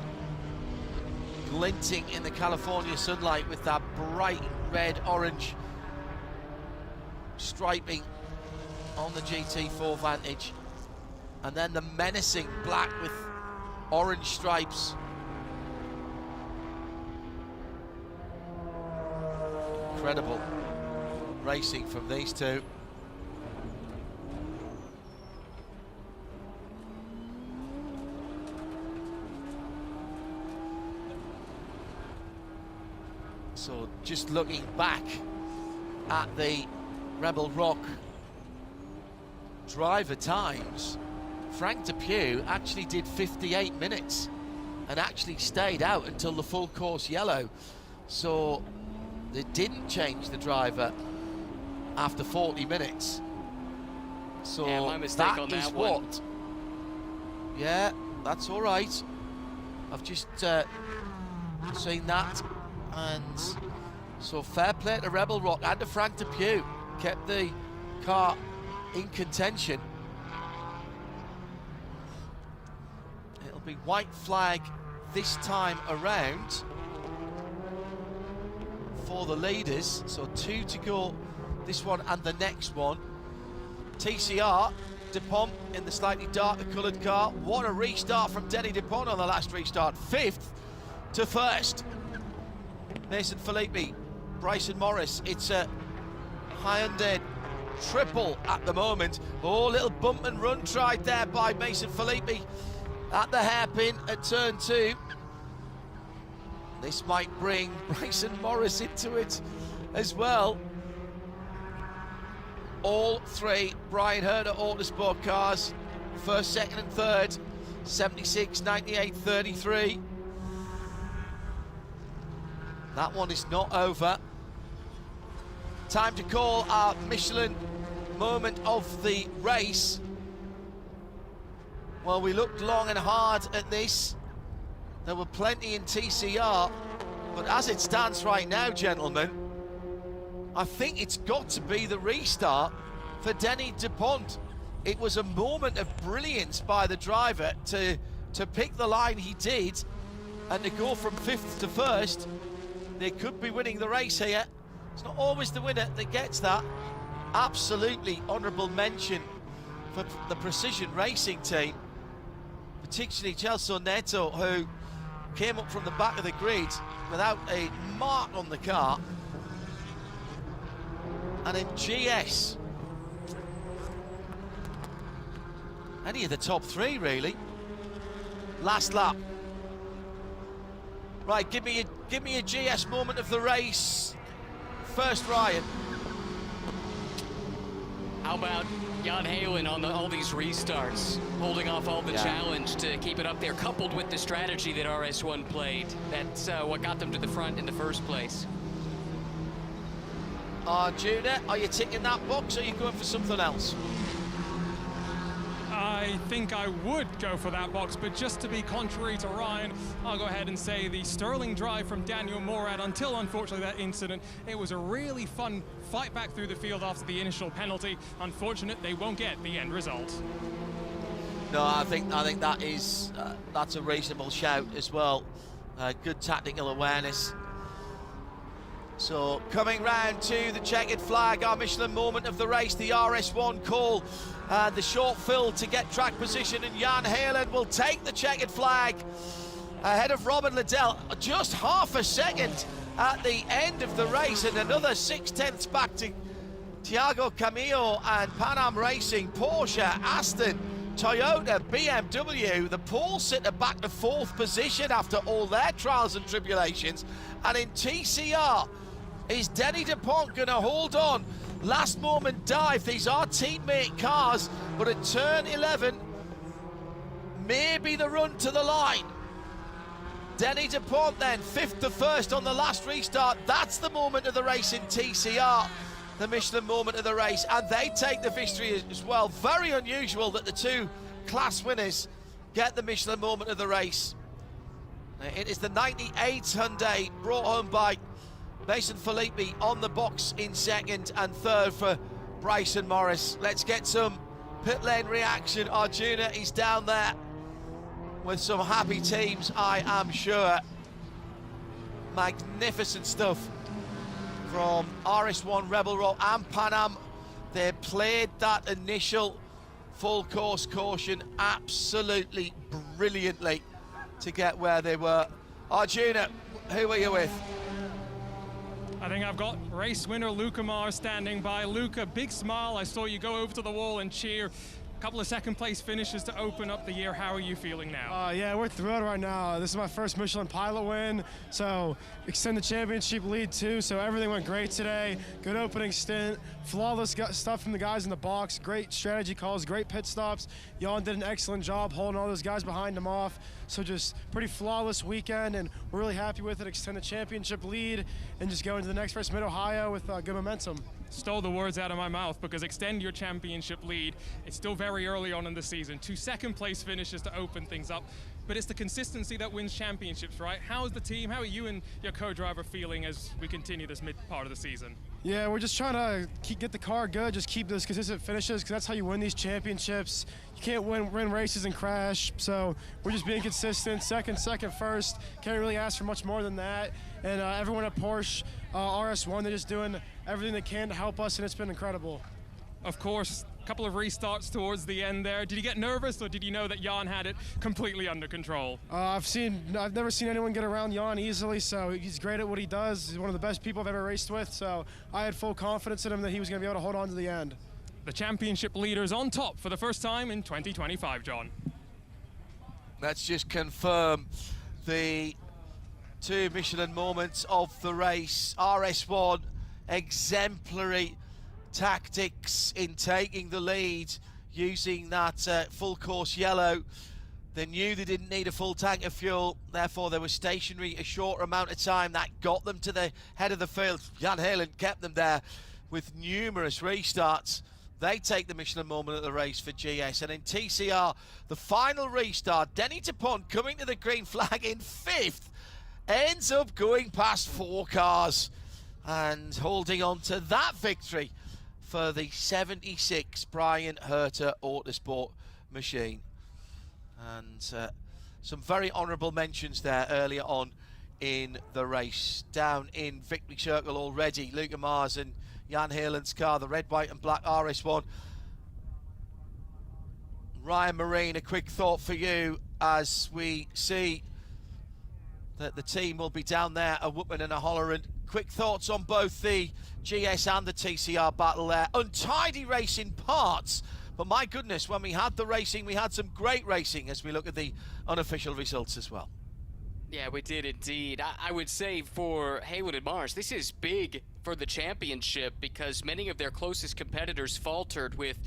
glinting in the California sunlight with that bright red-orange striping on the GT4 Vantage, and then the menacing black with orange stripes. Incredible racing from these two. So just looking back at the Rebel Rock driver times, Frank Depew actually did 58 minutes and actually stayed out until the full course yellow. So they didn't change the driver after 40 minutes. So yeah, my mistake on that one. Yeah, that's all right. I've just seen that, and so fair play to Rebel Rock and to Frank Depew. Kept the car in contention. It'll be white flag this time around for the leaders. So 2 to go, this one and the next one. TCR, Dupont in the slightly darker coloured car. What a restart from Denny Dupont on the last restart. 5th to 1st. Mason Filippi, Bryson Morris. It's a Hyundai triple at the moment. Oh, little bump and run tried there by Mason Filippi at the hairpin at turn 2. This might bring Bryson Morris into it as well. All 3 Brian Herder Autosport cars, 1st, 2nd and 3rd, 76, 98, 33. That one is not over. Time to call our Michelin moment of the race. Well, we looked long and hard at this. There were plenty in TCR, but as it stands right now, gentlemen, I think it's got to be the restart for Denny Dupont. It was a moment of brilliance by the driver to pick the line he did and to go from 5th to 1st. They could be winning the race here. It's not always the winner that gets that. Absolutely honourable mention for the Precision Racing team, particularly Celso Neto, who came up from the back of the grid without a mark on the car. And in GS, any of the top 3 really. Last lap. Right, give me a GS moment of the race. First, Ryan. How about Jan Halen on all these restarts, holding off all the challenge to keep it up there, coupled with the strategy that RS1 played. That's what got them to the front in the first place. Arjuna, are you ticking that box, or are you going for something else? I think I would go for that box, but just to be contrary to Ryan, I'll go ahead and say the sterling drive from Daniel Morad until, unfortunately, that incident. It was a really fun fight back through the field after the initial penalty. Unfortunate, they won't get the end result. No, I think that is that's a reasonable shout as well. Good tactical awareness. So coming round to the checkered flag, our Michelin moment of the race, the RS1 call. The short fill to get track position, and Jan Halen will take the checkered flag ahead of Robin Liddell. Just half a second at the end of the race, and another 6/10 back to Thiago Camillo and Pan Am Racing, Porsche, Aston, Toyota, BMW. The pole sitter back to 4th position after all their trials and tribulations. And in TCR, is Denny Dupont going to hold on? Last moment dive, these are teammate cars, but at turn 11, maybe the run to the line. Denny Dupont then, 5th to 1st on the last restart. That's the moment of the race in TCR, the Michelin moment of the race, and they take the victory as well. Very unusual that the 2 class winners get the Michelin moment of the race. It is the 98 Hyundai brought home by Mason Filippi on the box in 2nd, and 3rd for Bryson Morris. Let's get some pit lane reaction. Arjuna is down there with some happy teams, I am sure. Magnificent stuff from RS1, Rebel Rock and Pan Am. They played that initial full course caution absolutely brilliantly to get where they were. Arjuna, who are you with? I think I've got race winner Luca Mar standing by. Luca, big smile. I saw you go over to the wall and cheer. A couple of second place finishes to open up the year. How are you feeling now? Yeah, we're thrilled right now. This is my first Michelin Pilot win, so extend the championship lead too, so everything went great today. Good opening stint, flawless stuff from the guys in the box, great strategy calls, great pit stops. Jan did an excellent job holding all those guys behind him off, so just pretty flawless weekend, and we're really happy with it. Extend the championship lead and just go into the next race, Mid-Ohio, with good momentum. Stole the words out of my mouth, because extend your championship lead. It's still very early on in the season. 2 second place finishes to open things up, but it's the consistency that wins championships, right? How is the team, how are you and your co-driver feeling as we continue this mid part of the season? Yeah, we're just trying to get the car good, just keep those consistent finishes, because that's how you win these championships. You can't win races and crash, so we're just being consistent. Second, first. Can't really ask for much more than that. And everyone at Porsche, RS1, they're just doing everything they can to help us, and it's been incredible. Of course, a couple of restarts towards the end there. Did you get nervous, or did you know that Jan had it completely under control? I've never seen anyone get around Jan easily, so he's great at what he does. He's one of the best people I've ever raced with, so I had full confidence in him that he was going to be able to hold on to the end. The championship leaders on top for the first time in 2025, John. Let's just confirm the 2 Michelin moments of the race. RS1, exemplary tactics in taking the lead, using that full course yellow. They knew they didn't need a full tank of fuel, therefore they were stationary a short amount of time. That got them to the head of the field. Jan Helen kept them there with numerous restarts. They take the Michelin moment of the race for GS. And in TCR, the final restart, Denny Dupont coming to the green flag in 5th, ends up going past 4 cars and holding on to that victory for the 76 Brian Herter Autosport machine. And some very honourable mentions there earlier on in the race. Down in victory circle already, Luca Mars and Jan Heelan's car, the red, white and black RS1. Ryan Marine, a quick thought for you as we see that the team will be down there, a whooping and a hollering. Quick thoughts on both the GS and the TCR battle there. Untidy race in parts, but my goodness, when we had the racing, we had some great racing as we look at the unofficial results as well. Yeah, we did indeed. I would say for Haywood and Mars, this is big for the championship because many of their closest competitors faltered, with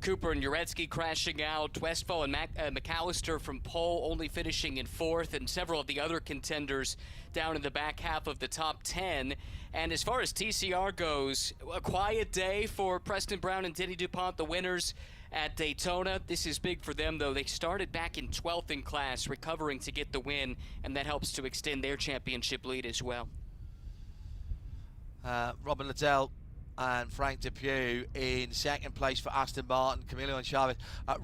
Cooper and Uretsky crashing out, Westphal and McAllister from pole only finishing in 4th, and several of the other contenders down in the back half of the top 10. And as far as TCR goes, a quiet day for Preston Brown and Denny Dupont, the winners at Daytona. This is big for them, though. They started back in 12th in class, recovering to get the win, and that helps to extend their championship lead as well. Robin Liddell and Frank Depew in 2nd place for Aston Martin. Camilo and Chavez,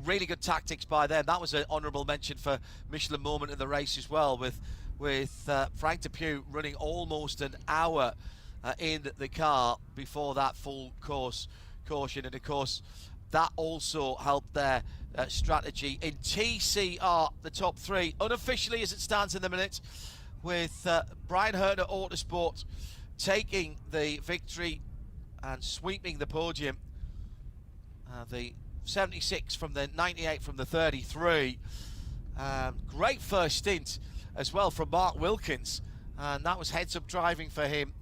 really good tactics by them. That was an honourable mention for Michelin moment in the race as well, with Frank Depew running almost an hour in the car before that full course caution, and of course that also helped their strategy. In TCR, the top 3 unofficially as it stands in the minute, with Brian Herter Autosport taking the victory and sweeping the podium. The 76 from the 98 from the 33. Great first stint as well from Mark Wilkins, and that was heads-up driving for him.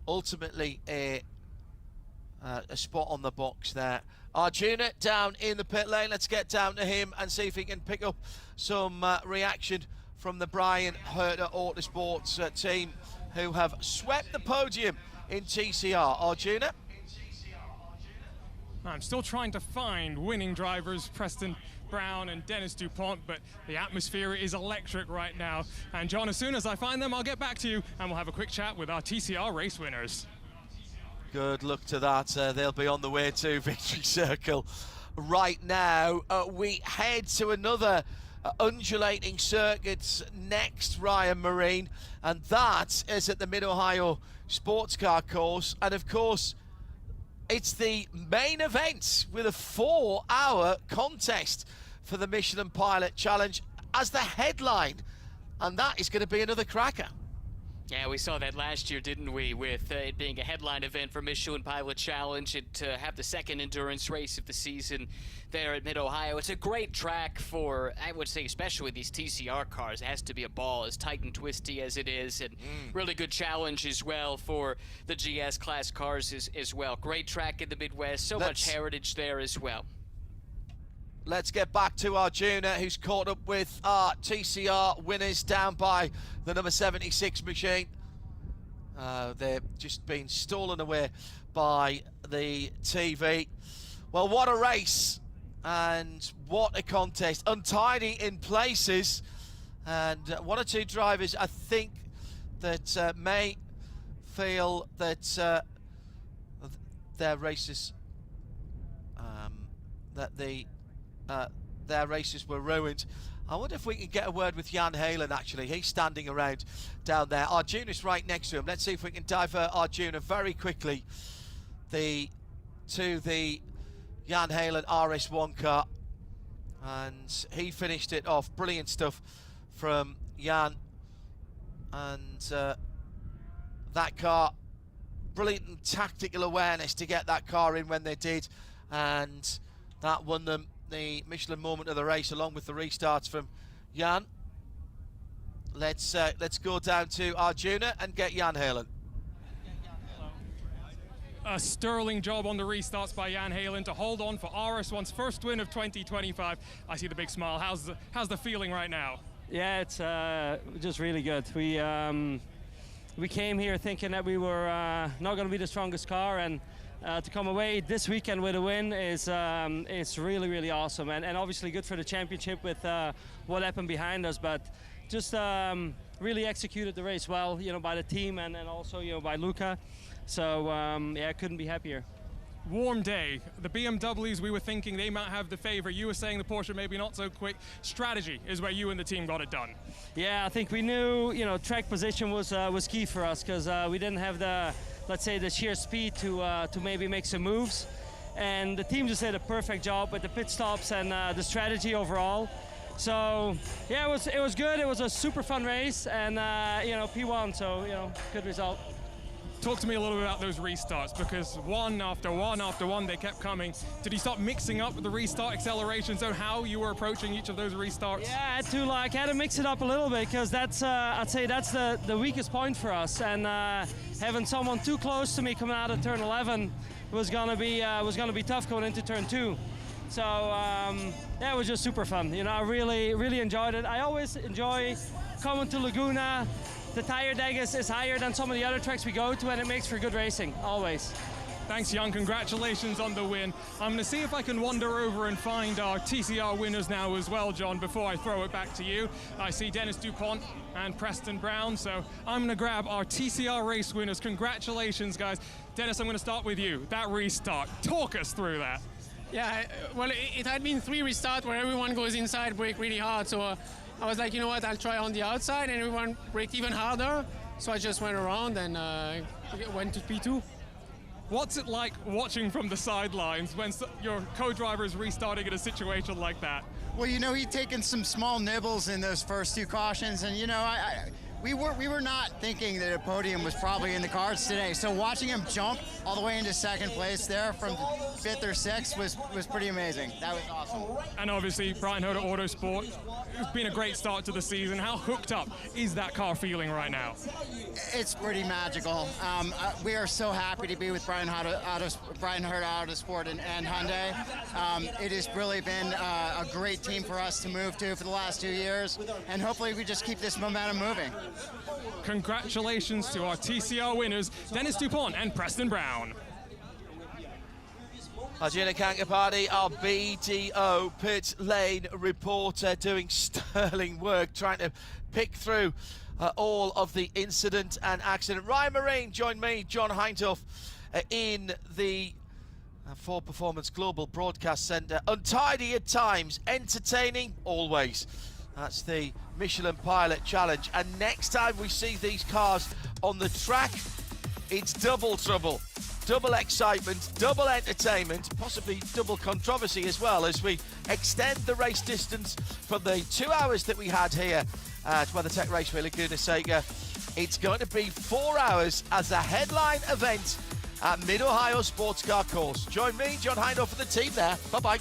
Ultimately a spot on the box there. Arjuna down in the pit lane. Let's get down to him and see if he can pick up some reaction from the Brian Herter Autosports team, who have swept the podium in TCR. Arjuna? I'm still trying to find winning drivers, Preston Brown and Dennis Dupont, but the atmosphere is electric right now. And John, as soon as I find them, I'll get back to you and we'll have a quick chat with our TCR race winners. Good luck to that. They'll be on the way to victory circle right now. We head to another undulating circuit next, Ryan Marine, and that is at the Mid-Ohio Sports Car Course. And of course, it's the main event with a 4-hour contest for the Michelin Pilot Challenge as the headline, and that is going to be another cracker. Yeah, we saw that last year, didn't we, with it being a headline event for Michelin Pilot Challenge, and to have the second endurance race of the season there at Mid-Ohio. It's a great track for, I would say, especially these TCR cars. It has to be a ball, as tight and twisty as it is, and really good challenge as well for the GS class cars as well. Great track in the Midwest, so much heritage there as well. Let's get back to Arjuna, who's caught up with our TCR winners down by the number 76 machine. They're just been stolen away by the TV. Well, what a race and what a contest. Untidy in places, and one or two drivers, I think, that may feel that their races, their races were ruined. I wonder if we can get a word with Jan Halen, actually. He's standing around down there. Arjuna's right next to him. Let's see if we can divert Arjuna very quickly to the Jan Halen RS1 car. And he finished it off. Brilliant stuff from Jan. And that car, brilliant tactical awareness to get that car in when they did. And that won them the Michelin moment of the race, along with the restarts from Jan. Let's go down to Arjuna and get Jan Halen. A sterling job on the restarts by Jan Halen to hold on for RS1's first win of 2025. I see the big smile. How's the feeling right now? Yeah, it's just really good. We came here thinking that we were not going to be the strongest car, and to come away this weekend with a win is really, really awesome, and obviously good for the championship with what happened behind us, but just really executed the race well, by the team and also, by Luca. So yeah, I couldn't be happier. Warm day. The BMWs, we were thinking they might have the favor. You were saying the Porsche maybe not so quick. Strategy is where you and the team got it done. Yeah, I think we knew, track position was key for us, because we didn't have the, let's say, the sheer speed to maybe make some moves. And the team just did a perfect job with the pit stops and the strategy overall. So yeah, it was good. It was a super fun race, and P1, so good result. Talk to me a little bit about those restarts, because one after one after one they kept coming. Did you start mixing up the restart accelerations, or how you were approaching each of those restarts? Yeah, I had to mix it up a little bit, because that's I'd say that's the weakest point for us, and having someone too close to me coming out of turn 11 was gonna be tough going into turn 2. So yeah, it was just super fun. I really enjoyed it. I always enjoy coming to Laguna. The tire deck is higher than some of the other tracks we go to, and it makes for good racing, always. Thanks, Jan. Congratulations on the win. I'm going to see if I can wander over and find our TCR winners now as well, John, before I throw it back to you. I see Dennis DuPont and Preston Brown, so I'm going to grab our TCR race winners. Congratulations, guys. Dennis, I'm going to start with you. That restart, talk us through that. Yeah, well, it had been 3 restarts where everyone goes inside, brake really hard, so I was like, you know what, I'll try on the outside, and everyone braked even harder. So I just went around and went to P2. What's it like watching from the sidelines when your co-driver is restarting in a situation like that? Well, he'd taken some small nibbles in those first 2 cautions, and we were not thinking that a podium was probably in the cards today. So watching him jump all the way into 2nd place there from 5th or 6th was pretty amazing. That was awesome. And obviously, Brian Hoda Autosport, it's been a great start to the season. How hooked up is that car feeling right now? It's pretty magical. We are so happy to be with Brian Hoda Autosport and Hyundai. It has really been a great team for us to move to for the last 2 years, and hopefully we just keep this momentum moving. Congratulations to our TCR winners, Dennis DuPont and Preston Brown. Arjuna Kankapati, our BDO pit lane reporter, doing sterling work, trying to pick through all of the incident and accident. Ryan Marine joined me, John Hindhoff, in the Ford Performance Global Broadcast Centre. Untidy at times, entertaining always. That's the Michelin Pilot Challenge. And next time we see these cars on the track, it's double trouble. Double excitement, double entertainment, possibly double controversy as well, as we extend the race distance from the 2 hours that we had here at WeatherTech Raceway Laguna Seca. It's going to be 4 hours as a headline event at Mid-Ohio Sports Car Course. Join me, John Hindhoff, for the team there. Bye-bye.